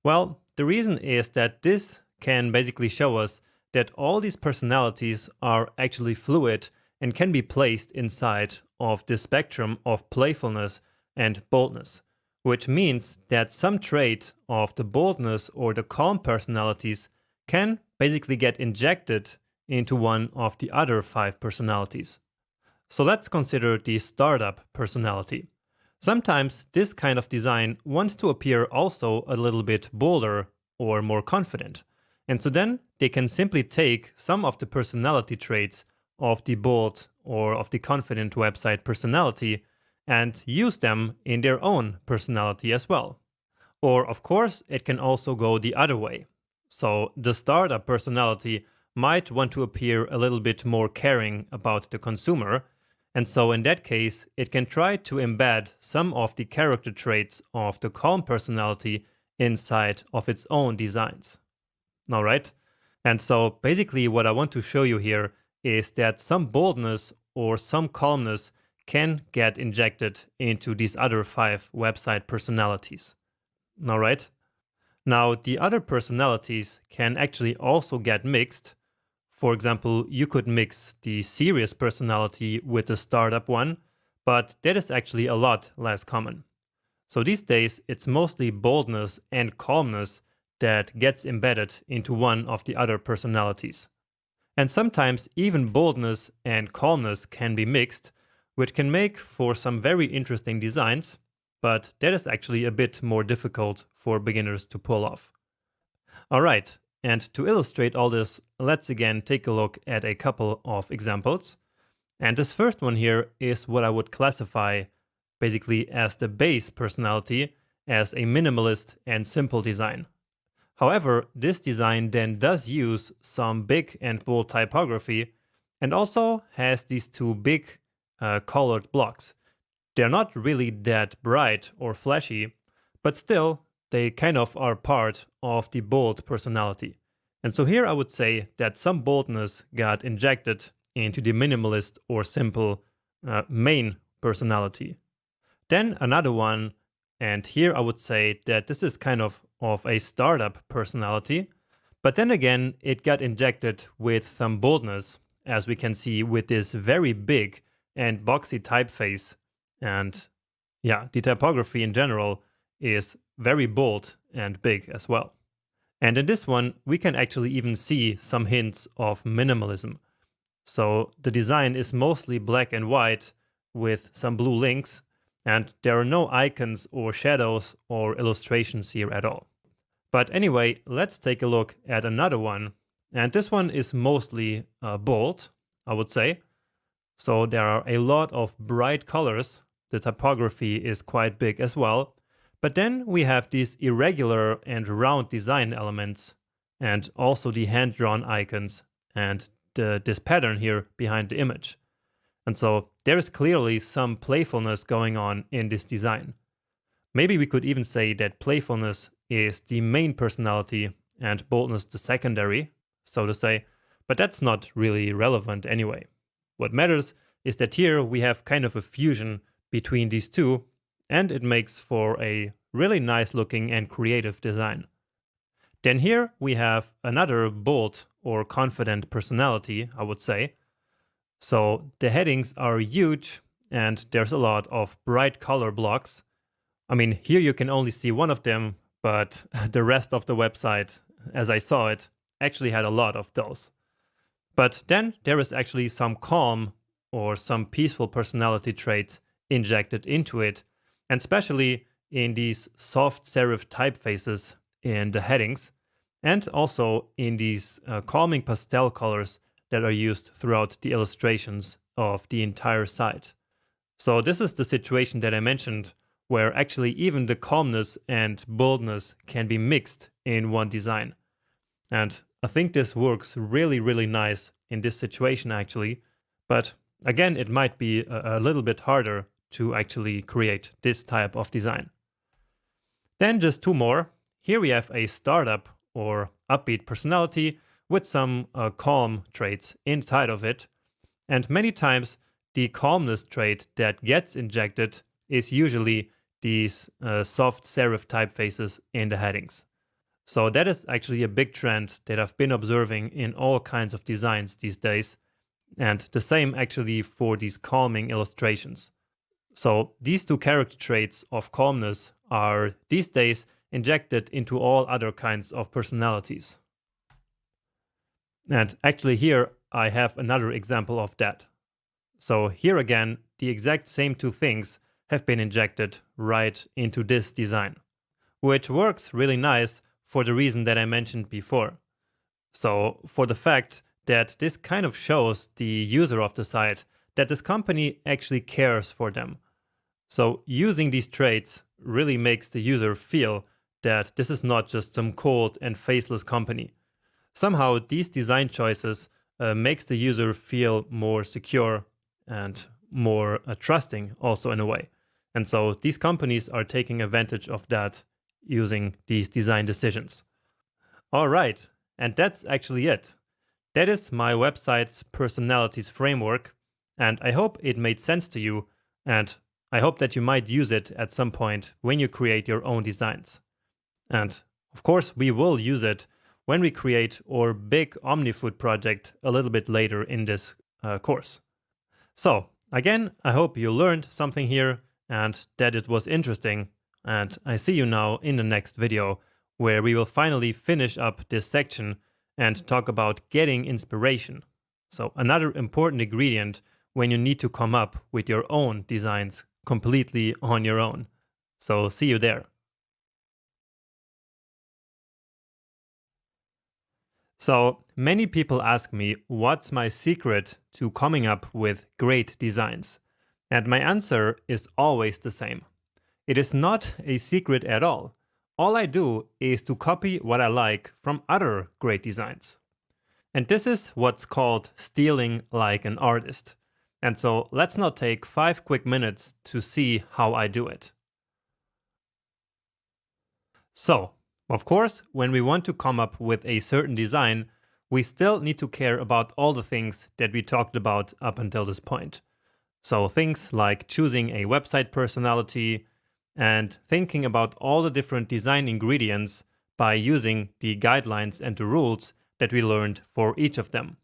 Well, the reason is that this can basically show us that all these personalities are actually fluid and can be placed inside of the spectrum of playfulness and boldness, which means that some trait of the boldness or the calm personalities can basically get injected into one of the other 5 personalities. So let's consider the startup personality. Sometimes this kind of design wants to appear also a little bit bolder or more confident. And so then they can simply take some of the personality traits of the bold or of the confident website personality and use them in their own personality as well. Or of course, it can also go the other way. So the startup personality might want to appear a little bit more caring about the consumer. And so in that case, it can try to embed some of the character traits of the calm personality inside of its own designs. All right. And so basically what I want to show you here is that some boldness or some calmness can get injected into these other 5 website personalities. All right. Now, the other personalities can actually also get mixed. For example, you could mix the serious personality with the startup one, but that is actually a lot less common. So these days, it's mostly boldness and calmness that gets embedded into one of the other personalities. And sometimes even boldness and calmness can be mixed, which can make for some very interesting designs, but that is actually a bit more difficult for beginners to pull off. All right, and to illustrate all this, let's again take a look at a couple of examples. And this first one here is what I would classify basically as the base personality, as a minimalist and simple design. However, this design then does use some big and bold typography and also has these 2 big colored blocks. They're not really that bright or flashy, but still they kind of are part of the bold personality. And so here I would say that some boldness got injected into the minimalist or simple main personality. Then another one, and here I would say that this is kind of a startup personality, but then again it got injected with some boldness, as we can see with this very big and boxy typeface. And yeah, the typography in general is very bold and big as well. And in this one, we can actually even see some hints of minimalism. So the design is mostly black and white with some blue links, and there are no icons or shadows or illustrations here at all. But anyway, let's take a look at another one. And this one is mostly bold, I would say. So there are a lot of bright colors. The typography is quite big as well. But then we have these irregular and round design elements, and also the hand-drawn icons and this pattern here behind the image. And so there is clearly some playfulness going on in this design. Maybe we could even say that playfulness is the main personality and boldness the secondary, so to say, but that's not really relevant anyway. What matters is that here we have kind of a fusion between these 2, and it makes for a really nice looking and creative design. Then here we have another bold or confident personality, I would say. So the headings are huge and there's a lot of bright color blocks. I mean, here you can only see one of them, but the rest of the website, as I saw it, actually had a lot of those. But then there is actually some calm or some peaceful personality traits injected into it, and especially in these soft serif typefaces in the headings, and also in these calming pastel colors that are used throughout the illustrations of the entire site. So this is the situation that I mentioned, where actually even the calmness and boldness can be mixed in one design. And I think this works really, really nice in this situation actually, but again, it might be a little bit harder to actually create this type of design. Then just 2 more. Here we have a startup or upbeat personality with some calm traits inside of it. And many times the calmness trait that gets injected is usually these soft serif typefaces in the headings. So that is actually a big trend that I've been observing in all kinds of designs these days. And the same actually for these calming illustrations. So these 2 character traits of calmness are these days injected into all other kinds of personalities. And actually here I have another example of that. So here again, the exact same 2 things have been injected right into this design, which works really nice for the reason that I mentioned before. So for the fact that this kind of shows the user of the site that this company actually cares for them. So using these traits really makes the user feel that this is not just some cold and faceless company. Somehow these design choices makes the user feel more secure and more trusting also in a way. And so these companies are taking advantage of that using these design decisions. All right. and that's actually it. That is my website's personalities framework, and I hope it made sense to you, and I hope that you might use it at some point when you create your own designs. And of course, we will use it when we create our big 𝗠𝗏𝗡 project a little bit later in this course. So again, I hope you learned something here and that it was interesting. And I see you now in the next video, where we will finally finish up this section and talk about getting inspiration. So another important ingredient when you need to come up with your own designs completely on your own. So see you there. So many people ask me what's my secret to coming up with great designs. And my answer is always the same. It is not a secret at all. All I do is to copy what I like from other great designs. And this is what's called stealing like an artist. And so let's now take 5 quick minutes to see how I do it. So, of course, when we want to come up with a certain design, we still need to care about all the things that we talked about up until this point. So things like choosing a website personality, and thinking about all the different design ingredients by using the guidelines and the rules that we learned for each of them.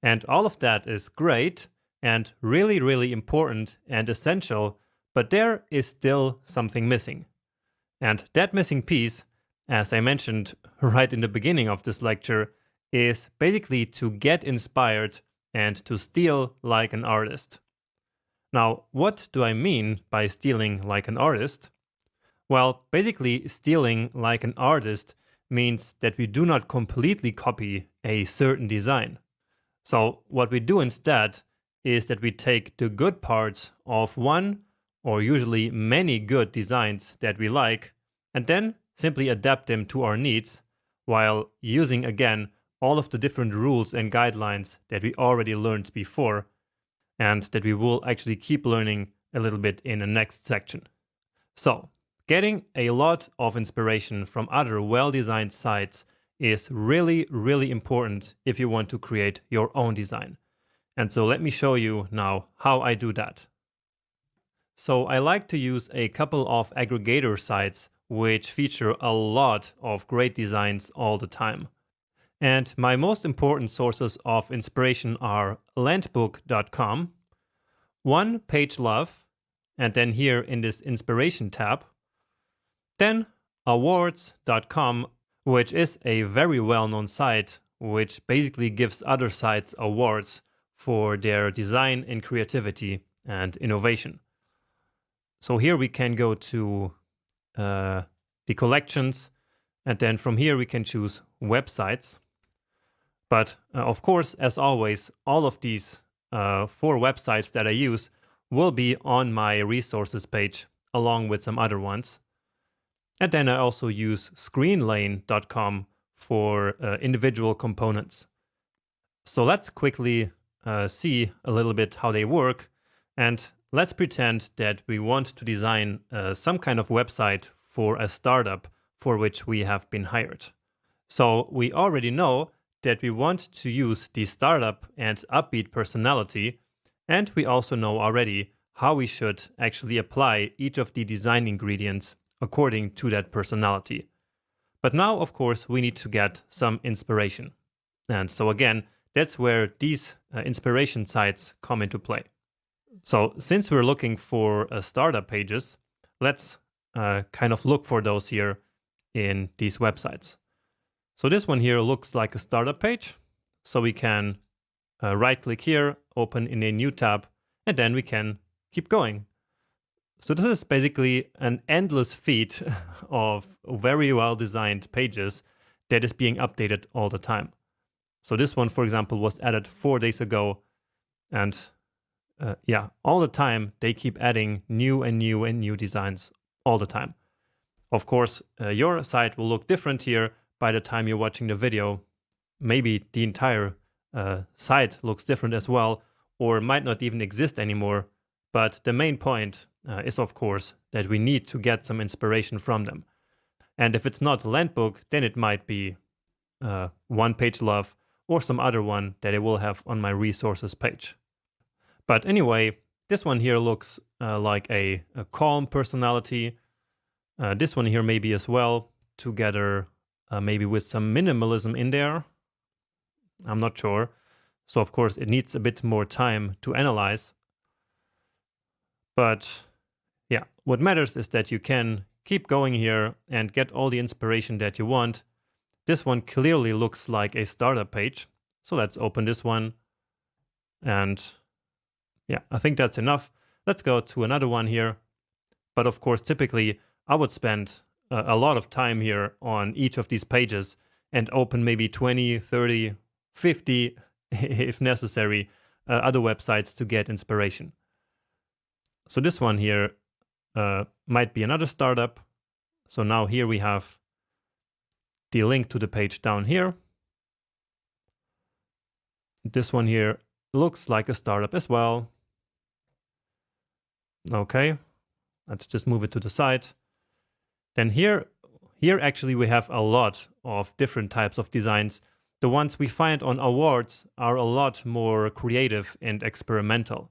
And all of that is great and really, really important and essential, but there is still something missing. And that missing piece, as I mentioned right in the beginning of this lecture, is basically to get inspired and to steal like an artist. Now, what do I mean by stealing like an artist? Well, basically, stealing like an artist means that we do not completely copy a certain design. So what we do instead is that we take the good parts of one or usually many good designs that we like, and then simply adapt them to our needs, while using again all of the different rules and guidelines that we already learned before, and that we will actually keep learning a little bit in the next section. So, getting a lot of inspiration from other well-designed sites is really, really important if you want to create your own design. And so let me show you now how I do that. So I like to use a couple of aggregator sites which feature a lot of great designs all the time. And my most important sources of inspiration are 𝗏𝗏𝗜𝗖𝗏, �OnePageLove, and then here in this inspiration tab, then awards.com, which is a very well-known site which basically gives other sites awards for their design and creativity and innovation. So here we can go to the collections, and then from here we can choose websites. But of course, as always, all of these 4 websites that I use will be on my resources page along with some other ones. And then I also use screenlane.com for individual components. So let's quickly see a little bit how they work, and let's pretend that we want to design some kind of website for a startup for which we have been hired. So we already know that we want to use the startup and upbeat personality, and we also know already how we should actually apply each of the design ingredients according to that personality. But now, of course, we need to get some inspiration. And so again, that's where these inspiration sites come into play. So since we're looking for startup pages, let's kind of look for those here in these websites. So this one here looks like a startup page. So we can right click here, open in a new tab, and then we can keep going. So this is basically an endless feed of very well designed pages that is being updated all the time. So this one, for example, was added 4 days ago, and yeah, all the time they keep adding new and new and new designs all the time. Of course, your site will look different here by the time you're watching the video. Maybe the entire site looks different as well, or might not even exist anymore. But the main point is, of course, that we need to get some inspiration from them. And if it's not Landbook, then it might be One Page Love or some other one that I will have on my resources page. But anyway, this one here looks like a calm personality. This one here maybe as well, together maybe with some minimalism in there. I'm not sure. So of course it needs a bit more time to analyze. But yeah, what matters is that you can keep going here and get all the inspiration that you want. This one clearly looks like a startup page. So let's open this one. And yeah, I think that's enough. Let's go to another one here. But of course, typically I would spend a lot of time here on each of these pages and open maybe 20, 30, 50, if necessary, other websites to get inspiration. So this one here might be another startup. So now here we have the link to the page down here. This one here looks like a startup as well. Okay, let's just move it to the side. Then here actually we have a lot of different types of designs. The ones we find on awards are a lot more creative and experimental.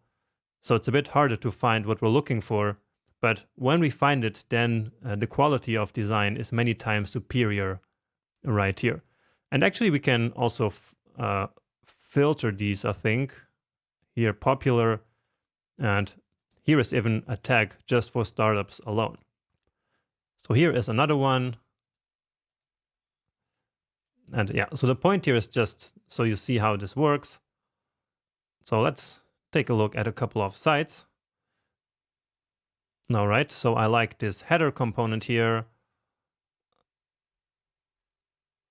So it's a bit harder to find what we're looking for. But when we find it, then the quality of design is many times superior right here. And actually we can also filter these, I think. Here, popular, and here is even a tag just for startups alone. So here is another one. And yeah, so the point here is just so you see how this works. So let's take a look at a couple of sites. All right, so I like this header component here.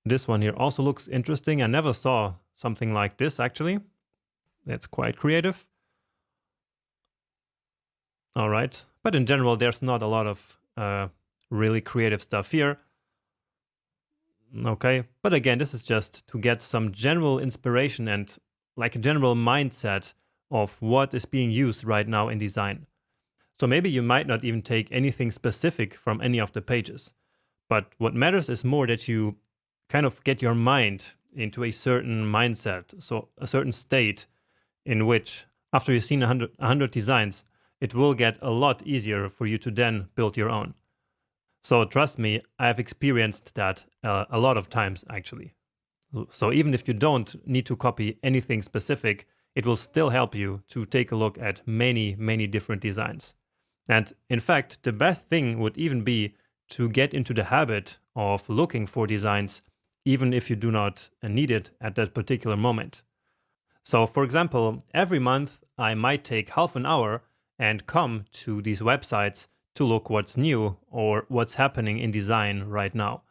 This one here also looks interesting. I never saw something like this actually. That's quite creative. All right, but in general, there's not a lot of really creative stuff here. Okay, but again, this is just to get some general inspiration and like a general mindset of what is being used right now in design. So maybe you might not even take anything specific from any of the pages, but what matters is more that you kind of get your mind into a certain mindset, so a certain state in which after you've seen 100 designs, it will get a lot easier for you to then build your own. So trust me, I've experienced that a lot of times actually. So even if you don't need to copy anything specific, it will still help you to take a look at many, many different designs. And in fact, the best thing would even be to get into the habit of looking for designs, even if you do not need it at that particular moment. So for example, every month I might take half an hour and come to these websites to look what's new or what's happening in design right now.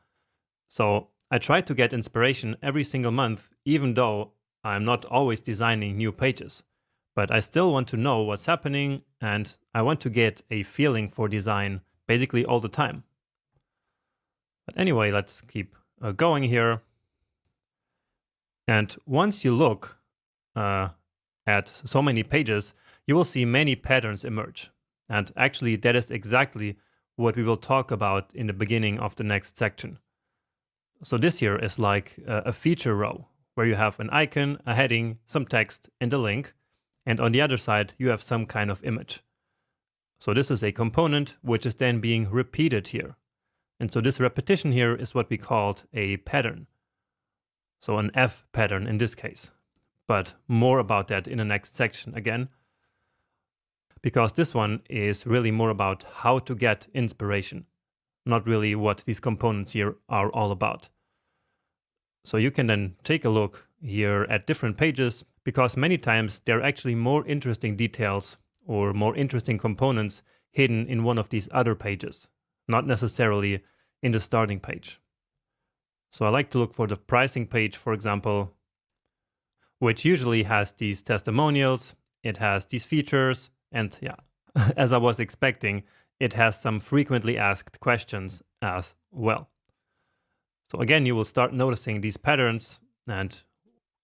So I try to get inspiration every single month, even though I'm not always designing new pages. But I still want to know what's happening and I want to get a feeling for design basically all the time. But anyway, let's keep going here. And once you look at so many pages, you will see many patterns emerge. And actually, that is exactly what we will talk about in the beginning of the next section. So this here is like a feature row where you have an icon, a heading, some text, and a link. And on the other side, you have some kind of image. So this is a component which is then being repeated here. And so this repetition here is what we called a pattern. So an F pattern in this case. But more about that in the next section again. Because this one is really more about how to get inspiration, not really what these components here are all about. So you can then take a look here at different pages, because many times there are actually more interesting details or more interesting components hidden in one of these other pages, not necessarily in the starting page. So I like to look for the pricing page, for example, which usually has these testimonials, it has these features, and yeah, as I was expecting, it has some frequently asked questions as well. So again, you will start noticing these patterns, and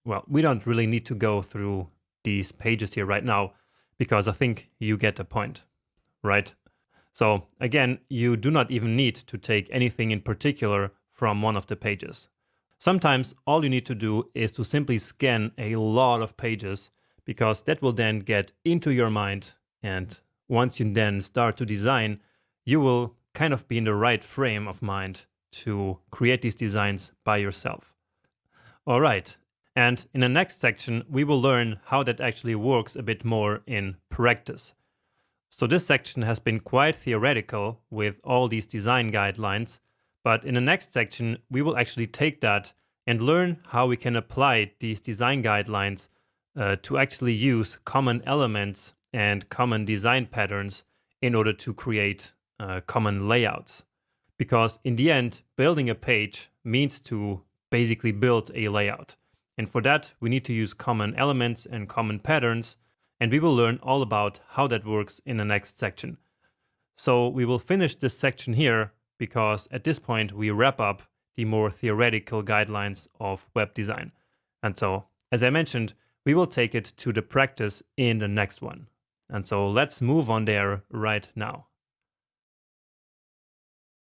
well, we don't really need to go through these pages here right now, because I think you get the point, right? So again, you do not even need to take anything in particular from one of the pages. Sometimes all you need to do is to simply scan a lot of pages, because that will then get into your mind, and once you then start to design, you will kind of be in the right frame of mind to create these designs by yourself. All right, and in the next section, we will learn how that actually works a bit more in practice. So this section has been quite theoretical with all these design guidelines, but in the next section, we will actually take that and learn how we can apply these design guidelines to actually use common elements and common design patterns in order to create common layouts. Because in the end, building a page means to basically build a layout. And for that, we need to use common elements and common patterns, and we will learn all about how that works in the next section. So we will finish this section here, because at this point we wrap up the more theoretical guidelines of web design. And so, as I mentioned, we will take it to the practice in the next one. And so let's move on there right now.